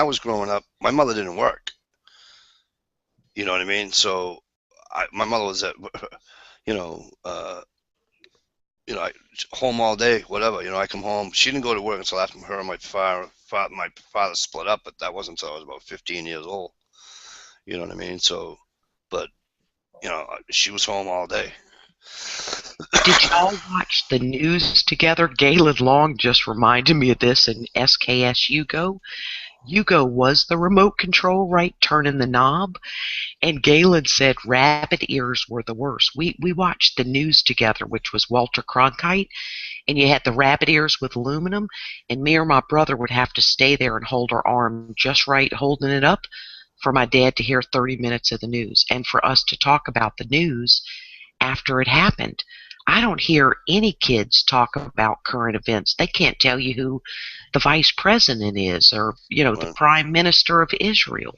Speaker 1: was growing up, my mother didn't work. You know what I mean? So my mother was at, home all day, whatever. I come home. She didn't go to work until after her and my father split up, but that wasn't until I was about 15 years old. You know what I mean? So, but, she was home all day.
Speaker 4: Did y'all watch the news together? Galen Long just reminded me of this in SKS Hugo. Hugo was the remote control, right, turning the knob. And Galen said rabbit ears were the worst. We watched the news together, which was Walter Cronkite, and you had the rabbit ears with aluminum, and me or my brother would have to stay there and hold our arm just right, holding it up, for my dad to hear 30 minutes of the news and for us to talk about the news after it happened. I don't hear any kids talk about current events. They can't tell you who the vice president is or, the prime minister of Israel.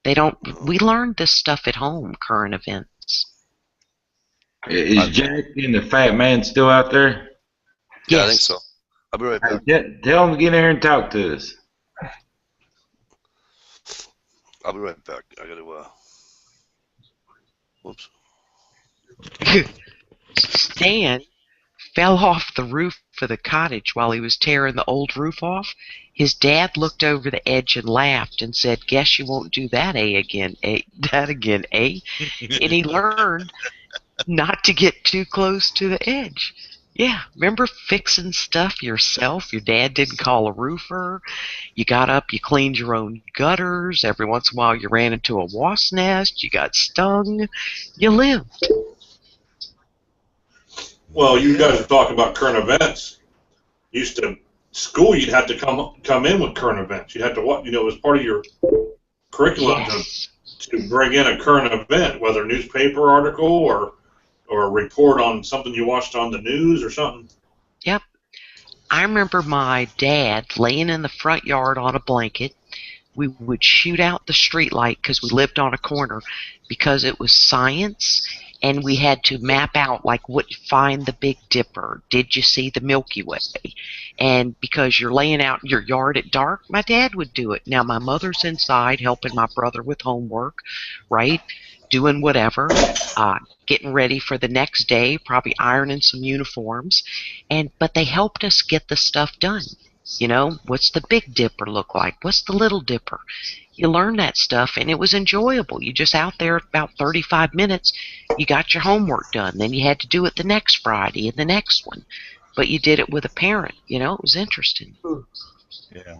Speaker 4: They don't. We learned this stuff at home, current events.
Speaker 6: Is Jack and the fat man still out there?
Speaker 1: Yeah,
Speaker 4: Yes.
Speaker 1: I think so. I'll be right back.
Speaker 6: Tell him to get in here and talk to us.
Speaker 1: I'll be right back. I gotta, whoops.
Speaker 4: Stan fell off the roof of the cottage while he was tearing the old roof off. His dad looked over the edge and laughed and said, "Guess you won't do that again, eh? That again, eh?" And he learned not to get too close to the edge. Yeah, remember fixing stuff yourself? Your dad didn't call a roofer. You got up, you cleaned your own gutters. Every once in a while you ran into a wasp nest. You got stung. You lived.
Speaker 2: Well, you guys are talking about current events. School, you'd have to come in with current events. You'd have to what? It was part of your curriculum to bring in a current event, whether a newspaper article or a report on something you watched on the news or something.
Speaker 4: Yep. I remember my dad laying in the front yard on a blanket. We would shoot out the street light because we lived on a corner because it was science, and we had to map out, like, find the Big Dipper. Did you see the Milky Way? And because you're laying out your yard at dark, my dad would do it. Now, my mother's inside helping my brother with homework, right? Doing whatever, getting ready for the next day, probably ironing some uniforms. But they helped us get the stuff done. What's the Big Dipper look like? What's the Little Dipper? You learn that stuff, and it was enjoyable. You just out there about 35 minutes, you got your homework done. Then you had to do it the next Friday and the next one. But you did it with a parent. It was interesting.
Speaker 5: Yeah.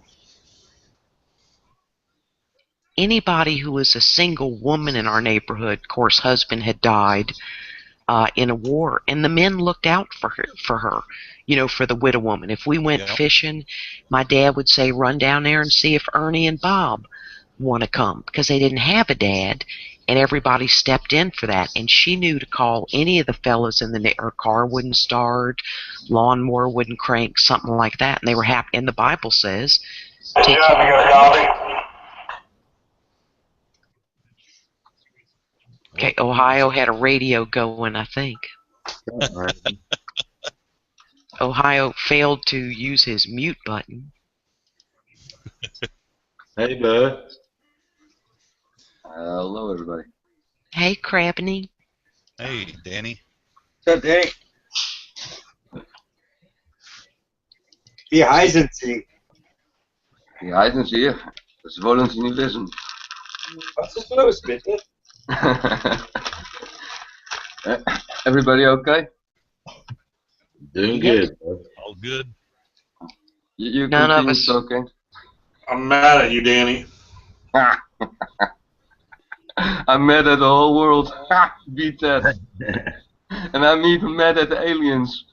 Speaker 4: Anybody who was a single woman in our neighborhood, of course, husband had died in a war, and the men looked out for her, for the widow woman. If we went fishing, my dad would say, run down there and see if Ernie and Bob want to come, because they didn't have a dad, and everybody stepped in for that. And she knew to call any of the fellas her car wouldn't start, lawnmower wouldn't crank, something like that, and they were happy. And the Bible says, take Okay, Ohio had a radio going, I think. Ohio failed to use his mute button.
Speaker 6: Hey, bud.
Speaker 7: Hello, everybody.
Speaker 4: Hey, Crabney.
Speaker 5: Hey, Danny.
Speaker 9: What's up, Danny? Wie heißen Sie?
Speaker 7: Wie heißen Sie? Das wollen Sie nicht wissen.
Speaker 9: Was ist los, bitte?
Speaker 7: Everybody okay?
Speaker 6: Doing good.
Speaker 5: All good.
Speaker 7: You
Speaker 4: None of
Speaker 7: continue
Speaker 4: us.
Speaker 7: talking.
Speaker 2: I'm mad at you, Danny.
Speaker 7: I'm mad at the whole world. Beat that. And I'm even mad at the aliens.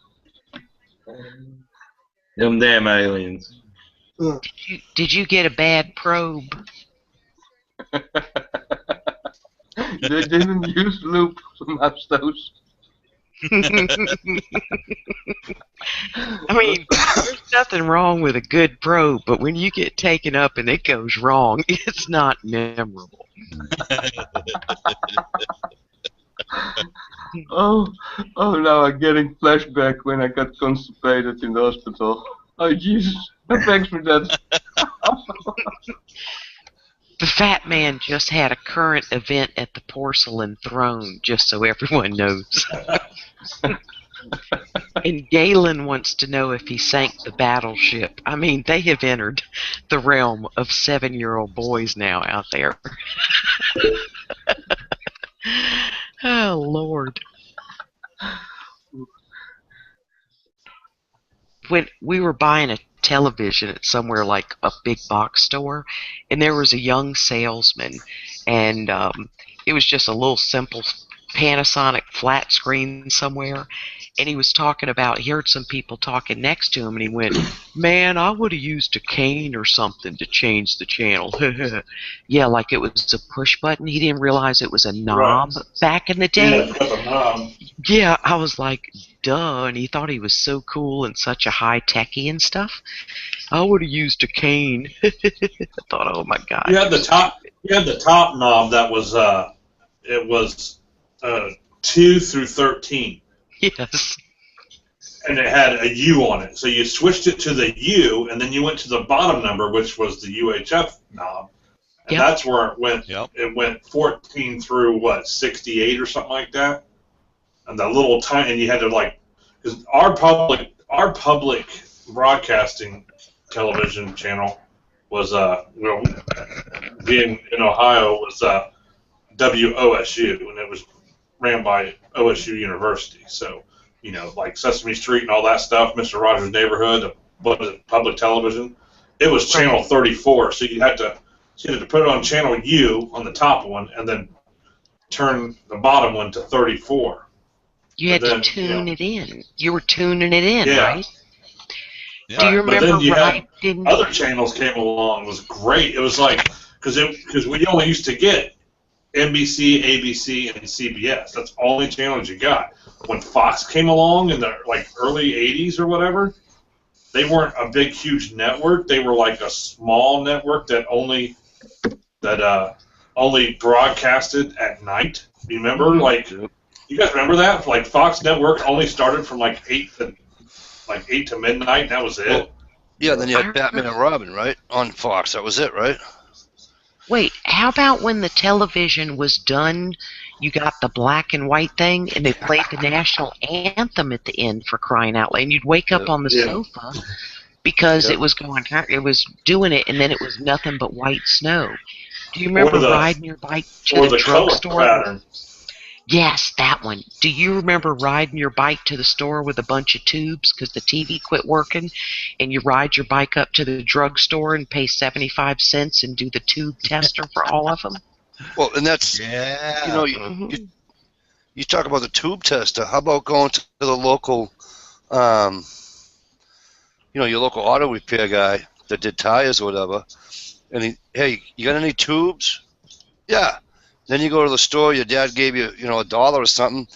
Speaker 6: Them damn aliens.
Speaker 4: Did you get a bad probe?
Speaker 7: They didn't use lube to match those.
Speaker 4: I mean, there's nothing wrong with a good probe, but when you get taken up and it goes wrong, it's not memorable.
Speaker 7: Oh, now I'm getting flashback when I got constipated in the hospital. Oh, Jesus. Thanks for that.
Speaker 4: The fat man just had a current event at the Porcelain Throne, just so everyone knows. And Galen wants to know if he sank the battleship. I mean, they have entered the realm of 7-year-old boys now out there. Oh, Lord. When we were buying a television at somewhere like a big box store, and there was a young salesman, and it was just a little simple Panasonic flat screen somewhere, and he was talking about, he heard some people talking next to him, and he went, "Man, I would have used a cane or something to change the channel." Yeah, like it was a push button. He didn't realize it was a knob back in the day.
Speaker 2: Yeah, that's a knob.
Speaker 4: Yeah, I was like, duh, and he thought he was so cool and such a high techie and stuff. I would have used a cane. I thought, oh my god.
Speaker 2: You had the top. You had the top knob that was it was 2 through 13,
Speaker 4: Yes.
Speaker 2: and it had a U on it. So you switched it to the U, and then you went to the bottom number, which was the UHF knob, and
Speaker 4: Yep.
Speaker 2: that's where it went.
Speaker 5: Yep.
Speaker 2: It went 14 through 68 or something like that, and that little tiny. And you had to because our public broadcasting television channel was being in Ohio was WOSU, and it was ran by OSU University. So, like Sesame Street and all that stuff, Mr. Rogers' Neighborhood, what was it, public television? It was channel 34, so you had to put it on channel U on the top one, and then turn the bottom one to 34.
Speaker 4: You had
Speaker 2: But
Speaker 4: to tune it in. You were tuning it in,
Speaker 2: Yeah.
Speaker 4: right?
Speaker 5: Yeah.
Speaker 4: Do you
Speaker 2: But then
Speaker 4: remember
Speaker 2: you had
Speaker 4: riding?
Speaker 2: other channels came along. It was great. It was like because we only used to get NBC, ABC, and CBS. That's all the channels you got. When Fox came along in the early '80s or whatever, they weren't a big, huge network. They were like a small network that only broadcasted at night. You remember? You guys remember that? Like Fox Network only started from 8 to midnight, and that was it.
Speaker 1: Well, yeah, then you had Batman and Robin, right? On Fox. That was it, right?
Speaker 4: Wait, how about when the television was done, you got the black and white thing, and they played the national anthem at the end, for crying out loud, and you'd wake up on the sofa because it was doing it, and then it was nothing but white snow. Do you remember riding your bike to the drugstore?
Speaker 2: Pattern.
Speaker 4: Yes, that one. Do you remember riding your bike to the store with a bunch of tubes because the TV quit working, and you ride your bike up to the drugstore and pay 75 cents and do the tube tester for all of them?
Speaker 1: Well, and that's you talk about the tube tester. How about going to the local, your local auto repair guy that did tires or whatever, and hey, you got any tubes? Yeah. Then you go to the store. Your dad gave you, $1 or something,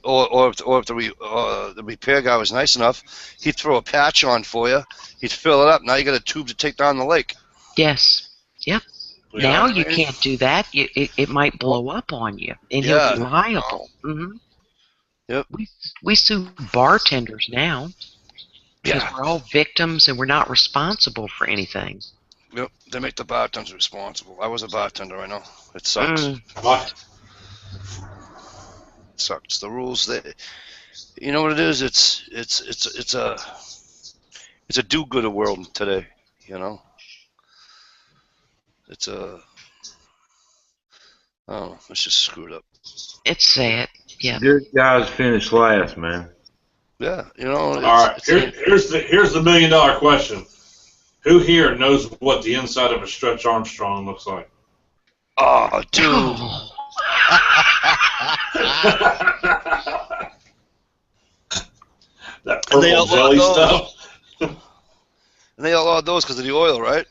Speaker 1: or if the repair guy was nice enough, he'd throw a patch on for you. He'd fill it up. Now you got a tube to take down the lake.
Speaker 4: Yes. Yep.
Speaker 1: Yeah,
Speaker 4: now you can't do that. It might blow up on you, and he'll be liable. Mm-hmm.
Speaker 1: Yep.
Speaker 4: We sue bartenders now because
Speaker 1: Yeah.
Speaker 4: we're all victims and we're not responsible for anything.
Speaker 1: Yep. They make the bartenders responsible. I was a bartender. I know. It sucks.
Speaker 2: What?
Speaker 1: It sucks. The rules. You know what it is? It's a do-gooder world today. It's a. I don't know. It's just screwed up.
Speaker 4: It's sad. Yeah.
Speaker 6: Good guys finish last, man.
Speaker 1: Yeah.
Speaker 2: All right. Here's the $1 million question. Who here knows what the inside of a Stretch Armstrong looks like?
Speaker 1: Oh, dude.
Speaker 2: That purple jelly stuff.
Speaker 1: And they outlawed those because of the oil, right?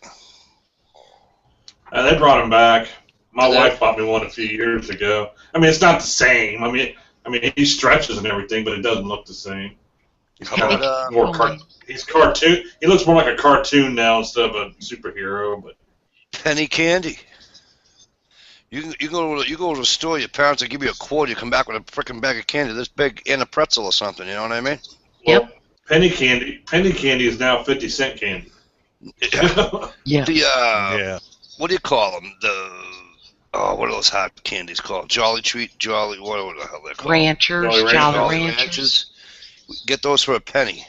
Speaker 2: They brought them back. My wife bought me one a few years ago. I mean, it's not the same. I mean, he stretches and everything, but it doesn't look the same. He's kind of more he's cartoon. He looks more like a cartoon now instead of a superhero. But
Speaker 1: penny candy. You go to the store. Your parents will give you a quarter. You come back with a freaking bag of candy this big and a pretzel or something. You know what I mean?
Speaker 2: Well, penny candy is now 50-cent candy.
Speaker 4: Yeah.
Speaker 1: What do you call them? What are those hot candies called? Jolly Treat, Jolly, what the hell they're called?
Speaker 4: Jolly Ranchers.
Speaker 1: Get those for a penny.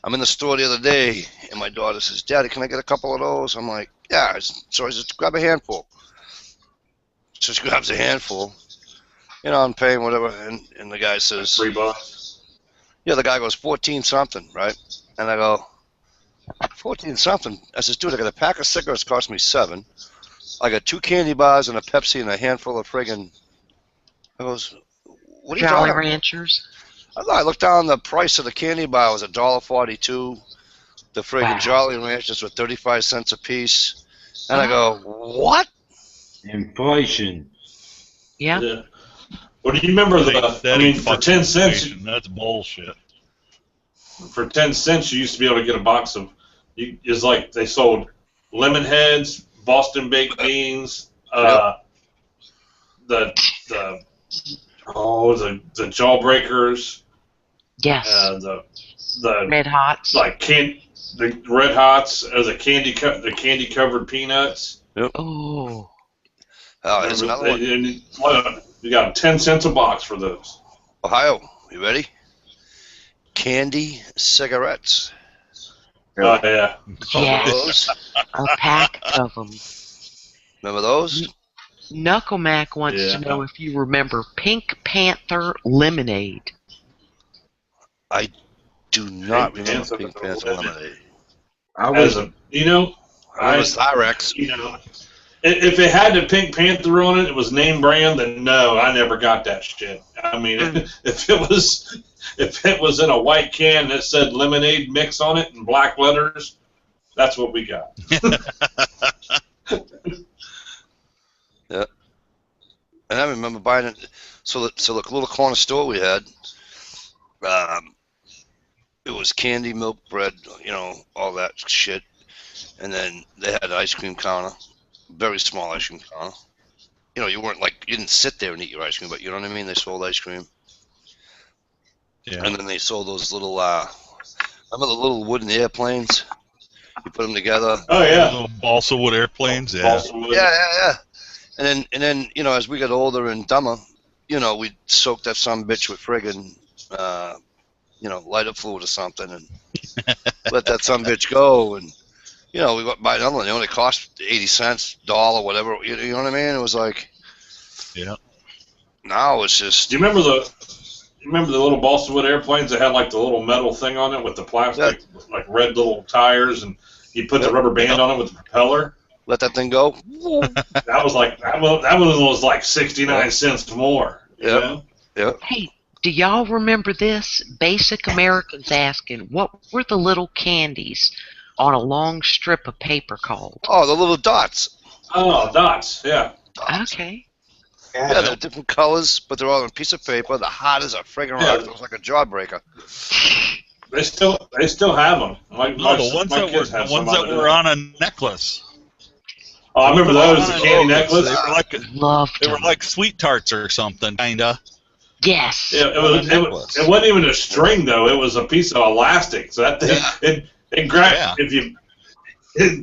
Speaker 1: I'm in the store the other day, and my daughter says, "Daddy, can I get a couple of those?" I'm like, "Yeah." So I just grab a handful. So she grabs a handful. You know, I'm paying whatever, and the guy says,
Speaker 2: $3.
Speaker 1: Yeah, the guy goes 14 something, right? And I go, 14 something. I says, dude, I got a pack of cigarettes cost me $7. I got 2 candy bars and a Pepsi and a handful of friggin'. I goes, what are you
Speaker 4: Jolly
Speaker 1: talking
Speaker 4: Ranchers.
Speaker 1: about? I looked down, the price of the candy bar was $1.42. The friggin' Jolly Ranchers were 35 cents a piece. And I go, what?
Speaker 6: Inflation.
Speaker 4: Yeah.
Speaker 2: Well, do you remember for 10 cents?
Speaker 5: That's bullshit.
Speaker 2: For 10 cents, you used to be able to get a box of. It's like they sold lemon heads, Boston baked beans, the jawbreakers.
Speaker 4: Yes.
Speaker 2: The
Speaker 4: Red Hots.
Speaker 2: Like the Red Hots, the candy covered peanuts.
Speaker 1: Yep.
Speaker 4: Oh.
Speaker 1: There's another one.
Speaker 2: You got 10 cents a box for those.
Speaker 1: Ohio, you ready? Candy cigarettes.
Speaker 2: Oh, yeah.
Speaker 4: Yes. A pack of them.
Speaker 1: Remember those?
Speaker 4: Knuckle Mac wants to know if you remember Pink Panther lemonade.
Speaker 1: I do not remember Pink Panther lemonade.
Speaker 2: I was
Speaker 1: Cyrex.
Speaker 2: You know, if it had the Pink Panther on it, it was name brand. Then no, I never got that shit. I mean, if it was in a white can that said lemonade mix on it in black letters, that's what we got.
Speaker 1: Yeah. And I remember buying it. So the little corner store we had, it was candy, milk, bread, all that shit. And then they had an ice cream counter, very small ice cream counter. You didn't sit there and eat your ice cream, but you know what I mean? They sold ice cream. Yeah. And then they sold those little, remember the little wooden airplanes? You put them together.
Speaker 2: Oh, yeah.
Speaker 5: Little balsa wood airplanes, yeah.
Speaker 2: Balsa wood.
Speaker 1: Yeah. And then, as we got older and dumber, we'd soak that sumbitch with friggin', lighter fluid or something and let that sumbitch go. And, we went buy another one. They only cost 80 cents, $1, whatever. You know what I mean? It was like,
Speaker 5: yeah.
Speaker 1: Now it's just.
Speaker 2: Do you remember the little balsa wood airplanes that had like the little metal thing on it with the plastic, like red little tires, and you put the rubber band on it with the propeller?
Speaker 1: Let that thing go.
Speaker 2: That was like 69 cents more.
Speaker 1: Yeah.
Speaker 4: Hey, do y'all remember this? Basic Americans asking, what were the little candies on a long strip of paper called?
Speaker 1: Oh, the little dots.
Speaker 2: Oh, dots. Yeah.
Speaker 1: Dots.
Speaker 4: Okay.
Speaker 1: Yeah, they're different colors, but they're all on a piece of paper. The hot as a friggin' rock. It was like a jawbreaker.
Speaker 2: They still have them.
Speaker 5: The ones that were on a necklace.
Speaker 2: Oh, I remember those, the candy necklace.
Speaker 5: They were like sweet tarts or something, kinda.
Speaker 4: Yes.
Speaker 2: Yeah, it wasn't even a string though. It was a piece of elastic. So that thing, it grabbed if you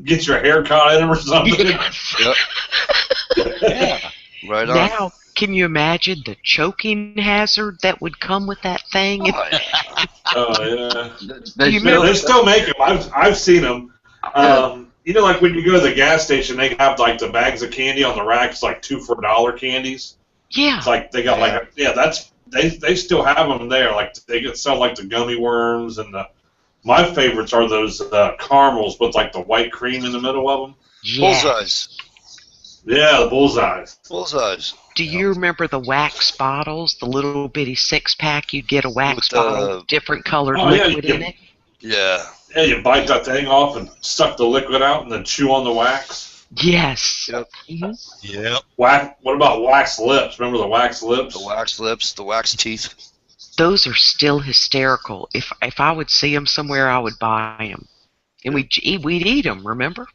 Speaker 2: get your hair caught in them or something.
Speaker 1: Yep. Yeah. Right on.
Speaker 4: Now, can you imagine the choking hazard that would come with that thing?
Speaker 2: Oh yeah. They still make them. I've seen them. Like when you go to the gas station, they have like the bags of candy on the racks, like 2 for $1 candies.
Speaker 4: Yeah.
Speaker 2: It's like they got they still have them there. Like they sell like the gummy worms and my favorites are those caramels with like the white cream in the middle of them.
Speaker 4: Yeah.
Speaker 1: Bullseyes.
Speaker 2: Yeah, the bullseyes.
Speaker 1: Bullseyes.
Speaker 4: Do you remember the wax bottles, the little bitty 6-pack? You'd get a wax bottle, different colored liquid in it.
Speaker 1: Yeah.
Speaker 2: Yeah, you bite that thing off and suck the liquid out and then chew on the wax.
Speaker 4: Yes.
Speaker 1: Yep.
Speaker 4: Mhm.
Speaker 5: Yep.
Speaker 2: What about wax lips? Remember the wax lips?
Speaker 1: The wax lips, the wax teeth.
Speaker 4: Those are still hysterical. If I would see them somewhere, I would buy them, and we'd eat them. Remember?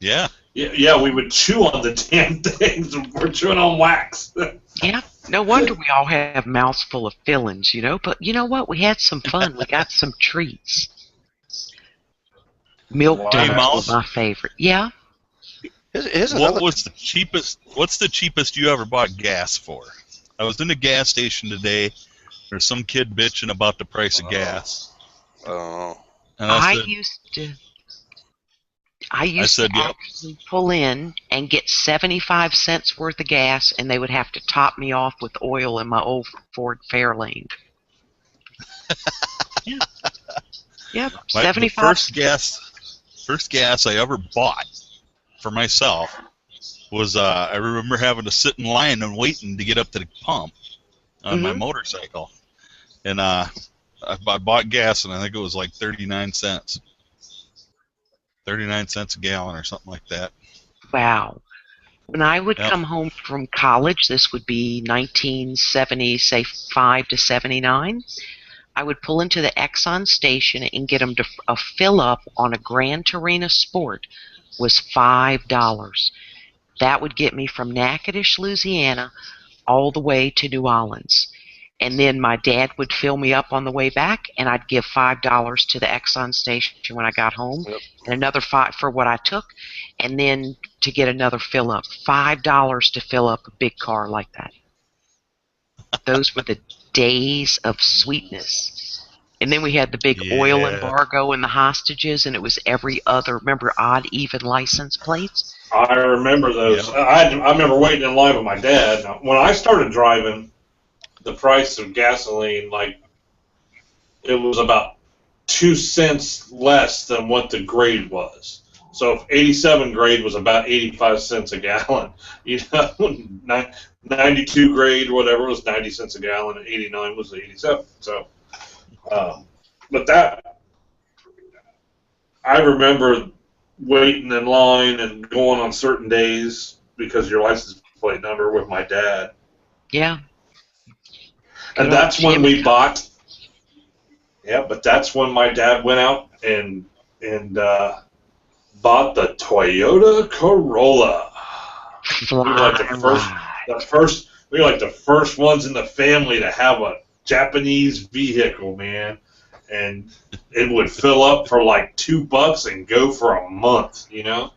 Speaker 5: Yeah.
Speaker 2: Yeah, we would chew on the damn things. We're chewing on wax.
Speaker 4: Yeah. No wonder we all have mouths full of fillings, you know. But you know what? We had some fun. We got some treats. Milk
Speaker 2: Wow.
Speaker 5: Hey,
Speaker 4: donuts
Speaker 5: Mouse.
Speaker 4: were my favorite. Yeah.
Speaker 1: Here's another.
Speaker 5: What's the cheapest you ever bought gas for? I was in a gas station today. There's some kid bitching about the price of gas.
Speaker 1: Oh.
Speaker 5: And I
Speaker 4: used
Speaker 5: said,
Speaker 4: to
Speaker 5: yep.
Speaker 4: actually pull in and get 75 cents worth of gas, and they would have to top me off with oil in my old Ford Fairlane. Yeah. Yep.
Speaker 5: The
Speaker 4: 75
Speaker 5: first gas I ever bought for myself was I remember having to sit in line and waiting to get up to the pump on my motorcycle, and I bought gas, and I think it was like 39 cents. 39 cents a gallon or something like that.
Speaker 4: Wow. When I would
Speaker 5: Yep.
Speaker 4: come home from college, this would be 1970, say 5 to 79, I would pull into the Exxon station and get them to a fill up on a Gran Torino Sport was $5. That would get me from Natchitoches, Louisiana, all the way to New Orleans. And then my dad would fill me up on the way back, and I'd give $5 to the Exxon station when I got home, and another $5 for what I took, and then to get another fill up. $5 to fill up a big car like that. Those were the days of sweetness. And then we had the big oil embargo and the hostages, and it was every other, remember, odd, even license plates?
Speaker 2: I remember those.
Speaker 5: Yep.
Speaker 2: I remember waiting in line with my dad. Now, when I started driving, the price of gasoline, like, it was about 2 cents less than what the grade was. So if 87 grade was about 85 cents a gallon, you know, 92 grade, whatever, was 90 cents a gallon, and 89 was 87. So, but that, I remember waiting in line and going on certain days because of your license plate number with my dad.
Speaker 4: Yeah.
Speaker 2: And that's when we bought. Yeah, but that's when my dad went out and bought the Toyota Corolla. We were like the first ones in the family to have a Japanese vehicle, man. And it would fill up for like $2 and go for a month, you know?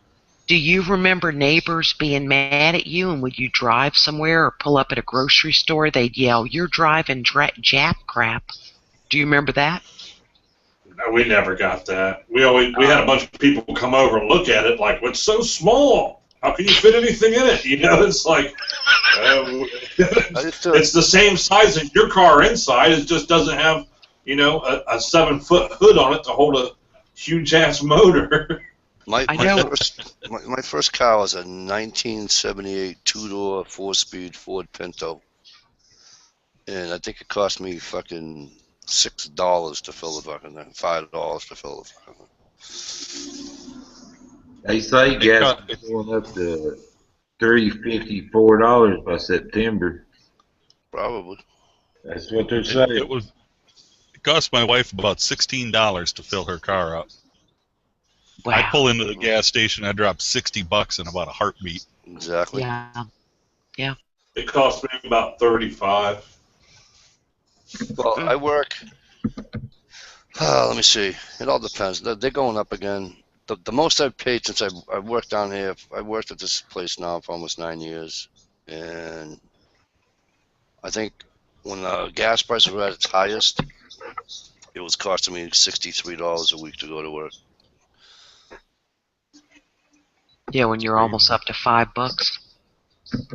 Speaker 4: Do you remember neighbors being mad at you, and would you drive somewhere or pull up at a grocery store, they'd yell, "You're driving Jap crap." Do you remember that?
Speaker 2: No, we never got that. We had a bunch of people come over and look at it like, "It's so small. How can you fit anything in it?" You know, it's like it's the same size as your car inside. It just doesn't have, you know, a 7-foot hood on it to hold a huge ass motor.
Speaker 1: My first car was a 1978 two-door, 4-speed Ford Pinto, and I think it cost me fucking $6 to fill the fucking thing, $5 to fill the fucking thing.
Speaker 6: They say gas is going up to $3.50, $4 by September.
Speaker 1: Probably.
Speaker 6: That's what they're saying.
Speaker 5: It cost my wife about $16 to fill her car up.
Speaker 4: Wow.
Speaker 5: I pull into the gas station, I drop $60 in about a heartbeat.
Speaker 1: Exactly.
Speaker 4: Yeah.
Speaker 2: It cost me about $35.
Speaker 1: Well, I work. Let me see. It all depends. They're going up again. The most I've paid since I've worked down here. I worked at this place now for almost 9 years, and I think when the gas prices were at its highest, it was costing me $63 a week to go to work.
Speaker 4: Yeah, when you're almost up to $5.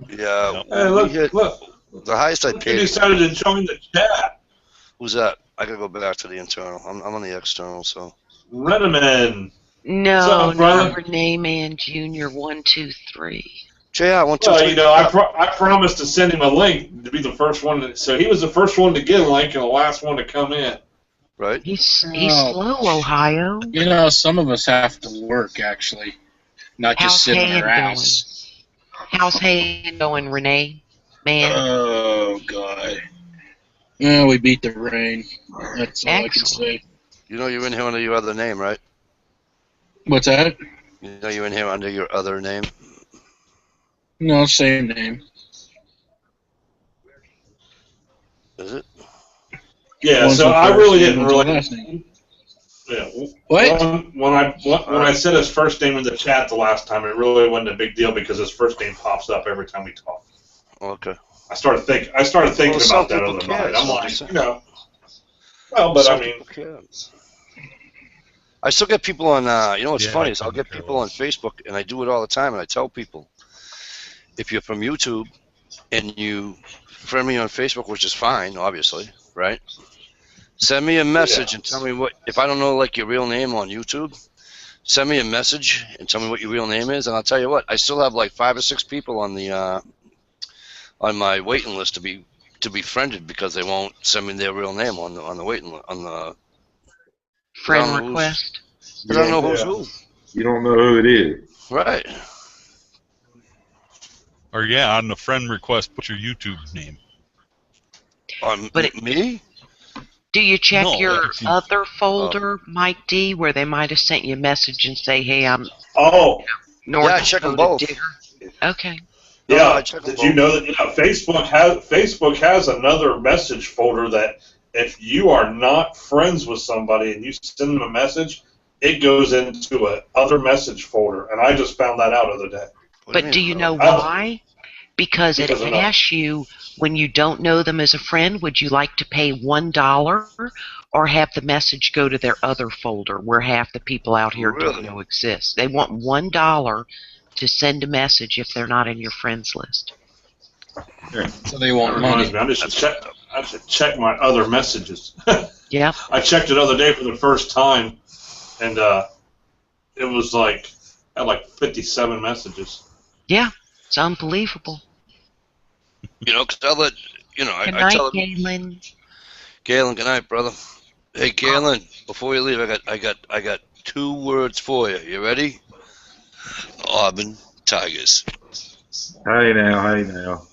Speaker 1: Yeah.
Speaker 2: Hey, look.
Speaker 1: The highest I
Speaker 2: You
Speaker 1: paid.
Speaker 2: decided to join the chat.
Speaker 1: Who's that? I gotta go back to the internal. I'm on the external, so.
Speaker 2: Renaman.
Speaker 4: No,
Speaker 2: What's up, brother?
Speaker 4: Renee Man Jr. 123.
Speaker 1: JR, 1, 2, 3.
Speaker 2: Well, you know, I promised to send him a link to be the first one. So he was the first one to get a link and the last one to come in.
Speaker 1: Right?
Speaker 4: He's slow, Ohio.
Speaker 10: You know, some of us have to work, actually. not just
Speaker 4: How's
Speaker 10: sit on
Speaker 4: Hayden
Speaker 10: our ass.
Speaker 4: How's Hayden going, Renee? Man,
Speaker 10: Oh God. Well, we beat the rain. That's all I can
Speaker 4: excellent.
Speaker 10: say.
Speaker 1: You know you're in here under your other name, right?
Speaker 10: What's that?
Speaker 1: You know you're in here under your other name.
Speaker 10: No, same name.
Speaker 1: Is it?
Speaker 2: Yeah,
Speaker 10: One's
Speaker 2: so
Speaker 10: my
Speaker 2: I
Speaker 10: first
Speaker 2: really
Speaker 10: name,
Speaker 2: didn't
Speaker 10: one's my
Speaker 2: really.
Speaker 10: last name.
Speaker 2: Yeah,
Speaker 10: What?
Speaker 2: when I said his first name in the chat the last time, it really wasn't a big deal because his first name pops up every time we talk.
Speaker 1: Okay.
Speaker 2: I started thinking
Speaker 1: Well, some
Speaker 2: about that
Speaker 1: people
Speaker 2: other
Speaker 1: care,
Speaker 2: night. I'm
Speaker 1: so
Speaker 2: like,
Speaker 1: just-
Speaker 2: you know, well, but
Speaker 1: Some
Speaker 2: I mean,
Speaker 1: people care. I still get people on. You know what's
Speaker 5: Yeah,
Speaker 1: funny
Speaker 5: I
Speaker 1: is I'll
Speaker 5: couldn't
Speaker 1: get
Speaker 5: care
Speaker 1: people on
Speaker 5: less.
Speaker 1: Facebook, and I do it all the time. And I tell people, if you're from YouTube and you friend me on Facebook, which is fine, obviously, right? Send me a message and tell me what. If I don't know like your real name on YouTube, send me a message and tell me what your real name is, and I'll tell you what. I still have like 5 or 6 people on the on my waiting list to be friended because they won't send me their real name on the waiting on the
Speaker 4: Friend request.
Speaker 1: because I don't know who's who.
Speaker 6: You don't know who it is.
Speaker 1: Right.
Speaker 5: Or yeah, on the friend request, put your YouTube name.
Speaker 1: On
Speaker 4: But it-
Speaker 1: me?
Speaker 4: Do you check
Speaker 5: No,
Speaker 4: your
Speaker 5: if you-
Speaker 4: other folder, Mike D, where they might have sent you a message and say, "Hey, I'm
Speaker 2: oh,
Speaker 4: North
Speaker 1: Yeah, I check them
Speaker 4: Dakota
Speaker 1: both.
Speaker 4: Digger." Okay.
Speaker 1: No,
Speaker 2: yeah.
Speaker 1: I check them
Speaker 2: Did you
Speaker 1: both.
Speaker 2: know that Facebook has another message folder that if you are not friends with somebody and you send them a message, it goes into a other message folder. And I just found that out the other day.
Speaker 1: What
Speaker 4: But do
Speaker 1: mean?
Speaker 4: you know
Speaker 2: I-
Speaker 4: why? Because it
Speaker 2: Because of that.
Speaker 4: asks you when you don't know them as a friend, would you like to pay $1 or have the message go to their other folder where half the people out here don't
Speaker 1: Really?
Speaker 4: know exists? They want $1 to send a message if they're not in your friends list.
Speaker 10: So they
Speaker 2: That
Speaker 10: want
Speaker 2: reminds
Speaker 10: money.
Speaker 2: me, I should check my other messages.
Speaker 4: Yep.
Speaker 2: I checked it the other day for the first time, and it was like had like 57 messages.
Speaker 4: Yeah. It's unbelievable.
Speaker 1: You know, because I let you know,
Speaker 4: Good
Speaker 1: I
Speaker 4: night,
Speaker 1: tell them,
Speaker 4: Galen.
Speaker 1: Galen, good night, brother. Hey, Galen, before you leave, I got 2 words for you. You ready? Auburn Tigers.
Speaker 6: Hey now.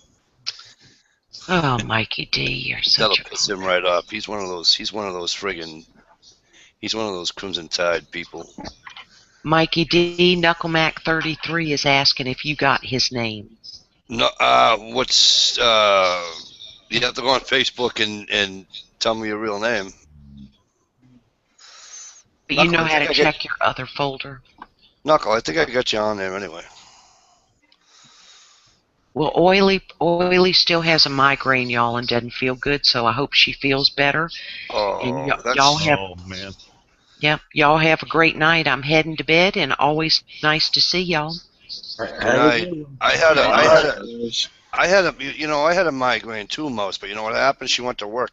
Speaker 4: Oh, Mikey D, you're
Speaker 1: That'll
Speaker 4: such a...
Speaker 1: piss him right off. He's one of those Crimson Tide people.
Speaker 4: Mikey D, Knucklemac 33 is asking if you got his name.
Speaker 1: No, what's you have to go on Facebook and tell me your real name.
Speaker 4: But you
Speaker 1: Knuckle,
Speaker 4: know
Speaker 1: I
Speaker 4: how
Speaker 1: think
Speaker 4: to
Speaker 1: I
Speaker 4: check your other folder.
Speaker 1: Knuckle, I think I got you on there anyway.
Speaker 4: Well, Oily still has a migraine, y'all, and doesn't feel good, so I hope she feels better. And
Speaker 1: Oh, that's
Speaker 4: y'all have,
Speaker 5: Oh man.
Speaker 4: yep, y'all have a great night. I'm heading to bed, and always nice to see y'all.
Speaker 1: good night. I had a migraine too, Mouse, but you know what happened? She went to work.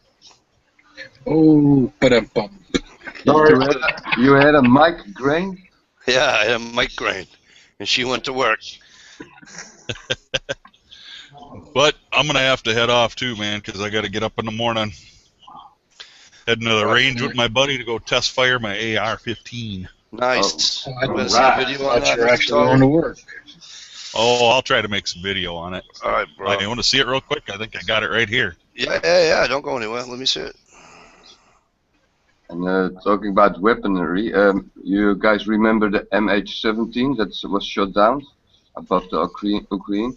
Speaker 10: Oh, ba-dum-bum.
Speaker 7: You had a migraine?
Speaker 1: Yeah, I had a migraine, and she went to work.
Speaker 5: But I'm gonna have to head off too, man, because I got to get up in the morning. Heading to the range with my buddy to go test fire my AR-15.
Speaker 1: Nice.
Speaker 10: Oh,
Speaker 1: I'm gonna see a video on
Speaker 10: Thought
Speaker 1: that.
Speaker 10: you were
Speaker 1: Mr.
Speaker 10: actually
Speaker 1: Tully.
Speaker 10: going to work.
Speaker 5: Oh, I'll try to make some video on it.
Speaker 1: All right, bro.
Speaker 5: You want to see it real quick? I think I got it right here.
Speaker 1: Yeah. Don't go anywhere. Let me see it.
Speaker 7: And talking about weaponry, you guys remember the MH17 that was shot down above the Ukraine?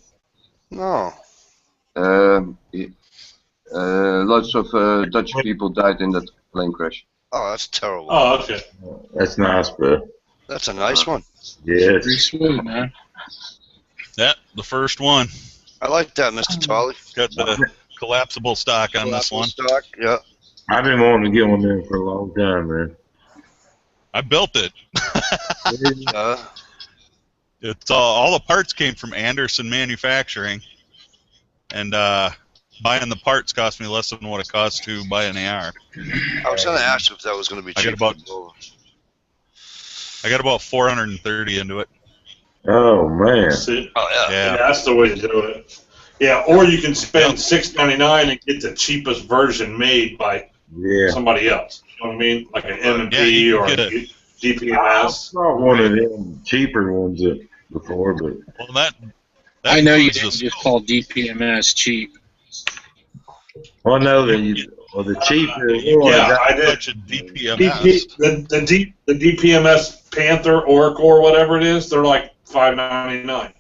Speaker 1: No.
Speaker 7: Lots of Dutch people died in that plane crash.
Speaker 1: Oh, that's terrible.
Speaker 2: Oh, okay.
Speaker 6: That's nice, bro.
Speaker 1: That's a nice one.
Speaker 6: Yes.
Speaker 10: Pretty sweet, man.
Speaker 5: Yeah, the first one.
Speaker 1: I like that, Mr. Tully.
Speaker 5: Got the collapsible stock on this one.
Speaker 1: Stock. Yeah.
Speaker 6: I've been wanting to get one of them for a long time, man.
Speaker 5: I built it.
Speaker 1: Uh,
Speaker 5: It's all the parts came from Anderson Manufacturing, and buying the parts cost me less than what it cost to buy an AR.
Speaker 1: I was going to ask you if that was going to be
Speaker 5: I
Speaker 1: cheap.
Speaker 5: got about 430 into it.
Speaker 6: Oh, man.
Speaker 2: See,
Speaker 1: Oh, yeah.
Speaker 5: Yeah.
Speaker 2: that's the way to do it. Yeah, or you can spend $6.99 and get the cheapest version made by
Speaker 6: Yeah.
Speaker 2: somebody else. You know what I mean? Like an M&P
Speaker 5: Yeah, you
Speaker 2: or
Speaker 5: can
Speaker 2: a
Speaker 5: get
Speaker 6: I
Speaker 2: DPMS.
Speaker 6: saw one of them cheaper ones that before, but
Speaker 5: Well, that
Speaker 10: I know you
Speaker 5: includes
Speaker 10: didn't
Speaker 5: the
Speaker 10: just
Speaker 5: scope.
Speaker 10: call DPMS cheap.
Speaker 6: well, no, the cheaper ones.
Speaker 2: Yeah, I did.
Speaker 5: Touch a DPMS.
Speaker 2: The DPMS Panther Oracle or whatever it is, they're like $5.99.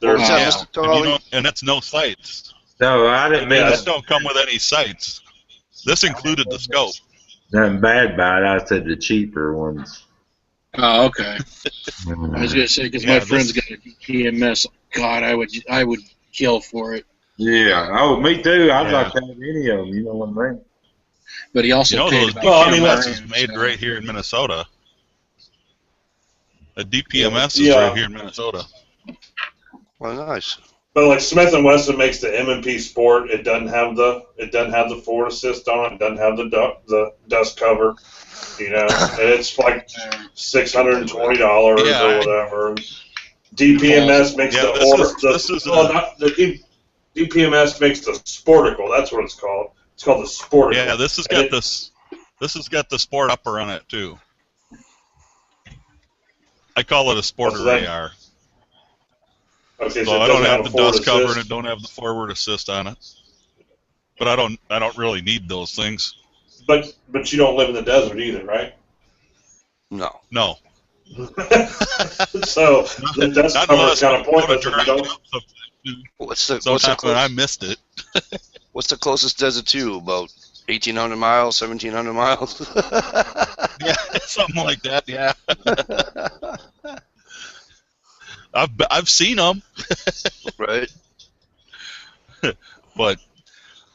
Speaker 2: They're
Speaker 1: What's that,
Speaker 10: Yeah.
Speaker 1: Mr.
Speaker 5: And
Speaker 1: Torley?
Speaker 5: and that's no sights.
Speaker 6: No, I didn't mean
Speaker 2: Yeah.
Speaker 5: This don't come with any sights. This included the scope.
Speaker 6: nothing bad about it. I said the cheaper ones.
Speaker 10: Oh, okay. I was gonna say because
Speaker 5: Yeah,
Speaker 10: my friend's
Speaker 5: this-
Speaker 10: got a DPMS. God, I would kill for it.
Speaker 6: Yeah. Oh, me too. I'd
Speaker 5: Yeah.
Speaker 6: like to have any of them. You know what I mean?
Speaker 10: But he also
Speaker 5: You know,
Speaker 10: paid
Speaker 5: those
Speaker 10: about
Speaker 2: Well, I mean,
Speaker 5: DPMS
Speaker 2: that's-
Speaker 5: is made
Speaker 10: so-
Speaker 5: right here in Minnesota. A DPMS
Speaker 2: Yeah.
Speaker 5: is right here in Minnesota.
Speaker 1: Well, nice.
Speaker 2: But like Smith and Wesson makes the M&P Sport. It doesn't have the forward assist on it. It doesn't have the dust cover. You know, and it's like $620
Speaker 5: Yeah,
Speaker 2: or whatever. DPMS makes
Speaker 5: Yeah,
Speaker 2: the
Speaker 5: this
Speaker 2: order.
Speaker 5: is- this is
Speaker 2: well,
Speaker 5: a-
Speaker 2: not the DPMS makes the Sporticle. That's what it's called. It's called the Sporticle.
Speaker 5: Yeah, this has got this. This has got the sport upper on it too. I call it a sporter
Speaker 2: that?
Speaker 5: AR.
Speaker 2: Okay,
Speaker 5: So
Speaker 2: it
Speaker 5: I don't
Speaker 2: doesn't
Speaker 5: have
Speaker 2: a
Speaker 5: the
Speaker 2: forward
Speaker 5: dust cover and
Speaker 2: assist.
Speaker 5: it don't have the forward assist on it. But I don't really need those things.
Speaker 2: But you don't live in the desert either, right?
Speaker 1: No.
Speaker 5: No.
Speaker 2: So the dust
Speaker 5: Not
Speaker 2: cover
Speaker 5: unless
Speaker 2: is kind
Speaker 5: I'm
Speaker 2: of
Speaker 5: going to
Speaker 2: pointless. If
Speaker 5: drive
Speaker 2: you don't.
Speaker 5: up
Speaker 1: What's
Speaker 5: sometime and I missed it.
Speaker 1: the closest desert to you? About 1,800 miles, 1,700 miles?
Speaker 5: Yeah, something like that. Yeah. I've seen them,
Speaker 1: Right.
Speaker 5: but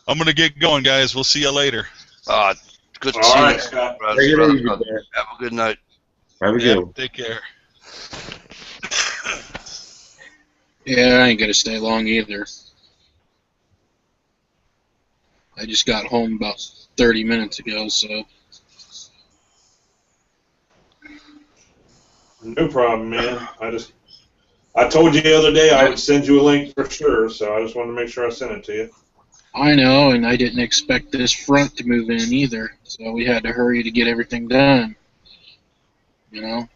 Speaker 5: I'm gonna get going, guys. We'll see you later.
Speaker 1: Good to
Speaker 2: All
Speaker 1: see
Speaker 2: right,
Speaker 1: you.
Speaker 2: Scott.
Speaker 1: Brother.
Speaker 6: Take it
Speaker 1: Brother.
Speaker 6: easy, man.
Speaker 1: Have a good night.
Speaker 6: Have a
Speaker 5: Yeah,
Speaker 6: good one.
Speaker 5: take care.
Speaker 10: Yeah, I ain't gonna stay long either. I just got home about 30 minutes ago, so
Speaker 2: No problem, man. I told you the other day I would send you a link for sure, so I just wanted to make sure I sent it to you.
Speaker 10: I know, and I didn't expect this front to move in either, so we had to hurry to get everything done. You know,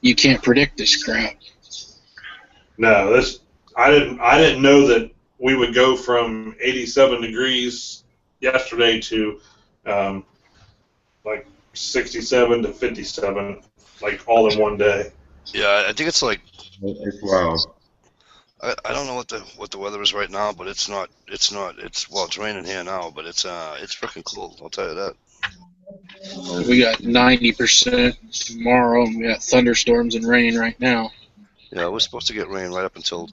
Speaker 10: you can't predict this crap.
Speaker 2: No, I didn't know that we would go from 87 degrees yesterday to like 67 to 57, like all in one day.
Speaker 1: Yeah, I think it's like
Speaker 6: It's wild.
Speaker 1: I don't know what the weather is right now, but it's raining here now, but it's freaking cold. I'll tell you that.
Speaker 10: We got 90% tomorrow, and we got thunderstorms and rain right now.
Speaker 1: Yeah, we're supposed to get rain right up until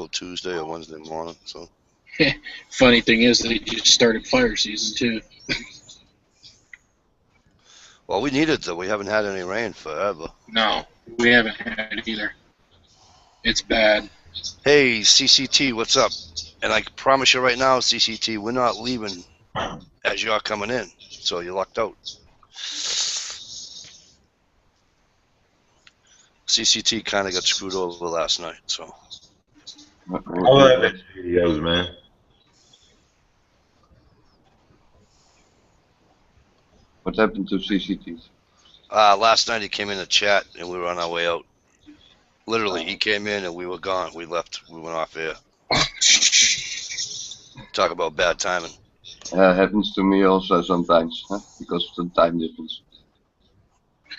Speaker 1: Tuesday or Wednesday morning. So
Speaker 10: Funny thing is, they just started fire season too.
Speaker 1: well, we need it though. We haven't had any rain forever.
Speaker 10: No, we haven't had it either. It's bad.
Speaker 1: Hey, CCT, what's up? And I can promise you right now, CCT, we're not leaving as you're coming in, so you're locked out. CCT kind of got screwed over last night, so.
Speaker 6: I love those videos, man.
Speaker 7: What happened to CCTs?
Speaker 1: Last night he came in the chat and we were on our way out. Literally, he came in and we were gone. We left. We went off air. Talk about bad timing.
Speaker 7: Happens to me also sometimes, huh? Because of the time difference.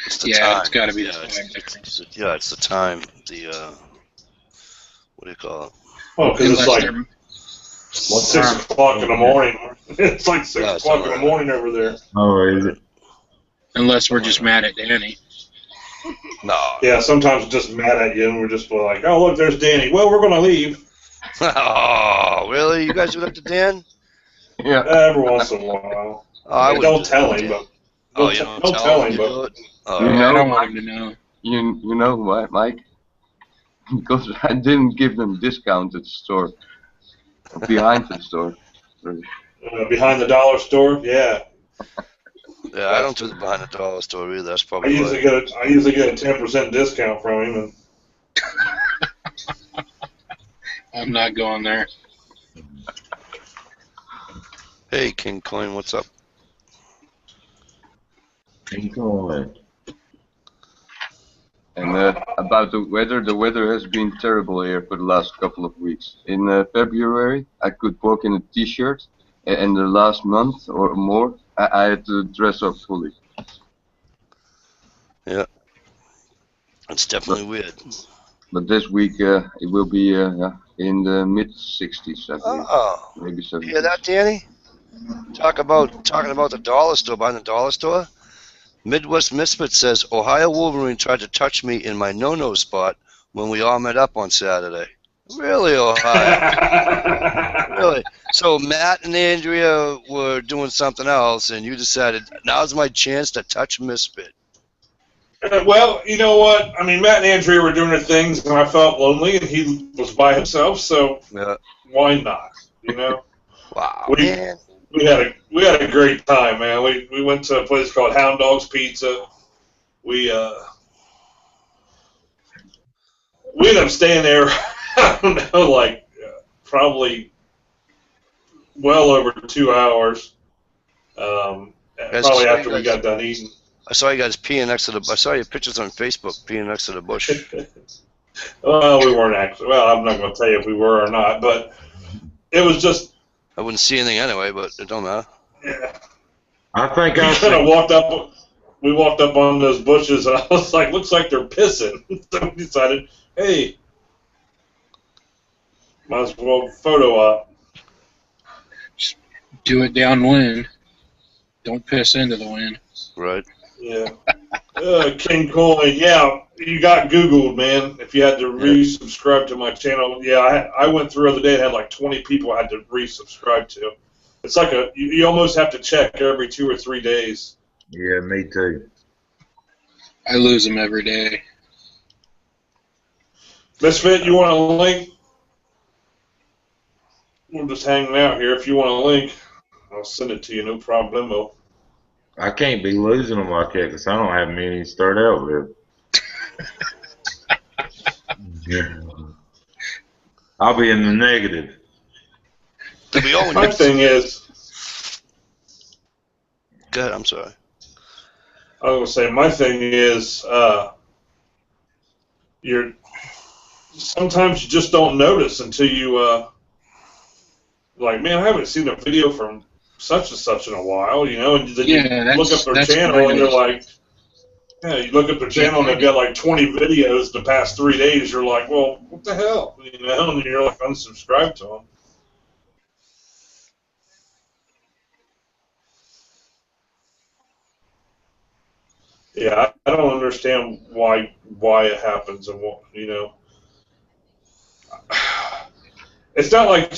Speaker 1: It's the
Speaker 10: Yeah,
Speaker 1: time.
Speaker 10: it's got to be
Speaker 1: Yeah,
Speaker 10: the
Speaker 1: it's-
Speaker 10: time difference.
Speaker 1: Yeah, it's the time. The what do you call it?
Speaker 2: Oh, because it's
Speaker 10: Unless
Speaker 2: like
Speaker 10: they're-
Speaker 2: 6 o'clock in the morning. It's like 6
Speaker 1: Yeah, it's
Speaker 2: o'clock in the
Speaker 1: alright.
Speaker 2: morning over there.
Speaker 6: Oh, is it?
Speaker 10: unless we're just mad at Danny.
Speaker 1: No.
Speaker 2: Yeah, sometimes we're just mad at you and we're just like, oh, look, there's Danny. Well, we're going to leave.
Speaker 1: Oh, really? You guys do that to Dan?
Speaker 7: Yeah.
Speaker 2: Every once in a while.
Speaker 1: Oh, I
Speaker 2: Don't
Speaker 1: wouldn't
Speaker 2: tell
Speaker 1: do
Speaker 2: him,
Speaker 1: that.
Speaker 2: but
Speaker 1: Oh, you don't
Speaker 2: don't
Speaker 1: tell
Speaker 2: tell
Speaker 1: him
Speaker 2: him,
Speaker 1: you
Speaker 2: but
Speaker 1: do it?
Speaker 7: You
Speaker 1: Oh,
Speaker 10: Yeah,
Speaker 7: know,
Speaker 10: I don't want him to know.
Speaker 7: You know why, Mike? Because I didn't give them discount at the store. Behind the store.
Speaker 2: behind the dollar store, yeah.
Speaker 1: yeah, I don't do the behind the dollar store either. That's
Speaker 2: I
Speaker 1: probably
Speaker 2: usually
Speaker 1: why.
Speaker 2: get a 10% discount from him. And
Speaker 10: I'm not going there.
Speaker 1: Hey, King Coin, what's up?
Speaker 6: Keep going.
Speaker 7: And about the weather has been terrible here for the last couple of weeks. In February, I could walk in a t-shirt, and the last month or more, I had to dress up fully.
Speaker 1: Yeah, it's definitely weird.
Speaker 7: But this week, it will be in the mid-60s, I believe.
Speaker 1: Oh,
Speaker 7: Maybe
Speaker 1: you hear
Speaker 7: 70s.
Speaker 1: that, Danny? Talking about the dollar store, buying the dollar store. Midwest Misfit says Ohio Wolverine tried to touch me in my no-no spot when we all met up on Saturday. Really, Ohio? Really? So Matt and Andrea were doing something else, and you decided now's my chance to touch Misfit.
Speaker 2: Well, you know what? I mean, Matt and Andrea were doing their things, and I felt lonely, and he was by himself. So
Speaker 1: Yeah.
Speaker 2: why not? You know.
Speaker 1: Wow, man.
Speaker 2: We had a great time, man. We went to a place called Hound Dog's Pizza. We ended up staying there. I don't know, like probably well over 2 hours. Probably after we got done eating.
Speaker 1: I saw you guys peeing next to the. I saw your pictures on Facebook peeing next to the bush.
Speaker 2: Well, we weren't actually. Well, I'm not going to tell you if we were or not, but it was just.
Speaker 1: I wouldn't see anything anyway, but it don't matter.
Speaker 2: Yeah.
Speaker 6: I think
Speaker 2: We kind of walked up. We walked up on those bushes, and I was like, "Looks like they're pissing." So we decided, hey, might as well photo op.
Speaker 10: Just do it downwind. Don't piss into the wind.
Speaker 1: Right.
Speaker 2: Yeah. King Coin, yeah, you got Googled, man. If you had to resubscribe to my channel, yeah, I went through the other day and had like 20 people I had to resubscribe to. It's like you almost have to check every 2 or 3 days.
Speaker 6: Yeah, me too.
Speaker 10: I lose them every day.
Speaker 2: Misfit, you want a link? We're just hanging out here. If you want a link, I'll send it to you, no problemo.
Speaker 6: I can't be losing them like that because I don't have many to start out with. I'll be in the negative.
Speaker 2: My thing is...
Speaker 1: Go ahead, I'm sorry.
Speaker 2: I was going to say, my thing is, sometimes you just don't notice until you, like, man, I haven't seen a video from such and such in a while, you know, and then you look up their channel and you're like, yeah, you look up their channel and they've got like 20 videos the past 3 days, you're like, well, what the hell, you know, and you're like unsubscribed to them. Yeah, I don't understand why it happens and what, you know. It's not like,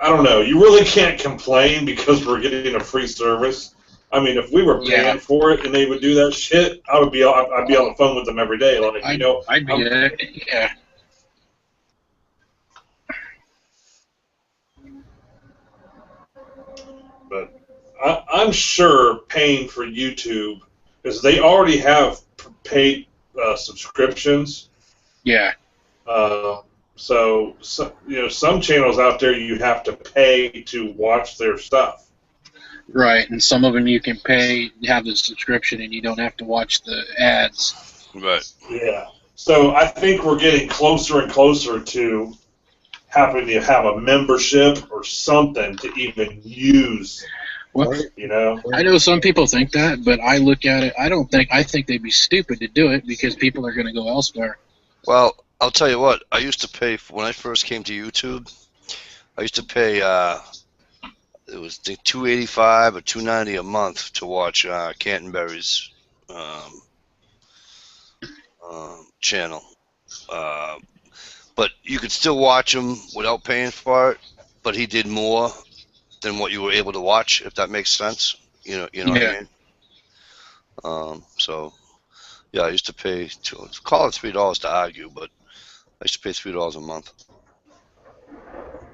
Speaker 2: I don't know, you really can't complain because we're getting a free service. I mean, if we were paying for it and they would do that shit, I'd be on the phone with them every day. Like, you know,
Speaker 10: I'd be there. Yeah.
Speaker 2: But I'm sure paying for YouTube, because they already have paid subscriptions.
Speaker 10: Yeah.
Speaker 2: So you know, some channels out there you have to pay to watch their stuff.
Speaker 10: Right, and some of them you can pay, have the subscription, and you don't have to watch the ads.
Speaker 1: Right.
Speaker 2: Yeah. So I think we're getting closer and closer to having to have a membership or something to even use.
Speaker 10: Well,
Speaker 2: you know,
Speaker 10: I know some people think that, but I look at it. I think they'd be stupid to do it because people are going to go elsewhere.
Speaker 1: Well, I'll tell you what. I used to pay when I first came to YouTube. I used to pay. It was $285 or $290 a month to watch Canterbury's channel. But you could still watch him without paying for it. But he did more than what you were able to watch, if that makes sense. You know what I mean? So, yeah, I used to pay call it $3 to argue, but I used to pay $3 a month.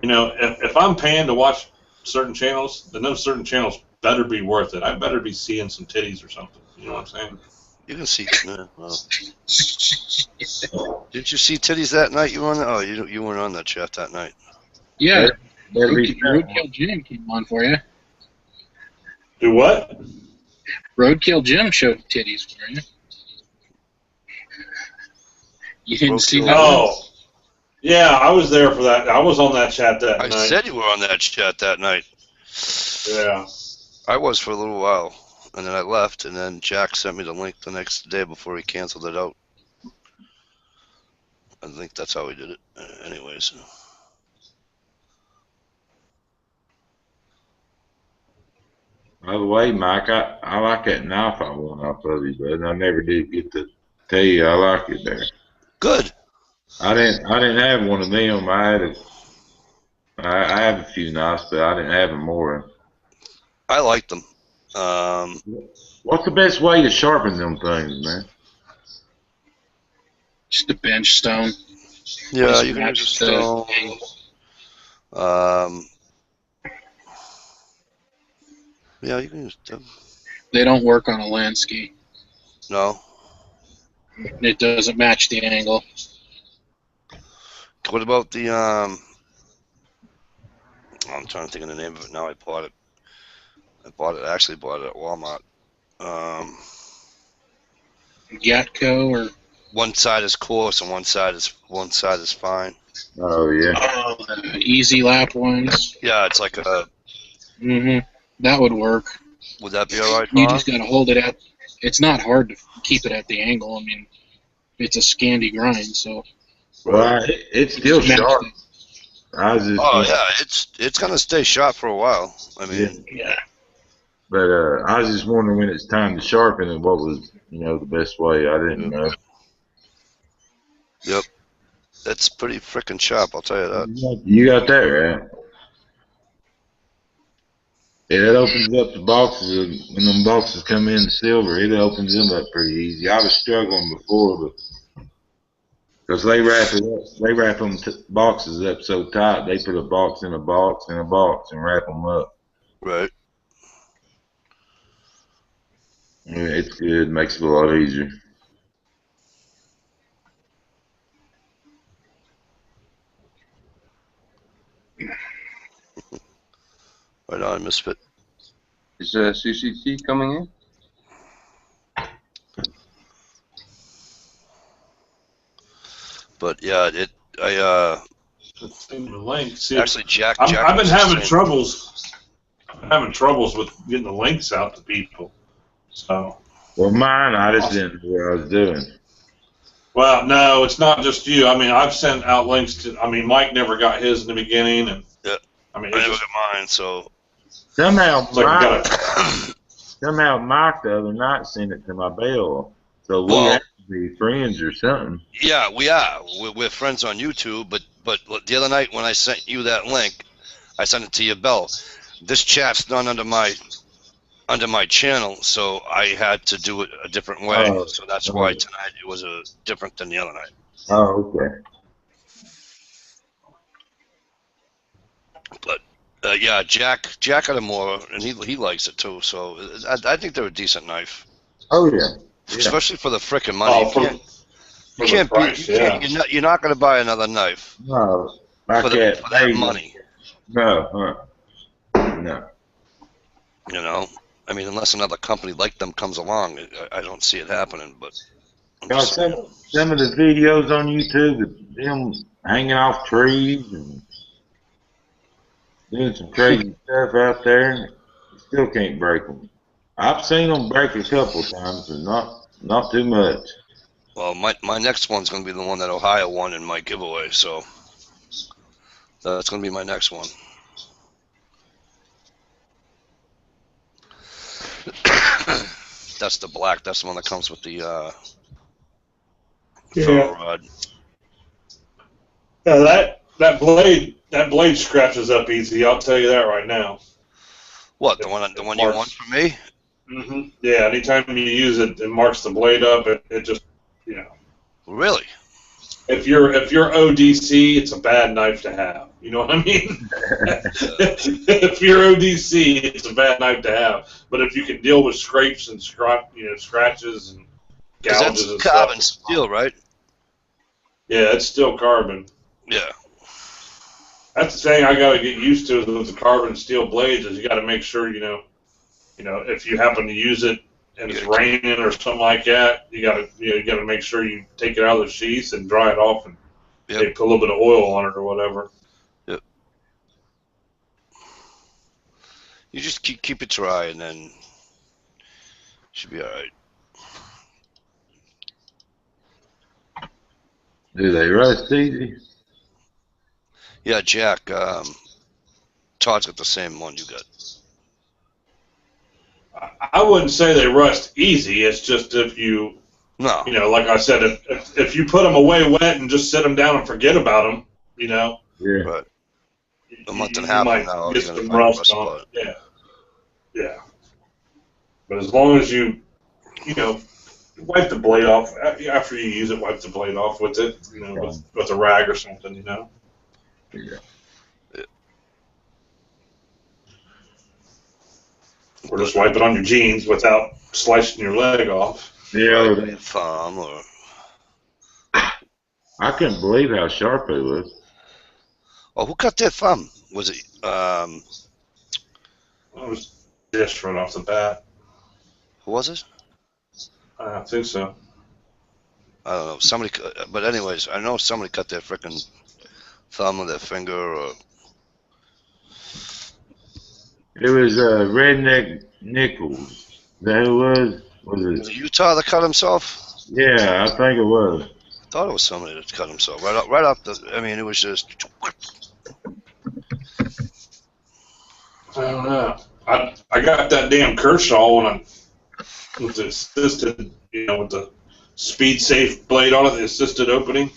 Speaker 2: You know, if I'm paying to watch certain channels, then those certain channels better be worth it. I better be seeing some titties or something. You know what I'm saying?
Speaker 1: You can see. Didn't you see titties that night? You were on that? Oh, you weren't on that chat that night.
Speaker 10: Yeah. Roadkill Jim came on for you.
Speaker 2: Do what?
Speaker 10: Roadkill Jim showed titties for you. You didn't
Speaker 1: Broke
Speaker 10: see
Speaker 1: your
Speaker 10: that
Speaker 1: leg.
Speaker 10: one?
Speaker 2: Oh, yeah, I was there for that. I was on that chat that
Speaker 1: I
Speaker 2: night.
Speaker 1: said you were on that chat that night.
Speaker 2: Yeah.
Speaker 1: I was for a little while, and then I left, and then Jack sent me the link the next day before he canceled it out. I think that's how he did it. Anyways.
Speaker 6: By the way, Mike, I like that knife I won off of you, but I never did get to tell you I like it there.
Speaker 1: Good.
Speaker 6: I didn't have one of them. I have a few knives, but I didn't have them more.
Speaker 1: I liked them.
Speaker 6: What's the best way to sharpen them things, man?
Speaker 10: Just a bench stone.
Speaker 1: Yeah,
Speaker 10: Just
Speaker 1: you can use a
Speaker 10: match the
Speaker 1: stone.
Speaker 10: angle.
Speaker 1: Yeah, you can use them.
Speaker 10: They don't work on a land ski.
Speaker 1: No.
Speaker 10: It doesn't match the angle.
Speaker 1: What about the I'm trying to think of the name of it now. I bought it. I actually bought it at Walmart.
Speaker 10: Yatco or
Speaker 1: One side is coarse and one side is fine.
Speaker 6: Oh yeah.
Speaker 10: the easy lap ones.
Speaker 1: Yeah, it's like a.
Speaker 10: That would work.
Speaker 1: Would that be all right,
Speaker 10: You
Speaker 1: Tom?
Speaker 10: just gotta hold it at. It's not hard to keep it at the angle. I mean, it's a Scandi grind, so.
Speaker 6: Well, it's still
Speaker 10: Match
Speaker 6: sharp.
Speaker 10: the-
Speaker 6: I was just
Speaker 1: Oh yeah, it's gonna stay sharp for a while. I mean,
Speaker 10: Yeah.
Speaker 6: But I was just wondering when it's time to sharpen it, what was, the best way. I didn't know.
Speaker 1: Yep, it's pretty freaking sharp. I'll tell you that.
Speaker 6: You got that right. Yeah, it opens up the boxes. When them boxes come in silver, it opens them up pretty easy. I was struggling before, but because they wrap it up, they wrap them boxes up so tight, they put a box in a box in a box and wrap them up.
Speaker 1: Right.
Speaker 6: Yeah, it's good. Makes it a lot easier.
Speaker 1: Right on, Misfit.
Speaker 7: Is CCT coming in?
Speaker 1: But yeah,
Speaker 2: Let's see the link. See,
Speaker 1: actually Jack.
Speaker 2: I've been
Speaker 1: was
Speaker 2: having
Speaker 1: saying-
Speaker 2: troubles. I'm having troubles with getting the links out to people. So.
Speaker 6: Well, mine, I just didn't know what I was doing.
Speaker 2: Well, no, it's not just you. I mean, I've sent out links to. I mean, Mike never got his in the beginning, and
Speaker 1: Yeah.
Speaker 2: I mean,
Speaker 1: I
Speaker 2: it's
Speaker 1: never
Speaker 2: just,
Speaker 1: got mine, so
Speaker 6: Somehow,
Speaker 2: it's like we
Speaker 6: Mike,
Speaker 2: got
Speaker 6: Mike the other night sent it to my bill. So we
Speaker 1: Well-
Speaker 6: have to be friends or something.
Speaker 1: yeah, we are. We're friends on YouTube, but the other night when I sent you that link, I sent it to your bell. This chat's done under my channel, so I had to do it a different way.
Speaker 6: Oh.
Speaker 1: So that's why tonight it was different than the other night.
Speaker 6: Oh, okay.
Speaker 1: But yeah, Jack got a more, and he likes it too. So I think they're a decent knife,
Speaker 6: Oh, yeah.
Speaker 1: especially for the frickin' money.
Speaker 2: for the price,
Speaker 1: You're not going to buy another knife
Speaker 6: No, like
Speaker 1: for that money.
Speaker 6: No, no.
Speaker 1: You know, I mean, unless another company like them comes along, I don't see it happening. But I'm
Speaker 6: Got
Speaker 1: just saying.
Speaker 6: some of the videos on YouTube of them hanging off trees and doing some crazy stuff out there. You still can't break them. I've seen them break a couple times, but not too much.
Speaker 1: Well, my next one's going to be the one that Ohio won in my giveaway, so that's going to be my next one. That's the black. That's the one that comes with the ferro rod.
Speaker 2: Yeah, that blade scratches up easy. I'll tell you that right now.
Speaker 1: What, the one you want from me?
Speaker 2: Mm-hmm. Yeah, anytime you use it, it marks the blade up. It just,
Speaker 1: Really?
Speaker 2: If you're ODC, it's a bad knife to have. You know what I mean? If you're ODC, it's a bad knife to have. But if you can deal with scrapes and scratches and gouges and
Speaker 1: that's carbon
Speaker 2: stuff,
Speaker 1: steel, right?
Speaker 2: yeah, it's still carbon.
Speaker 1: Yeah.
Speaker 2: That's the thing I got to get used to with the carbon steel blades is you got to make sure if you happen to use it and it's raining or something like that, you gotta make sure you take it out of the sheath and dry it off, and they put a little bit of oil on it or whatever.
Speaker 1: Yep. You just keep it dry, and then it should be all right.
Speaker 6: Do they rust easy?
Speaker 1: Yeah, Jack. Todd's got the same one you got.
Speaker 2: I wouldn't say they rust easy. It's just if you,
Speaker 1: No.
Speaker 2: Like I said, if you put them away wet and just sit them down and forget about them,
Speaker 6: Yeah.
Speaker 1: Right. A month and a half from now,
Speaker 2: get
Speaker 1: you're gonna
Speaker 2: some
Speaker 1: find
Speaker 2: rust on it. Yeah. Yeah. But as long as you wipe the blade off after you use it. Wipe the blade off with it, with a rag or something,
Speaker 6: Yeah.
Speaker 2: Or just wipe it on your jeans without slicing your leg off.
Speaker 6: Yeah.
Speaker 1: Right, thumb or.
Speaker 6: I couldn't believe how sharp it was.
Speaker 1: Oh, who cut their thumb? Was it?
Speaker 2: It was just right off the bat.
Speaker 1: Who was it?
Speaker 2: I think so.
Speaker 1: I don't know. Somebody. But anyways, I know somebody cut their frickin' thumb or their finger or.
Speaker 6: It was Redneck Nichols. Is that who it was?
Speaker 1: Was it Utah that cut himself?
Speaker 6: Yeah, I think it was.
Speaker 1: I thought it was somebody that cut himself right off the. I mean, it was just.
Speaker 2: I don't know. I got that damn Kershaw when I was assisted, with the speed safe blade on it, the assisted opening.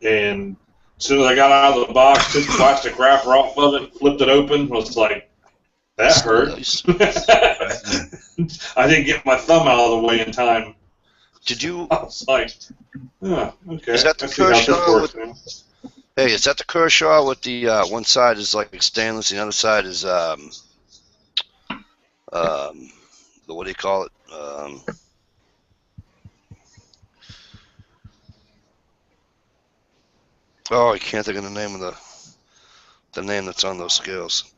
Speaker 2: And as soon as I got out of the box, took the plastic wrapper off of it, flipped it open, was like, that hurt. I didn't get my thumb out of the way in time.
Speaker 1: Did you?
Speaker 2: I was like, oh, okay.
Speaker 1: Is that the Kershaw? Hey, is that the Kershaw with the one side is like stainless, the other side is what do you call it? I can't think of the name of the name that's on those scales.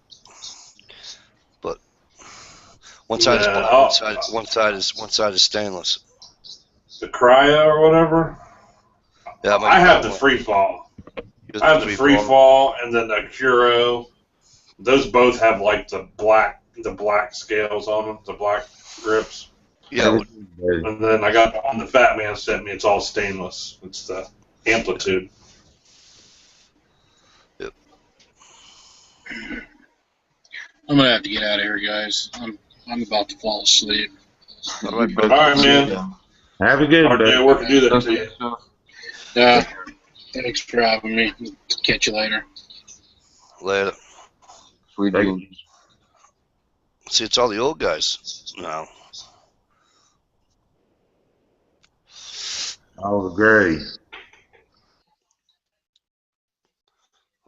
Speaker 1: But one side is black, one side is stainless.
Speaker 2: The Cryo or whatever.
Speaker 1: Yeah,
Speaker 2: I have the free fall. I have the free fall and then the Curo. Those both have like the black scales on them, the black grips.
Speaker 1: Yeah.
Speaker 2: And then I got on the Fat Man sent me. It's all stainless. It's the Amplitude.
Speaker 1: Yep.
Speaker 10: I'm gonna have to get out of here, guys. I'm about to fall asleep.
Speaker 1: All right,
Speaker 2: man.
Speaker 6: Have a good day.
Speaker 2: Work to do that to you.
Speaker 10: Thanks for having me. Catch you later.
Speaker 1: Later.
Speaker 7: Sweet dreams.
Speaker 1: See, it's all the old guys now.
Speaker 6: I'll agree.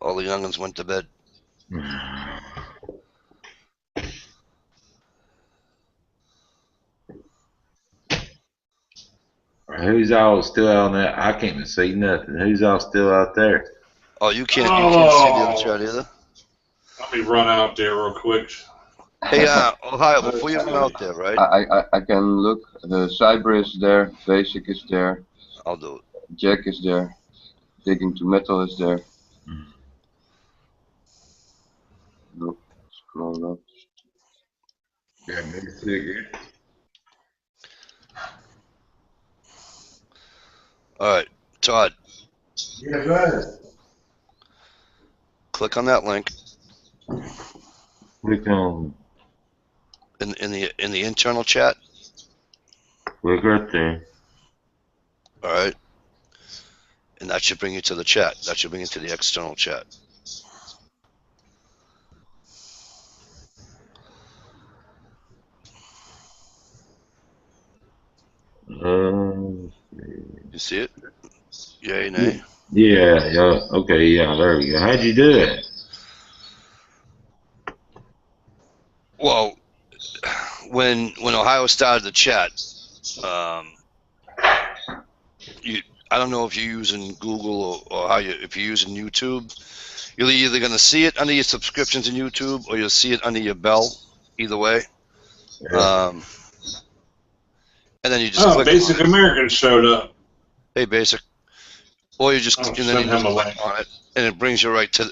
Speaker 1: All the youngins went to bed.
Speaker 6: Who's all still out there? I can't even see nothing. Who's all still out there?
Speaker 1: Oh, you can't see the other chat either?
Speaker 2: Let me run out there real quick.
Speaker 1: Hey, Ohio, before you run out there, right?
Speaker 7: I can look. The Cyber is there. Basic is there.
Speaker 1: I'll do it.
Speaker 7: Jack is there. Digging to Metal is there. Look, scroll up.
Speaker 6: Yeah, maybe cigarette.
Speaker 1: All right, Todd.
Speaker 6: Yeah, go ahead.
Speaker 1: Click on that link.
Speaker 6: Click on.
Speaker 1: In the internal chat.
Speaker 6: Click right there.
Speaker 1: All right. And that should bring you to the chat. That should bring you to the external chat. You see it? Yay, nay?
Speaker 6: Yeah. Okay, yeah, there we go. How'd you do it?
Speaker 1: Well, when Ohio started the chat, I don't know if you're using Google or if you're using YouTube. You're either going to see it under your subscriptions in YouTube or you'll see it under your bell. Either way.
Speaker 6: Yeah.
Speaker 1: and then you just
Speaker 2: Oh,
Speaker 1: click
Speaker 2: Basic
Speaker 1: on it.
Speaker 2: American showed up.
Speaker 1: Hey, Basic. Or you just
Speaker 2: Oh,
Speaker 1: and then
Speaker 2: send
Speaker 1: you
Speaker 2: him
Speaker 1: just
Speaker 2: a
Speaker 1: click
Speaker 2: link.
Speaker 1: on it, and it brings you right to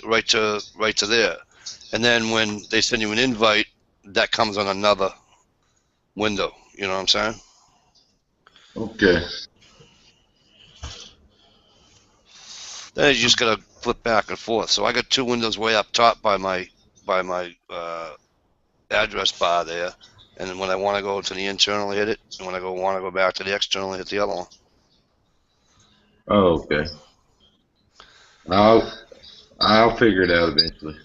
Speaker 1: there. And then when they send you an invite, that comes on another window. You know what I'm saying?
Speaker 6: Okay.
Speaker 1: Then you just gotta flip back and forth. So I got two windows way up top by my address bar there, and then when I want to go to the internal, I hit it, and when I want to go back to the external, I hit the other one.
Speaker 6: Oh, okay. I'll figure it out eventually.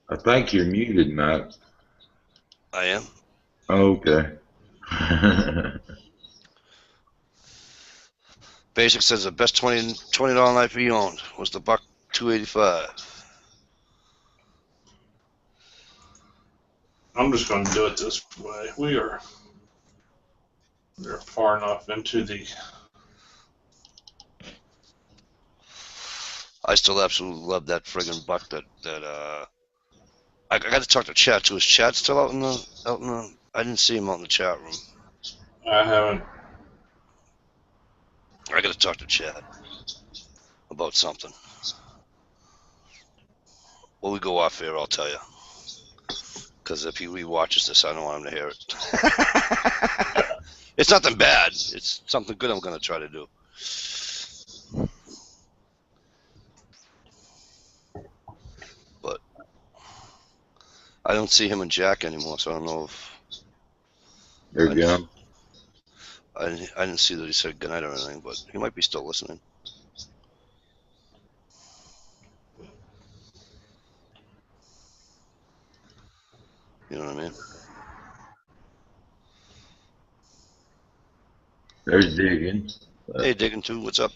Speaker 6: I think you're muted, Matt.
Speaker 1: I am.
Speaker 6: Okay.
Speaker 1: Basic says the best $20 knife he owned was the Buck 285.
Speaker 2: I'm just going to do it this way. We're far enough into the.
Speaker 1: I still absolutely love that friggin' Buck. I got to talk to Chad too. Is Chad still out in the? I didn't see him out in the chat room.
Speaker 2: I haven't.
Speaker 1: I got to talk to Chad about something. When we go off air, I'll tell you. Because if he rewatches this, I don't want him to hear it. It's nothing bad. It's something good I'm going to try to do. But I don't see him and Jack anymore, so I don't know if...
Speaker 6: They're gone.
Speaker 1: I didn't see that he said goodnight or anything, but he might be still listening. You know what I mean?
Speaker 6: There's digging.
Speaker 1: Hey, Digging too. What's up?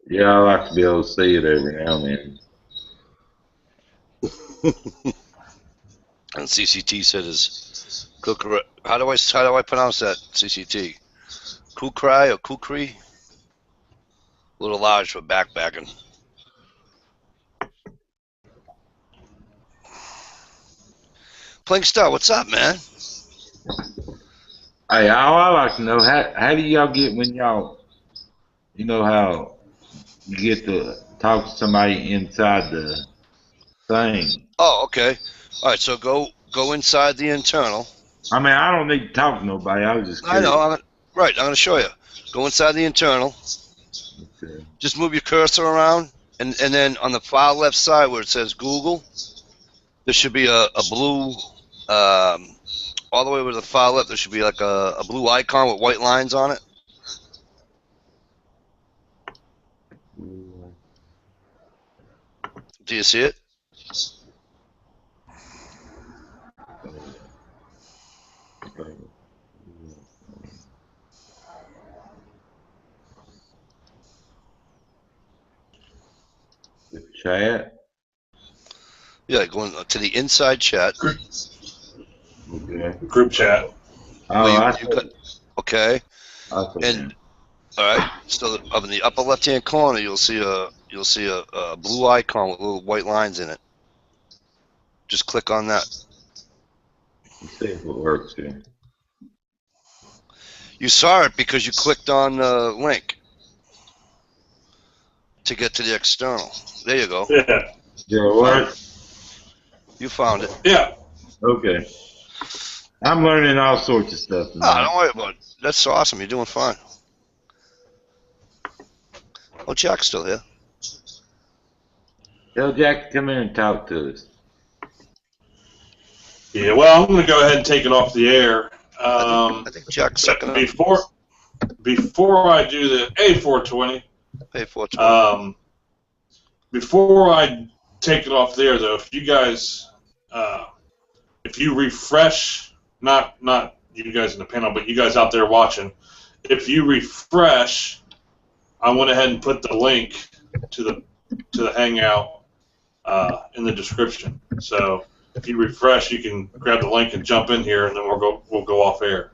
Speaker 6: Yeah, I like to be able to see it every now and then.
Speaker 1: And CCT said is how do I pronounce that? CCT, Kukri or Kukri? A little large for backpacking. Plank Star, what's up, man?
Speaker 6: Hey, all I like to know, how do y'all get when y'all, you know how you get to talk to somebody inside the thing?
Speaker 1: Oh, okay. All right, so go inside the internal.
Speaker 6: I mean, I don't need to talk to nobody. I was just
Speaker 1: I
Speaker 6: curious.
Speaker 1: know. I'm going to show you. Go inside the internal.
Speaker 6: Okay.
Speaker 1: Just move your cursor around, and then on the far left side where it says Google, there should be a blue, all the way to the far left, there should be like a blue icon with white lines on it. Do you see it?
Speaker 6: The chat?
Speaker 1: Yeah, going to the inside chat.
Speaker 6: Okay.
Speaker 2: Group chat.
Speaker 6: Oh,
Speaker 1: Okay.
Speaker 6: And
Speaker 1: all right. So up in the upper left-hand corner, you'll see a blue icon with little white lines in it. Just click on that.
Speaker 6: let's see if it works here.
Speaker 1: You saw it because you clicked on the link to get to the external. There you go.
Speaker 2: Yeah.
Speaker 6: Yeah, what?
Speaker 1: You found it.
Speaker 2: Yeah.
Speaker 6: Okay. I'm learning all sorts of stuff
Speaker 1: Oh,
Speaker 6: tonight.
Speaker 1: don't worry about it. That's awesome. You're doing fine. Oh, Jack's still here.
Speaker 6: Tell Jack to come in and talk to us.
Speaker 2: Yeah. Well, I'm going to go ahead and take it off the air.
Speaker 1: I think Jack's sucking up.
Speaker 2: Before I do the A420.
Speaker 1: A420.
Speaker 2: Before I take it off there, though, if you guys, if you refresh, not you guys in the panel, but you guys out there watching, if you refresh, I went ahead and put the link to the Hangout in the description. So if you refresh, you can grab the link and jump in here, and then we'll go off air.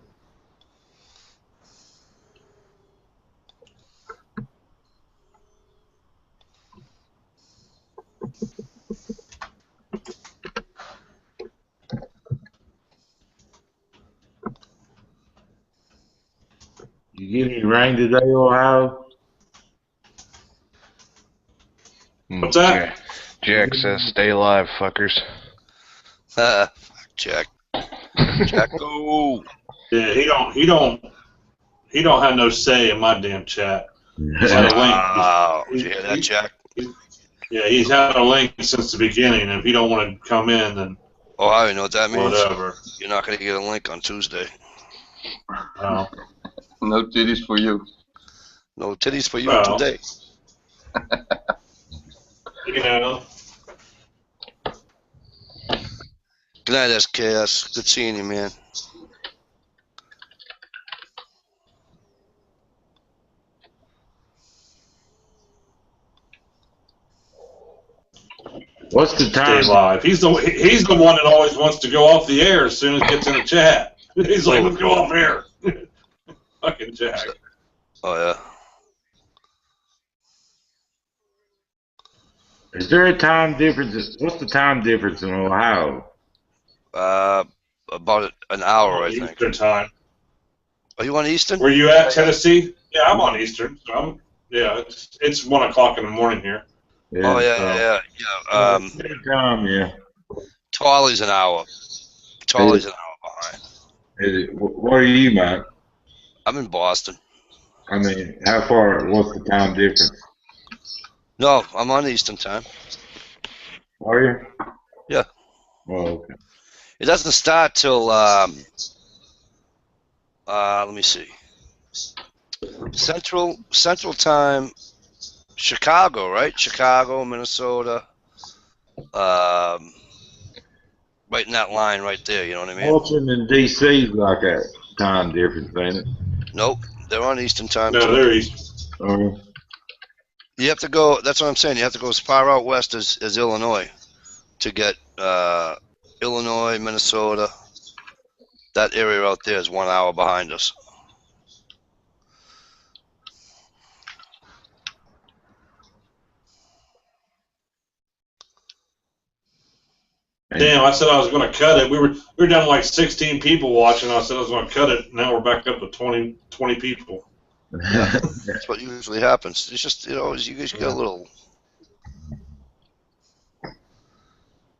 Speaker 6: You get any rain today, Ohio?
Speaker 2: What's that?
Speaker 11: Jack says, "Stay alive, fuckers."
Speaker 1: Jack. Jacko.
Speaker 2: Yeah, he don't have no say in my damn chat. He's had a link.
Speaker 1: Wow. Did you hear that, Jack?
Speaker 2: Yeah, he's had a link since the beginning. If you don't want to come in, then
Speaker 1: Oh, I already know what that means.
Speaker 2: whatever.
Speaker 1: You're not going to get a link on Tuesday.
Speaker 2: Oh.
Speaker 7: No titties for you.
Speaker 1: No titties for you
Speaker 2: Well.
Speaker 1: today.
Speaker 2: You know.
Speaker 1: Good night, SKS. Good seeing you, man.
Speaker 6: What's the
Speaker 2: Stay
Speaker 6: time?
Speaker 2: live. He's the one that always wants to go off the air as soon as he gets in the chat. He's like, let's go off air. Fucking Jack.
Speaker 1: Oh, yeah.
Speaker 6: Is there a time difference? What's the time difference in Ohio?
Speaker 1: About an hour, I think.
Speaker 2: Eastern time.
Speaker 1: Are you on Eastern?
Speaker 2: Where you at, Tennessee? Yeah, I'm on Eastern. So it's 1 o'clock in the morning here.
Speaker 1: Oh, yeah.
Speaker 6: Same time, yeah.
Speaker 1: Tolly's an hour. Tolly's an hour behind.
Speaker 6: Where are you, Mike?
Speaker 1: I'm in Boston.
Speaker 6: I mean, how far? What's the time difference?
Speaker 1: No, I'm on Eastern time.
Speaker 6: Are you?
Speaker 1: Yeah.
Speaker 6: Oh, okay.
Speaker 1: It doesn't start till, let me see. Central time, Chicago, right? Chicago, Minnesota. Right in that line right there, you know what I mean?
Speaker 6: Washington and D.C. is like a time difference, ain't it?
Speaker 1: Nope, they're on Eastern time
Speaker 2: No,
Speaker 1: too.
Speaker 2: they're Eastern.
Speaker 1: You have to go, that's what I'm saying, you have to go as far out west as Illinois to get Illinois, Minnesota. That area out there is 1 hour behind us.
Speaker 2: Damn, I said I was going to cut it. We were down to like 16 people watching. I said I was going to cut it. Now we're back up to 20 people.
Speaker 1: That's what usually happens. It's just, you guys get a little.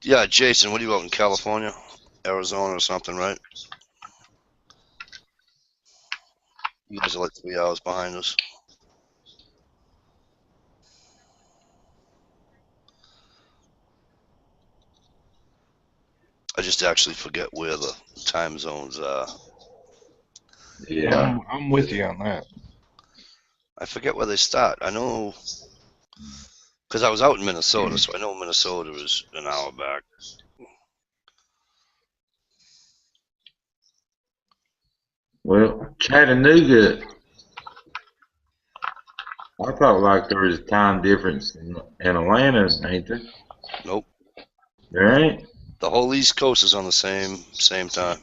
Speaker 1: Yeah, Jason, what are you out in California? Arizona or something, right? You guys are like 3 hours behind us. I just actually forget where the time zones are.
Speaker 11: Yeah, I'm with you on that.
Speaker 1: I forget where they start. I know, because I was out in Minnesota, so I know Minnesota is an hour back.
Speaker 6: Well, Chattanooga, I thought like there was a time difference in Atlanta, ain't there?
Speaker 1: Nope.
Speaker 6: There ain't?
Speaker 1: The whole East Coast is on the same time.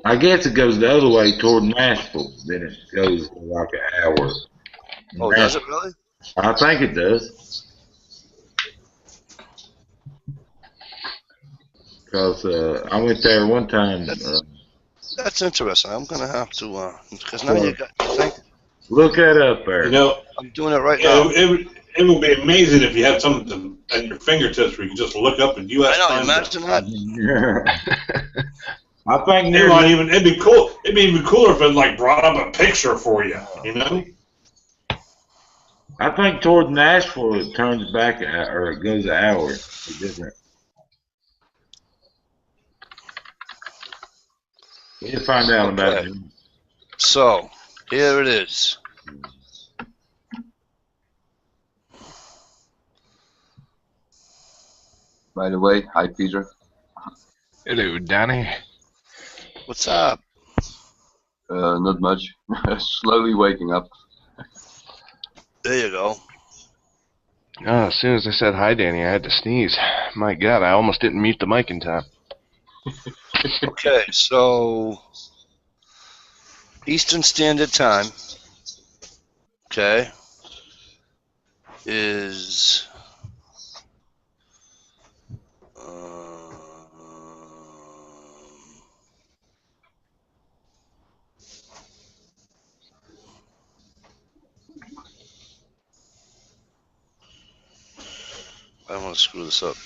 Speaker 6: I guess it goes the other way toward Nashville. Then it goes like an hour.
Speaker 1: Oh, does it really?
Speaker 6: I think it does. Because I went there one time.
Speaker 1: That's interesting. I'm going to have to, because now you think.
Speaker 6: Look that up there.
Speaker 1: I'm doing it right now.
Speaker 2: It would be amazing if you had something at your fingertips where you can just look up at U.S.
Speaker 1: I know,
Speaker 2: time
Speaker 1: imagine that.
Speaker 6: Yeah. I think
Speaker 2: it'd be cool. It'd be even cooler if it like brought up a picture for you. You know.
Speaker 6: I think toward Nashville it turns back or it goes an hour. It's different. We'll find out about it.
Speaker 1: So here it is.
Speaker 7: By the way, hi Peter.
Speaker 11: Hello, Danny.
Speaker 1: What's up?
Speaker 7: Not much. Slowly waking up.
Speaker 1: There you go.
Speaker 11: Oh, as soon as I said hi, Danny, I had to sneeze. My God, I almost didn't mute the mic in time.
Speaker 1: Okay, so Eastern Standard Time, okay, is want to screw this up.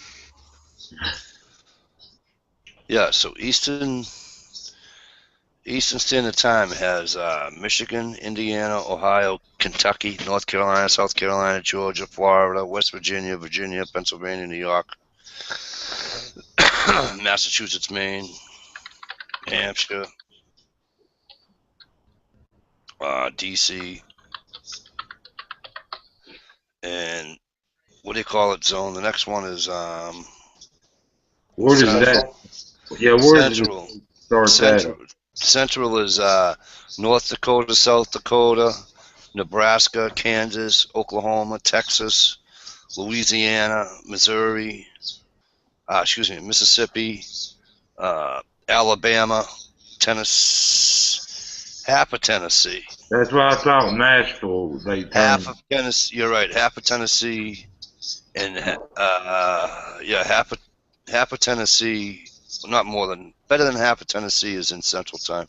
Speaker 1: Yeah, so Eastern Standard Time has Michigan, Indiana, Ohio, Kentucky, North Carolina, South Carolina, Georgia, Florida, West Virginia, Virginia, Pennsylvania, New York, Massachusetts, Maine, Hampshire, DC, and what do you call it, zone? The next one is
Speaker 6: Where does that?
Speaker 9: Central.
Speaker 6: Yeah, where does it
Speaker 1: Central.
Speaker 6: start
Speaker 1: Central.
Speaker 6: that?
Speaker 1: Central is North Dakota, South Dakota, Nebraska, Kansas, Oklahoma, Texas, Louisiana, Missouri, Mississippi, Alabama, Tennessee, half of Tennessee.
Speaker 6: That's why I thought Nashville. They
Speaker 1: Half
Speaker 6: turned.
Speaker 1: of Tennessee. You're right. Half of Tennessee, and half of Tennessee. Not more than better than half of Tennessee is in Central Time.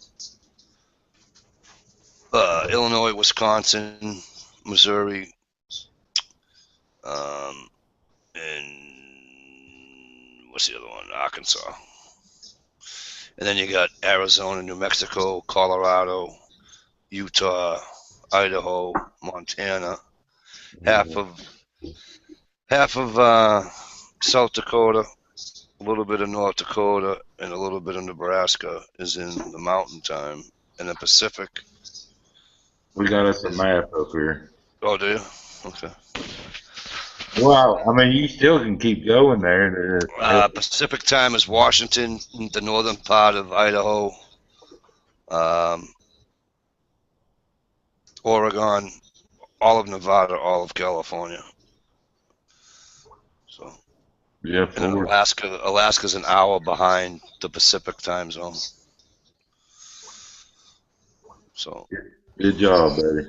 Speaker 1: Illinois, Wisconsin, Missouri, and what's the other one? Arkansas. And then you got Arizona, New Mexico, Colorado, Utah, Idaho, Montana, half of South Dakota, a little bit of North Dakota, and a little bit of Nebraska is in the Mountain Time, and the Pacific.
Speaker 6: We got us a map up here.
Speaker 1: Oh, do you? Okay.
Speaker 6: Well, I mean, you still can keep going there.
Speaker 1: Pacific Time is Washington, the northern part of Idaho, Oregon, all of Nevada, all of California. So,
Speaker 6: Yeah,
Speaker 1: and then Alaska's an hour behind the Pacific Time zone. So,
Speaker 6: good job, buddy.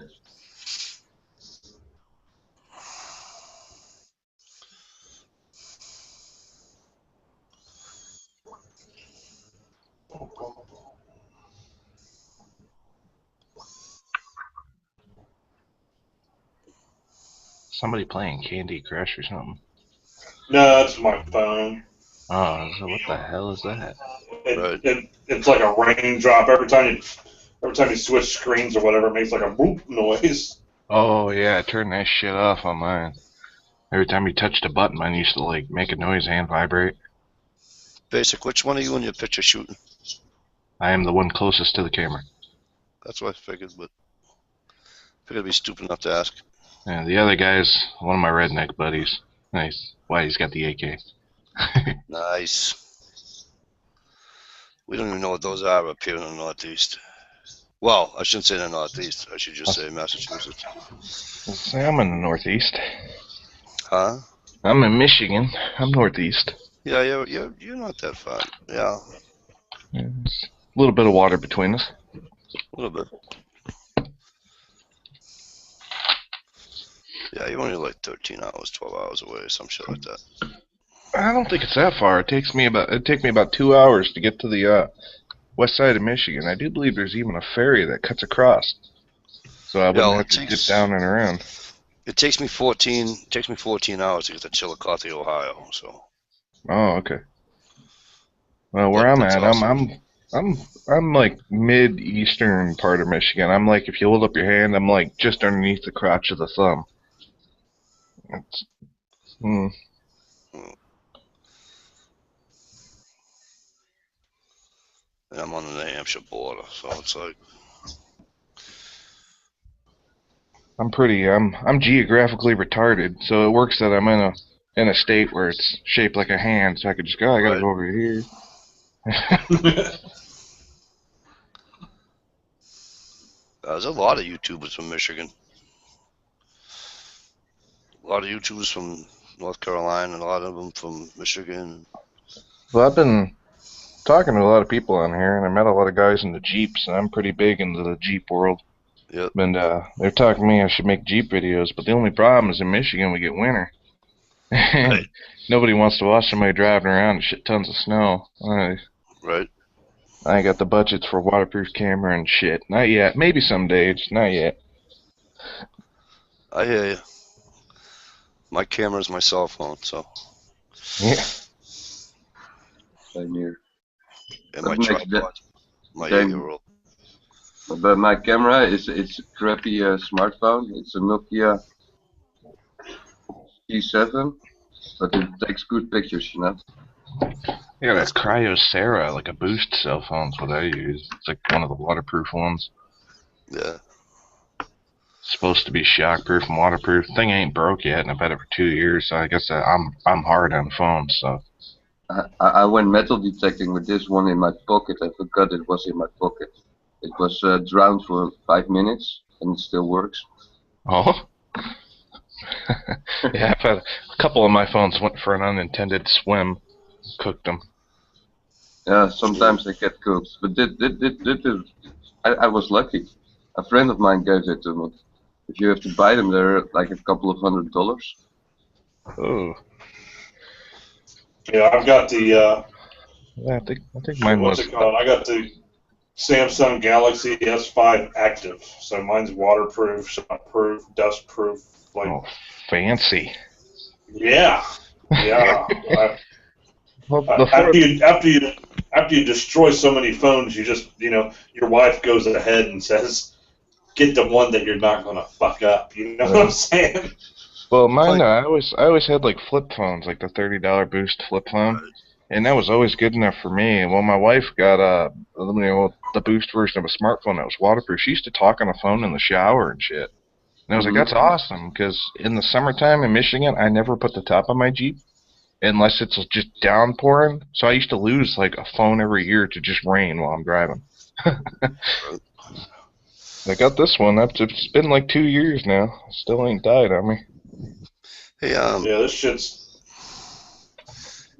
Speaker 11: Somebody playing Candy Crush or something.
Speaker 2: No, that's my phone.
Speaker 11: Oh, so what the hell is that?
Speaker 2: It's like a raindrop every time you switch screens or whatever. It makes like a boop noise.
Speaker 11: Oh yeah, I turned that shit off on mine. Every time you touched a button, mine used to like make a noise and vibrate.
Speaker 1: Basic, which one are you in your picture shooting?
Speaker 11: I am the one closest to the camera.
Speaker 1: That's what I figured, but I figured I'd be stupid enough to ask.
Speaker 11: Yeah, the other guy's one of my redneck buddies. Nice. Why, he's got the AK.
Speaker 1: Nice. We don't even know what those are up here in the Northeast. Well, I shouldn't say the Northeast. I should just say Massachusetts.
Speaker 11: Say I'm in the Northeast.
Speaker 1: Huh?
Speaker 11: I'm in Michigan. I'm Northeast.
Speaker 1: Yeah, you're not that far. Yeah.
Speaker 11: There's a little bit of water between us.
Speaker 1: A little bit. Yeah, you're only like 13 hours, 12 hours away, some shit like that.
Speaker 11: I don't think it's that far. It'd take me about 2 hours to get to the west side of Michigan. I do believe there's even a ferry that cuts across, so I wouldn't have to get down and around.
Speaker 1: It takes me 14 hours to get to Chillicothe, Ohio. So.
Speaker 11: Oh, okay. Well, where I'm at, I'm like mid-eastern part of Michigan. I'm like, if you hold up your hand, I'm like just underneath the crotch of the thumb. It's,
Speaker 1: And I'm on the New Hampshire border, so it's like.
Speaker 11: I'm geographically retarded, so it works that I'm in a state where it's shaped like a hand, so I could just go, I gotta go over here.
Speaker 1: There's a lot of YouTubers from Michigan. A lot of YouTubers from North Carolina, and a lot of them from Michigan.
Speaker 11: Well, I've been talking to a lot of people on here, and I met a lot of guys in the Jeeps, and I'm pretty big into the Jeep world.
Speaker 1: Yep.
Speaker 11: And they're talking to me I should make Jeep videos, but the only problem is in Michigan we get winter.
Speaker 1: Right.
Speaker 11: Nobody wants to watch somebody driving around in shit tons of snow.
Speaker 1: Right.
Speaker 11: I ain't got the budgets for waterproof camera and shit. Not yet. Maybe someday, just not yet.
Speaker 1: I hear you. My camera is my cell phone, so.
Speaker 11: Yeah.
Speaker 7: Same here.
Speaker 1: And my
Speaker 7: What makes
Speaker 1: tripod, my
Speaker 7: then
Speaker 1: 8-year-old.
Speaker 7: But my camera is it's a crappy smartphone. It's a Nokia G7, but it takes good pictures, you know.
Speaker 11: Yeah, that Cryosera, like a Boost cell phone's what I use. It's like one of the waterproof ones.
Speaker 1: Yeah.
Speaker 11: It's supposed to be shockproof and waterproof. Thing ain't broke yet, and I've had it for 2 years. So I guess I'm hard on phones. So
Speaker 7: I went metal detecting with this one in my pocket. I forgot it was in my pocket. It was drowned for 5 minutes, and it still works.
Speaker 11: oh. Yeah, I've had a couple of my phones went for an unintended swim, cooked them.
Speaker 7: Yeah, sometimes they get cooked, but I was lucky. A friend of mine gave it to me. If you have to buy them, they're like a couple of $100.
Speaker 11: Oh,
Speaker 2: Yeah, I've got the
Speaker 11: yeah, I think mine
Speaker 2: what's
Speaker 11: was.
Speaker 2: it called? I got the Samsung Galaxy S5 Active. So mine's waterproof, shockproof, dustproof. Like,
Speaker 11: Oh, fancy.
Speaker 2: yeah.
Speaker 11: Well, before
Speaker 2: After you destroy so many phones, you just your wife goes ahead and says, "Get the one that you're not gonna fuck up." You know what I'm saying?
Speaker 11: well, mine I always had like flip phones, like the $30 Boost flip phone, and that was always good enough for me. And when my wife got the Boost version of a smartphone that was waterproof, she used to talk on the phone in the shower and shit. And I was like, that's awesome, because in the summertime in Michigan, I never put the top on my Jeep unless it's just downpouring. So I used to lose like a phone every year to just rain while I'm driving. I got this one. It's been like 2 years now. Still ain't died on me.
Speaker 1: Hey,
Speaker 2: Yeah, this shit's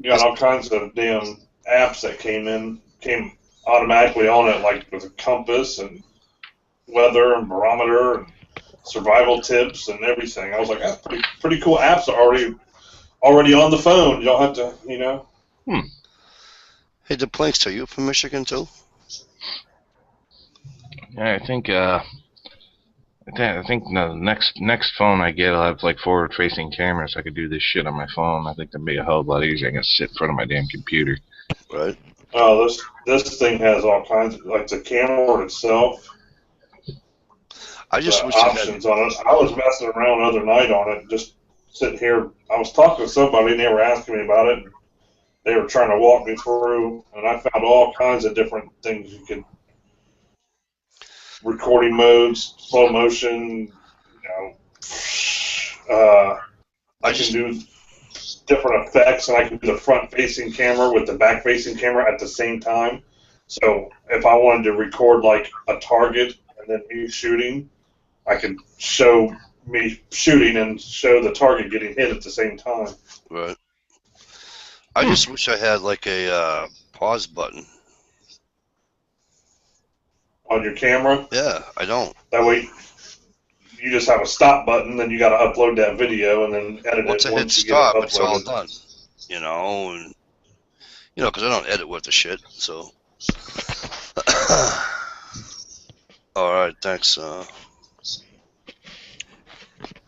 Speaker 2: got all kinds of damn apps that came automatically on it, like with a compass and weather and barometer and survival tips and everything. I was like, that's pretty cool apps are already on the phone. You don't have to,
Speaker 1: Hey, the Planks, are you from Michigan too?
Speaker 11: Yeah, I think the next phone I get, I'll have like forward-facing cameras. So I could do this shit on my phone. I think that'd be a hell of a lot easier. I can sit in front of my damn computer.
Speaker 1: Right.
Speaker 2: Oh, this thing has all kinds of, like the camera itself.
Speaker 1: I just wish
Speaker 2: options on it. I was messing around the other night on it, just sitting here. I was talking to somebody, and they were asking me about it. And they were trying to walk me through, and I found all kinds of different things you could. Recording modes, slow motion, I can do different effects, and I can do the front-facing camera with the back-facing camera at the same time. So if I wanted to record like a target and then me shooting, I could show me shooting and show the target getting hit at the same time.
Speaker 1: Right. I just wish I had like a pause button
Speaker 2: on your camera.
Speaker 1: Yeah, I don't.
Speaker 2: That way, you just have a stop button, then you got to upload that video and then edit
Speaker 1: Once
Speaker 2: it.
Speaker 1: I hit stop, it's all done. And because I don't edit worth a shit. So. All right, thanks,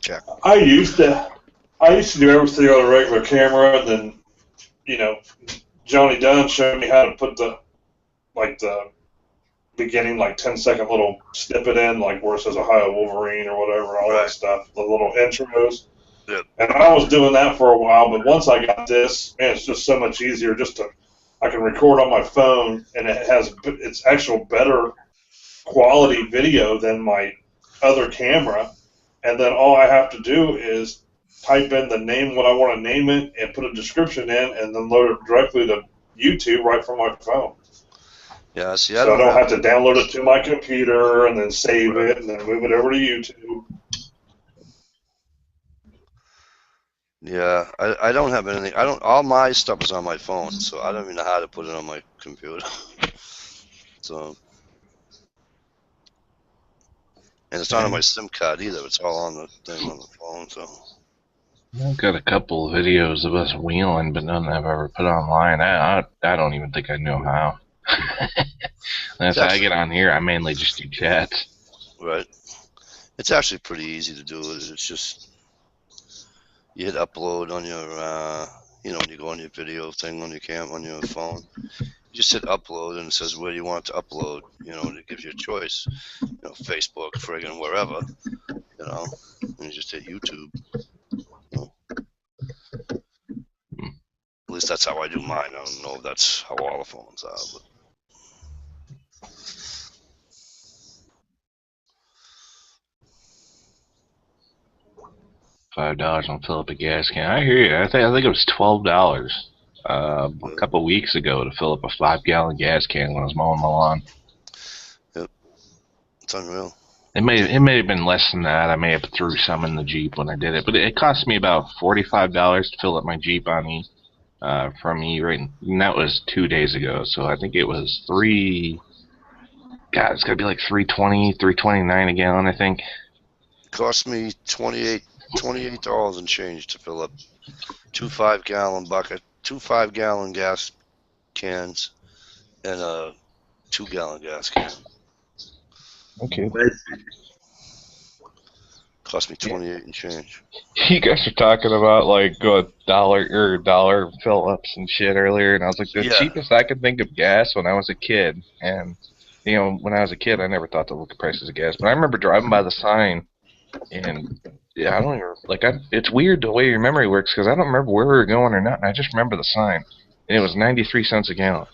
Speaker 1: Jack.
Speaker 2: I used to do everything on a regular camera, and then Johnny Dunn showed me how to put the beginning 10-second little snippet in, like where it says Ohio Wolverine or whatever, all that stuff, the little intros.
Speaker 1: Yep.
Speaker 2: And I was doing that for a while, but once I got this, man, it's just so much easier. I can record on my phone, and it's actual better quality video than my other camera. And then all I have to do is type in the name, what I want to name it, and put a description in, and then load it directly to YouTube right from my phone.
Speaker 1: Yeah, see,
Speaker 2: so I don't have to download it to my computer and then save it and then move it over to YouTube.
Speaker 1: Yeah, I don't have anything. All my stuff is on my phone, so I don't even know how to put it on my computer. So, and it's not on my SIM card either. It's all on the thing on the phone. So.
Speaker 11: I've got a couple of videos of us wheeling, but none I've ever put online. I don't even think I know how. That's how I get on here. I mainly just do chats.
Speaker 1: Right. It's actually pretty easy to do. It's just you hit upload on your you know, when you go on your video thing on your phone, you just hit upload and it says where you want to upload. You know, and it gives you a choice. You know, Facebook, friggin' wherever. You know, and you just hit YouTube. You know? At least that's how I do mine. I don't know if that's how all the phones are, but.
Speaker 11: $5 on fill up a gas can. I hear you. I think it was $12 a couple weeks ago to fill up a 5-gallon gas can when I was mowing my lawn.
Speaker 1: Yep, it's unreal.
Speaker 11: It may have been less than that. I may have threw some in the Jeep when I did it, but it cost me about $45 to fill up my Jeep on E from E right, and that was 2 days ago. So I think it was God, it's gotta be like $3.29 a gallon, I think.
Speaker 1: It cost me $28 and change to fill up two 5-gallon gas cans and a 2-gallon gas can.
Speaker 11: Okay.
Speaker 1: Cost me 28 and change.
Speaker 11: You guys are talking about like dollar fill ups and shit earlier, and I was like, the cheapest I could think of gas when I was a kid, and you know, when I was a kid, I never thought to look at prices of gas, but I remember driving by the sign, and yeah, I don't even it's weird the way your memory works because I don't remember where we were going or not, and I just remember the sign, and it was 93 cents a gallon.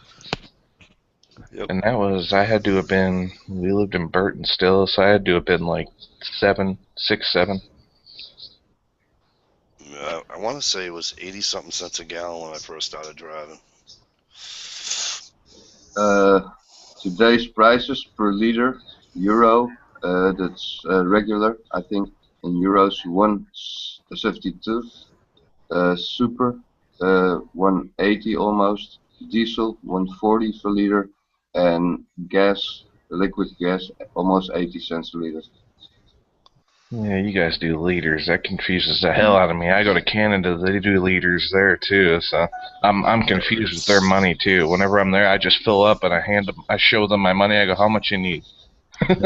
Speaker 1: Yep.
Speaker 11: And that was, I had to have been, we lived in Burton still, so I had to have been like 6, 7.
Speaker 1: I want to say it was 80-something cents a gallon when I first started driving.
Speaker 7: Today's prices per liter, euro, that's regular, I think, in euros, 172. Super, 180 almost. Diesel, 140 per liter. And gas, liquid gas, almost 80 cents a liter.
Speaker 11: Yeah, you guys do liters. That confuses the hell out of me. I go to Canada, they do liters there too, so I'm confused with their money too. Whenever I'm there, I just fill up and I show them my money. I go, how much you need?
Speaker 7: Let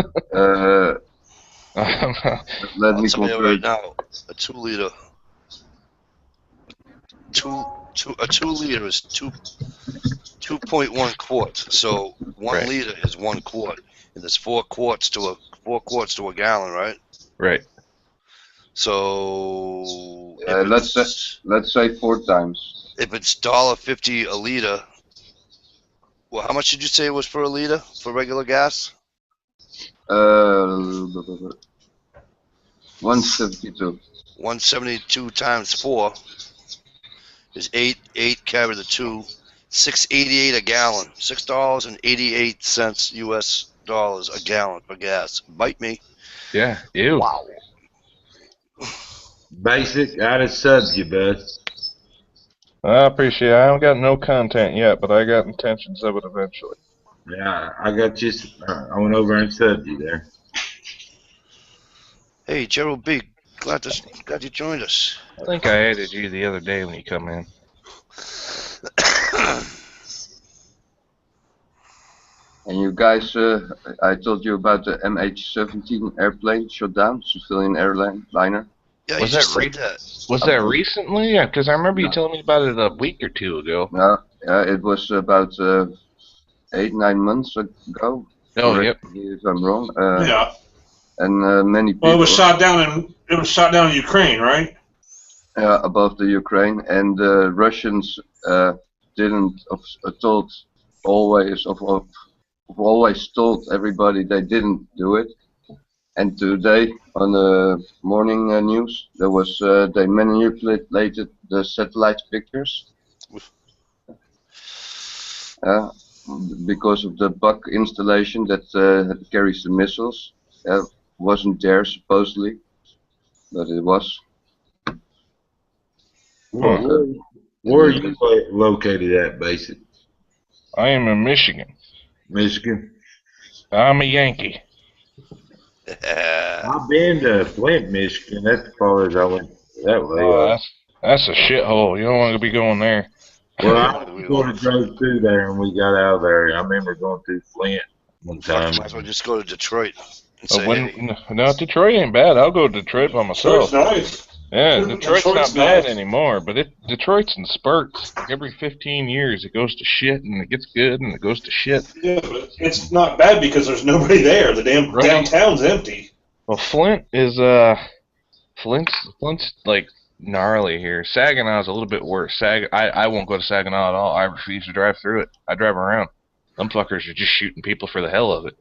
Speaker 7: me
Speaker 1: tell you
Speaker 7: compare
Speaker 1: right now, a 2 liter. A 2 liter is 2.1 quarts. So 1 liter is 1 quart, and there's 4 quarts to a gallon, right?
Speaker 11: Right.
Speaker 7: So let's say 4 times.
Speaker 1: If it's $1.50 a liter, well, how much did you say it was for a liter for regular gas?
Speaker 7: 172.
Speaker 1: 172 times 4 is 8 carry the 2, $6.88 a gallon, $6.88 US dollars a gallon for gas. Bite me.
Speaker 11: Yeah. Ew.
Speaker 1: Wow.
Speaker 6: Basic, I just subbed you, bud.
Speaker 11: I appreciate it. I haven't got no content yet, but I got intentions of it eventually.
Speaker 6: Yeah, I got you. I went over and subbed you there.
Speaker 1: Hey, Gerald B. Glad you joined us.
Speaker 11: I think I added you the other day when you come in.
Speaker 7: And you guys, I told you about the MH17 airplane shut down, civilian airliner.
Speaker 1: Yeah,
Speaker 11: was that recently? Because I remember you telling me about it a week or two ago.
Speaker 7: No, it was about 8-9 months ago.
Speaker 11: Oh, yep.
Speaker 7: If I'm wrong.
Speaker 2: Yeah.
Speaker 7: And many people.
Speaker 2: Well, it was shot down in Ukraine, right?
Speaker 7: Above the Ukraine, and the Russians didn't always told everybody they didn't do it. And today on the morning news, there was they manipulated the satellite pictures because of the bug installation that carries the missiles. Wasn't there supposedly, but it was.
Speaker 6: Where are you located at, basic?
Speaker 11: I am in Michigan.
Speaker 6: Michigan?
Speaker 11: I'm a Yankee.
Speaker 6: I've been to Flint, Michigan. That's as far as I went that way.
Speaker 11: Oh, that's a shithole. You don't want to be going there.
Speaker 6: Well, I sort of drove through there and we got out of there. I remember going through Flint one time.
Speaker 1: Might as well just go to Detroit. And say, hey.
Speaker 11: No, Detroit ain't bad. I'll go to Detroit by myself.
Speaker 2: Detroit's nice.
Speaker 11: Yeah, Detroit's not
Speaker 2: Detroit's
Speaker 11: bad
Speaker 2: nice.
Speaker 11: anymore, but Detroit's in spurts. Like every 15 years, it goes to shit, and it gets good, and it goes to shit.
Speaker 2: Yeah, but it's not bad because there's nobody there. The damn
Speaker 11: Right.
Speaker 2: downtown's empty.
Speaker 11: Well, Flint's like gnarly here. Saginaw's a little bit worse. I won't go to Saginaw at all. I refuse to drive through it. I drive around. Them fuckers are just shooting people for the hell of it.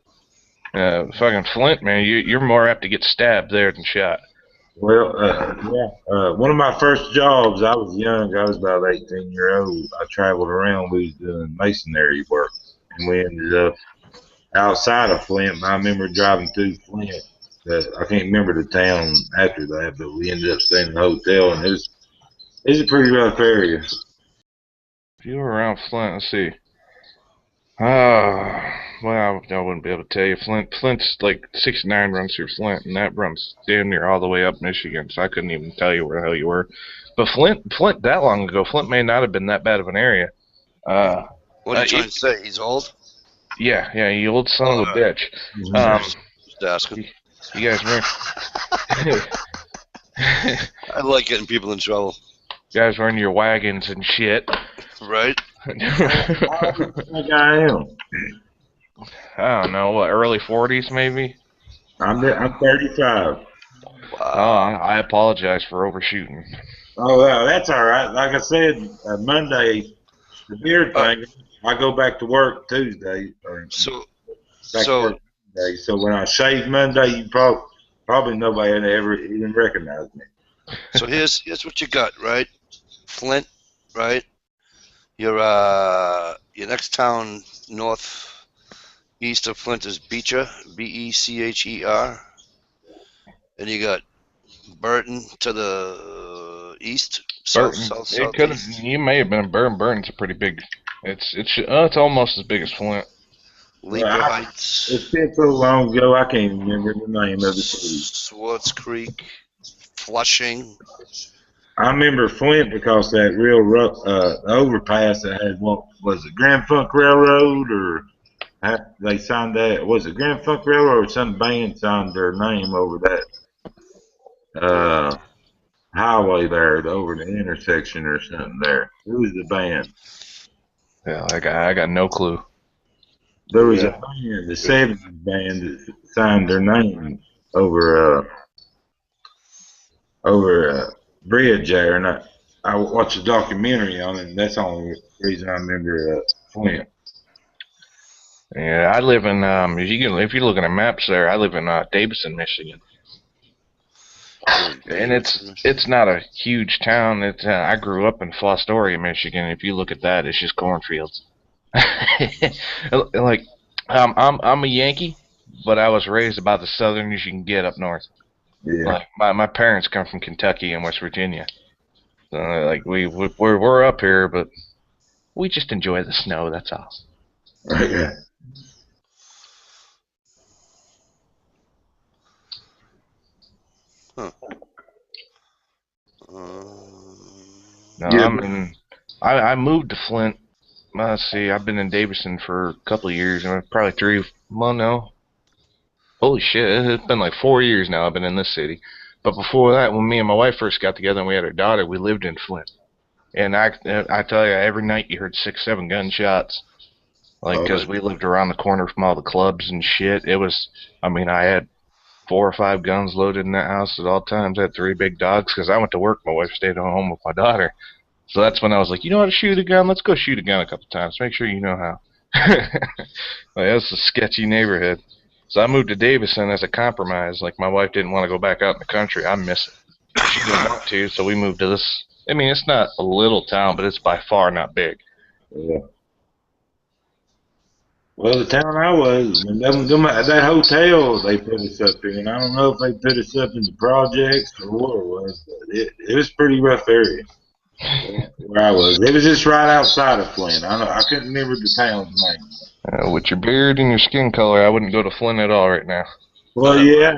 Speaker 11: Fucking Flint, man, you're more apt to get stabbed there than shot.
Speaker 6: Well, one of my first jobs, I was young. I was about 18-year-old. I traveled around. We was doing masonry work, and we ended up outside of Flint. I remember driving through Flint. I can't remember the town after that, but we ended up staying in a hotel, and it's a pretty rough area.
Speaker 11: If you were around Flint, let's see. Well, I wouldn't be able to tell you. Flint's like 69 runs through Flint, and that runs damn near all the way up Michigan, so I couldn't even tell you where the hell you were. But Flint that long ago, Flint may not have been that bad of an area.
Speaker 1: What are you trying to say? He's old?
Speaker 11: Yeah, you old son of a bitch.
Speaker 1: Just asking.
Speaker 11: You guys remember?
Speaker 1: I like getting people in trouble.
Speaker 11: You guys were in your wagons and shit.
Speaker 1: Right?
Speaker 6: I think I am.
Speaker 11: I don't know, what, early 40s maybe?
Speaker 6: I'm 35.
Speaker 1: Wow.
Speaker 11: I apologize for overshooting.
Speaker 6: Oh, well, that's all right. Like I said, Monday, the beard thing, I go back to work Tuesday.
Speaker 1: So
Speaker 6: Monday. So when I shave Monday, you probably nobody ever even recognize me.
Speaker 1: So here's what you got, right? Flint, right? Your next town northeast of Flint is Beecher, Becher, and you got Burton to the east, south.
Speaker 11: You may have been Burton. Burton's a pretty big. It's almost as big as Flint.
Speaker 1: Leaper Heights.
Speaker 6: It's been so long ago, I can't remember the name of the city.
Speaker 1: Swartz Creek, Flushing.
Speaker 6: I remember Flint because that real rough overpass that had what was it, Grand Funk Railroad, or they signed that? Was it Grand Funk Railroad or some band signed their name over that highway there, over the intersection or something there? Who was the band?
Speaker 11: Yeah, I got no clue.
Speaker 6: There was a band, the 70s band, that signed their name over bridge there, and I watched a documentary on it, and that's the only reason I remember Flint.
Speaker 11: Yeah, I live in if you're looking at maps there, I live in Davison, Michigan, and it's not a huge town. I grew up in Fostoria, Michigan. If you look at that, it's just cornfields. Like I'm a Yankee, but I was raised about the southernest you can get up north.
Speaker 6: Yeah.
Speaker 11: Like my parents come from Kentucky and West Virginia, so like we're up here, but we just enjoy the snow. That's all.
Speaker 6: Yeah.
Speaker 1: Huh.
Speaker 11: No, I moved to Flint. Let's see, I've been in Davison for a couple of years, probably 3 months now. Holy shit, it's been like 4 years now I've been in this city. But before that, when me and my wife first got together and we had our daughter, we lived in Flint. And I tell you, every night you heard 6, 7 gunshots. Like, because we lived around the corner from all the clubs and shit. I had 4 or 5 guns loaded in that house at all times. I had 3 big dogs because I went to work. My wife stayed at home with my daughter. So that's when I was like, you know how to shoot a gun? Let's go shoot a gun a couple times. Make sure you know how. Like, that's a sketchy neighborhood. So I moved to Davison as a compromise. Like, my wife didn't want to go back out in the country. I miss it. She didn't want to, so we moved to this. I mean, it's not a little town, but it's by far not big.
Speaker 6: Yeah. Well, the town I was, that hotel they put us up in, I don't know if they put us up in the projects or what it was, but it was a pretty rough area where I was. It was just right outside of Flint. I couldn't remember the town's name.
Speaker 11: With your beard and your skin color, I wouldn't go to Flint at all right now.
Speaker 6: Well, yeah.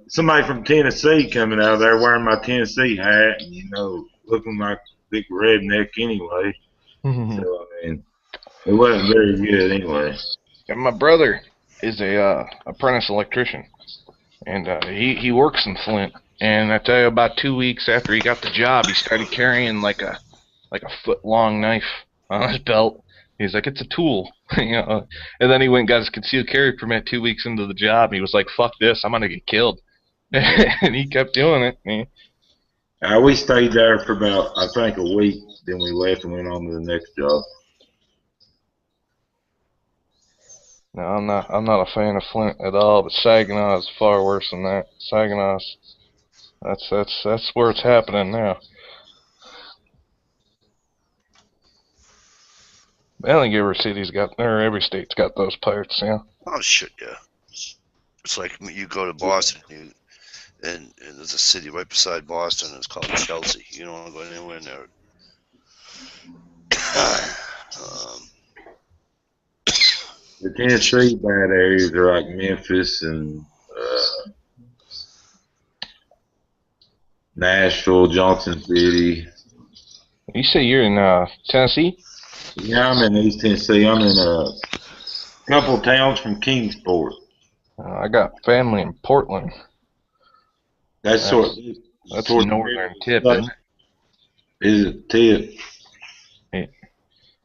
Speaker 6: Somebody from Tennessee coming out of there wearing my Tennessee hat, and, looking like a big redneck anyway. So, I mean, it wasn't very good anyway.
Speaker 11: And my brother is a apprentice electrician, and he works in Flint. And I tell you, about 2 weeks after he got the job, he started carrying like a foot-long knife on his belt. He's like, it's a tool, you know. And then he went and got his concealed carry permit 2 weeks into the job. He was like, fuck this, I'm gonna get killed. And he kept doing it.
Speaker 6: We stayed there for about, I think, a week. Then we left and went on to the next job.
Speaker 11: No, I'm not a fan of Flint at all, but Saginaw is far worse than that. Saginaw's, that's where it's happening now. I think every state's got those parts, yeah.
Speaker 1: Oh shit, yeah. It's like you go to Boston, and there's a city right beside Boston. It's called Chelsea. You don't want to go anywhere near it.
Speaker 6: The Tennessee bad areas are like Memphis and Nashville, Johnson City.
Speaker 11: You say you're in Tennessee?
Speaker 6: Yeah, I'm in East Tennessee. I'm in a couple of towns from Kingsport.
Speaker 11: I got family in Portland.
Speaker 6: That's
Speaker 11: northern tip, isn't it?
Speaker 6: Is it tip?
Speaker 11: Yeah.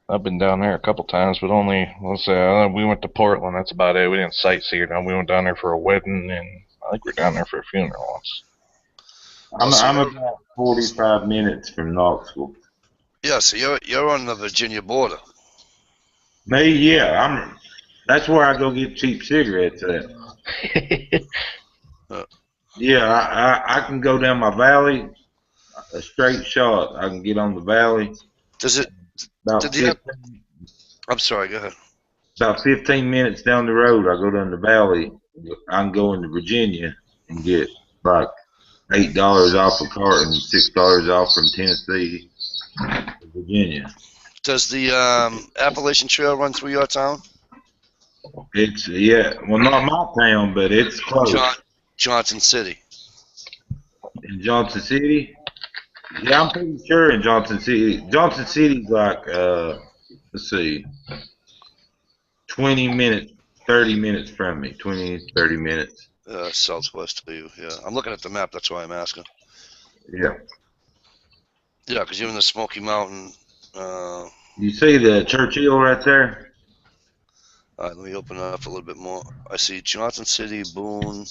Speaker 11: I've been down there a couple times, but only, let's say, we went to Portland. That's about it. We didn't sightsee. We went down there for a wedding, and I think we were down there for a funeral once.
Speaker 6: I'm about 45 minutes from Knoxville.
Speaker 1: Yeah, so you're on the Virginia border.
Speaker 6: Me, yeah. That's where I go get cheap cigarettes at. Yeah, I can go down my valley, a straight shot. I can get on the valley.
Speaker 1: Does it? I'm sorry, go ahead.
Speaker 6: About 15 minutes down the road, I go down the valley. I can go into Virginia and get like $8 off a carton, $6 off from Tennessee to Virginia.
Speaker 1: Does the Appalachian Trail run through your town?
Speaker 6: It's, well, not my town, but it's close.
Speaker 1: Johnson City.
Speaker 6: In Johnson City? Yeah, I'm pretty sure in Johnson City. Johnson City's like, let's see, 20 minutes, 30 minutes from me. 20, 30 minutes.
Speaker 1: Southwest of you, yeah. I'm looking at the map, that's why I'm asking.
Speaker 6: Yeah.
Speaker 1: Yeah, because you're in the Smoky Mountain.
Speaker 6: You see the Churchill right there?
Speaker 1: All right, let me open it up a little bit more. I see Johnson City, Boone.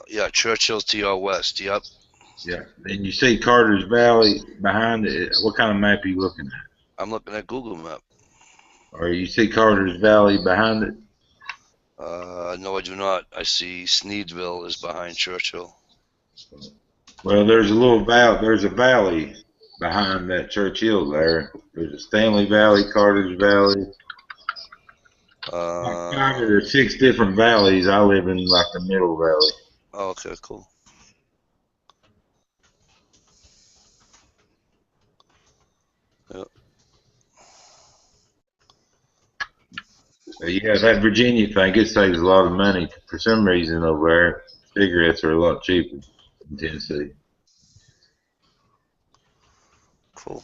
Speaker 1: Yeah, Churchill's to your west, yep.
Speaker 6: Yeah, and you see Carter's Valley behind it. What kind of map are you looking at?
Speaker 1: I'm looking at Google Map.
Speaker 6: Or you see Carter's Valley behind it?
Speaker 1: No, I do not. I see Sneedville is behind Churchill.
Speaker 6: Well, there's a little valley. There's a valley behind that Churchill there. There's a Stanley Valley, Carter's Valley. 5 or 6 different valleys. I live in like the middle valley.
Speaker 1: Oh, okay, cool. Yep.
Speaker 6: Yeah, that Virginia thing, it saves a lot of money. For some reason over there, cigarettes are a lot cheaper in Tennessee.
Speaker 1: Cool.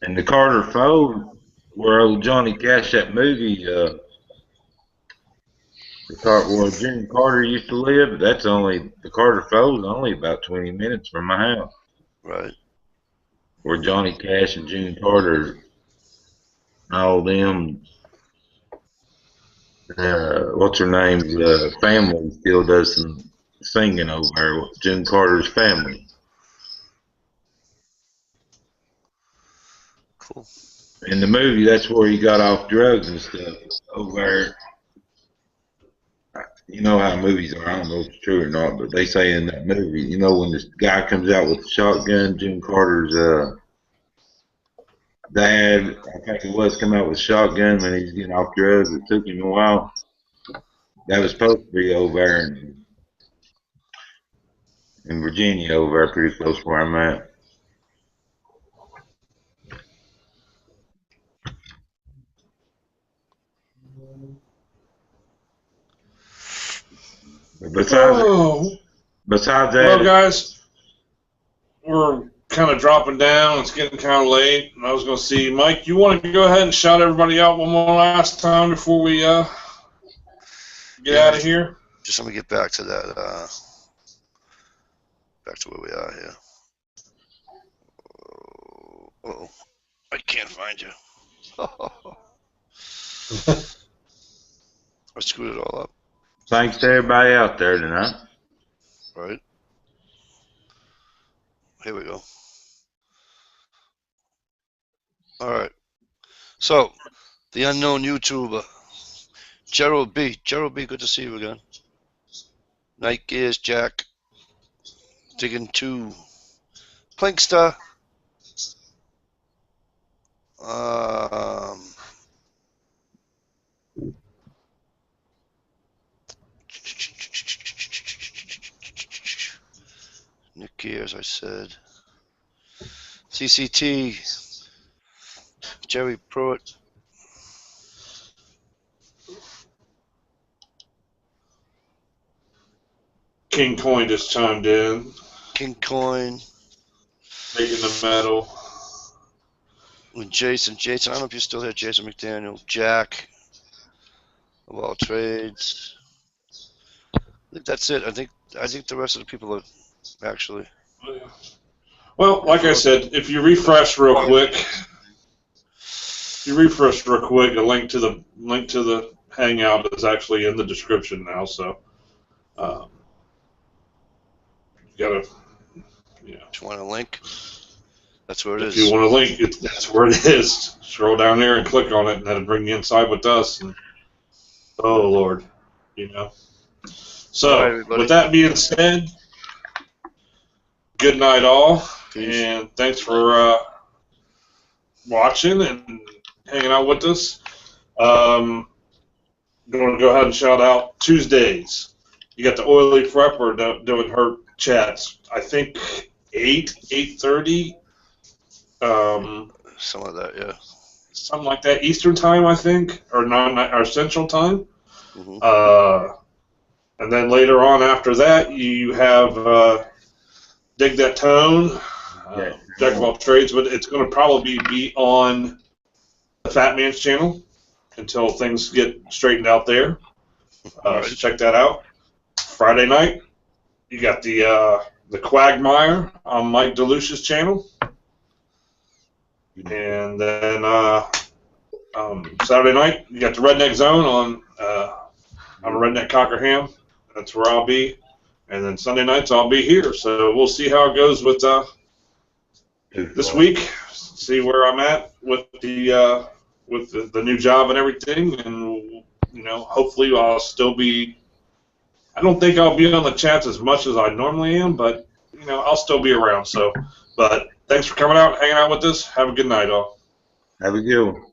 Speaker 6: And the Carter Fold, where old Johnny Cash, that movie, where June Carter used to live, the Carter Fold's only about 20 minutes from my house.
Speaker 1: Right. Where
Speaker 6: Johnny Cash and June Carter, all them, what's her name's family still does some singing over there. June Carter's family.
Speaker 1: Cool.
Speaker 6: In the movie, that's where he got off drugs and stuff over there. You know how movies are. I don't know if it's true or not, but they say in that movie, you know, when this guy comes out with the shotgun, June Carter's dad, I think it was, come out with a shotgun when he's getting off drugs. It took him a while. That was supposed to be over there in Virginia, over there, pretty close where I'm at. Besides that,
Speaker 2: well, guys, we're kind of dropping down. It's getting kind of late, and I was going to see, Mike, you want to go ahead and shout everybody out one more last time before we get out of here?
Speaker 1: Just let me get back to that. Back to where we are here. Oh, I can't find you. I screwed it all up.
Speaker 6: Thanks to everybody out there tonight.
Speaker 1: Right. Here we go. All right. So, the unknown YouTuber, Gerald B. Gerald B, good to see you again. Night Gears, Jack. Digging 2. Plinkster. Nick Gears, I said. CCT. Jerry Pruitt.
Speaker 2: King Coin just chimed in,
Speaker 1: King Coin.
Speaker 2: making the metal.
Speaker 1: With Jason, I don't know if you're still here, Jason McDaniel, Jack, of all trades. I think that's it. I think the rest of the people are actually.
Speaker 2: Well, like I said, if you refresh real quick, the link to the Hangout is actually in the description now. So, you gotta,
Speaker 1: If you want a link, that's where it
Speaker 2: if
Speaker 1: is.
Speaker 2: you want a link, that's where it is. Scroll down there and click on it, and that'll bring you inside with us. And, oh Lord, So,
Speaker 1: All right, everybody.
Speaker 2: with that being said, good night, all,
Speaker 1: Peace.
Speaker 2: and thanks for watching and hanging out with us. I'm going to go ahead and shout out Tuesdays. You got the Oily Prepper doing her chats. I think 8:30.
Speaker 1: Some of that, yeah.
Speaker 2: Something like that, Eastern time, I think, or Central time.
Speaker 1: Mm-hmm.
Speaker 2: And then later on after that, you have Dig That Tone, Jack of all trades, but it's going to probably be on the Fat Man's channel until things get straightened out there. So check that out. Friday night, you got the Quagmire on Mike DeLucia's channel. And then Saturday night, you got the Redneck Zone on Redneck Cockerham. That's where I'll be. And then Sunday nights, I'll be here. So we'll see how it goes with this week. See where I'm at with the new job and everything. And hopefully I'll still be. I don't think I'll be on the chats as much as I normally am, but I'll still be around. So, but thanks for coming out, hanging out with us. Have a good night, all.
Speaker 6: Have a good one.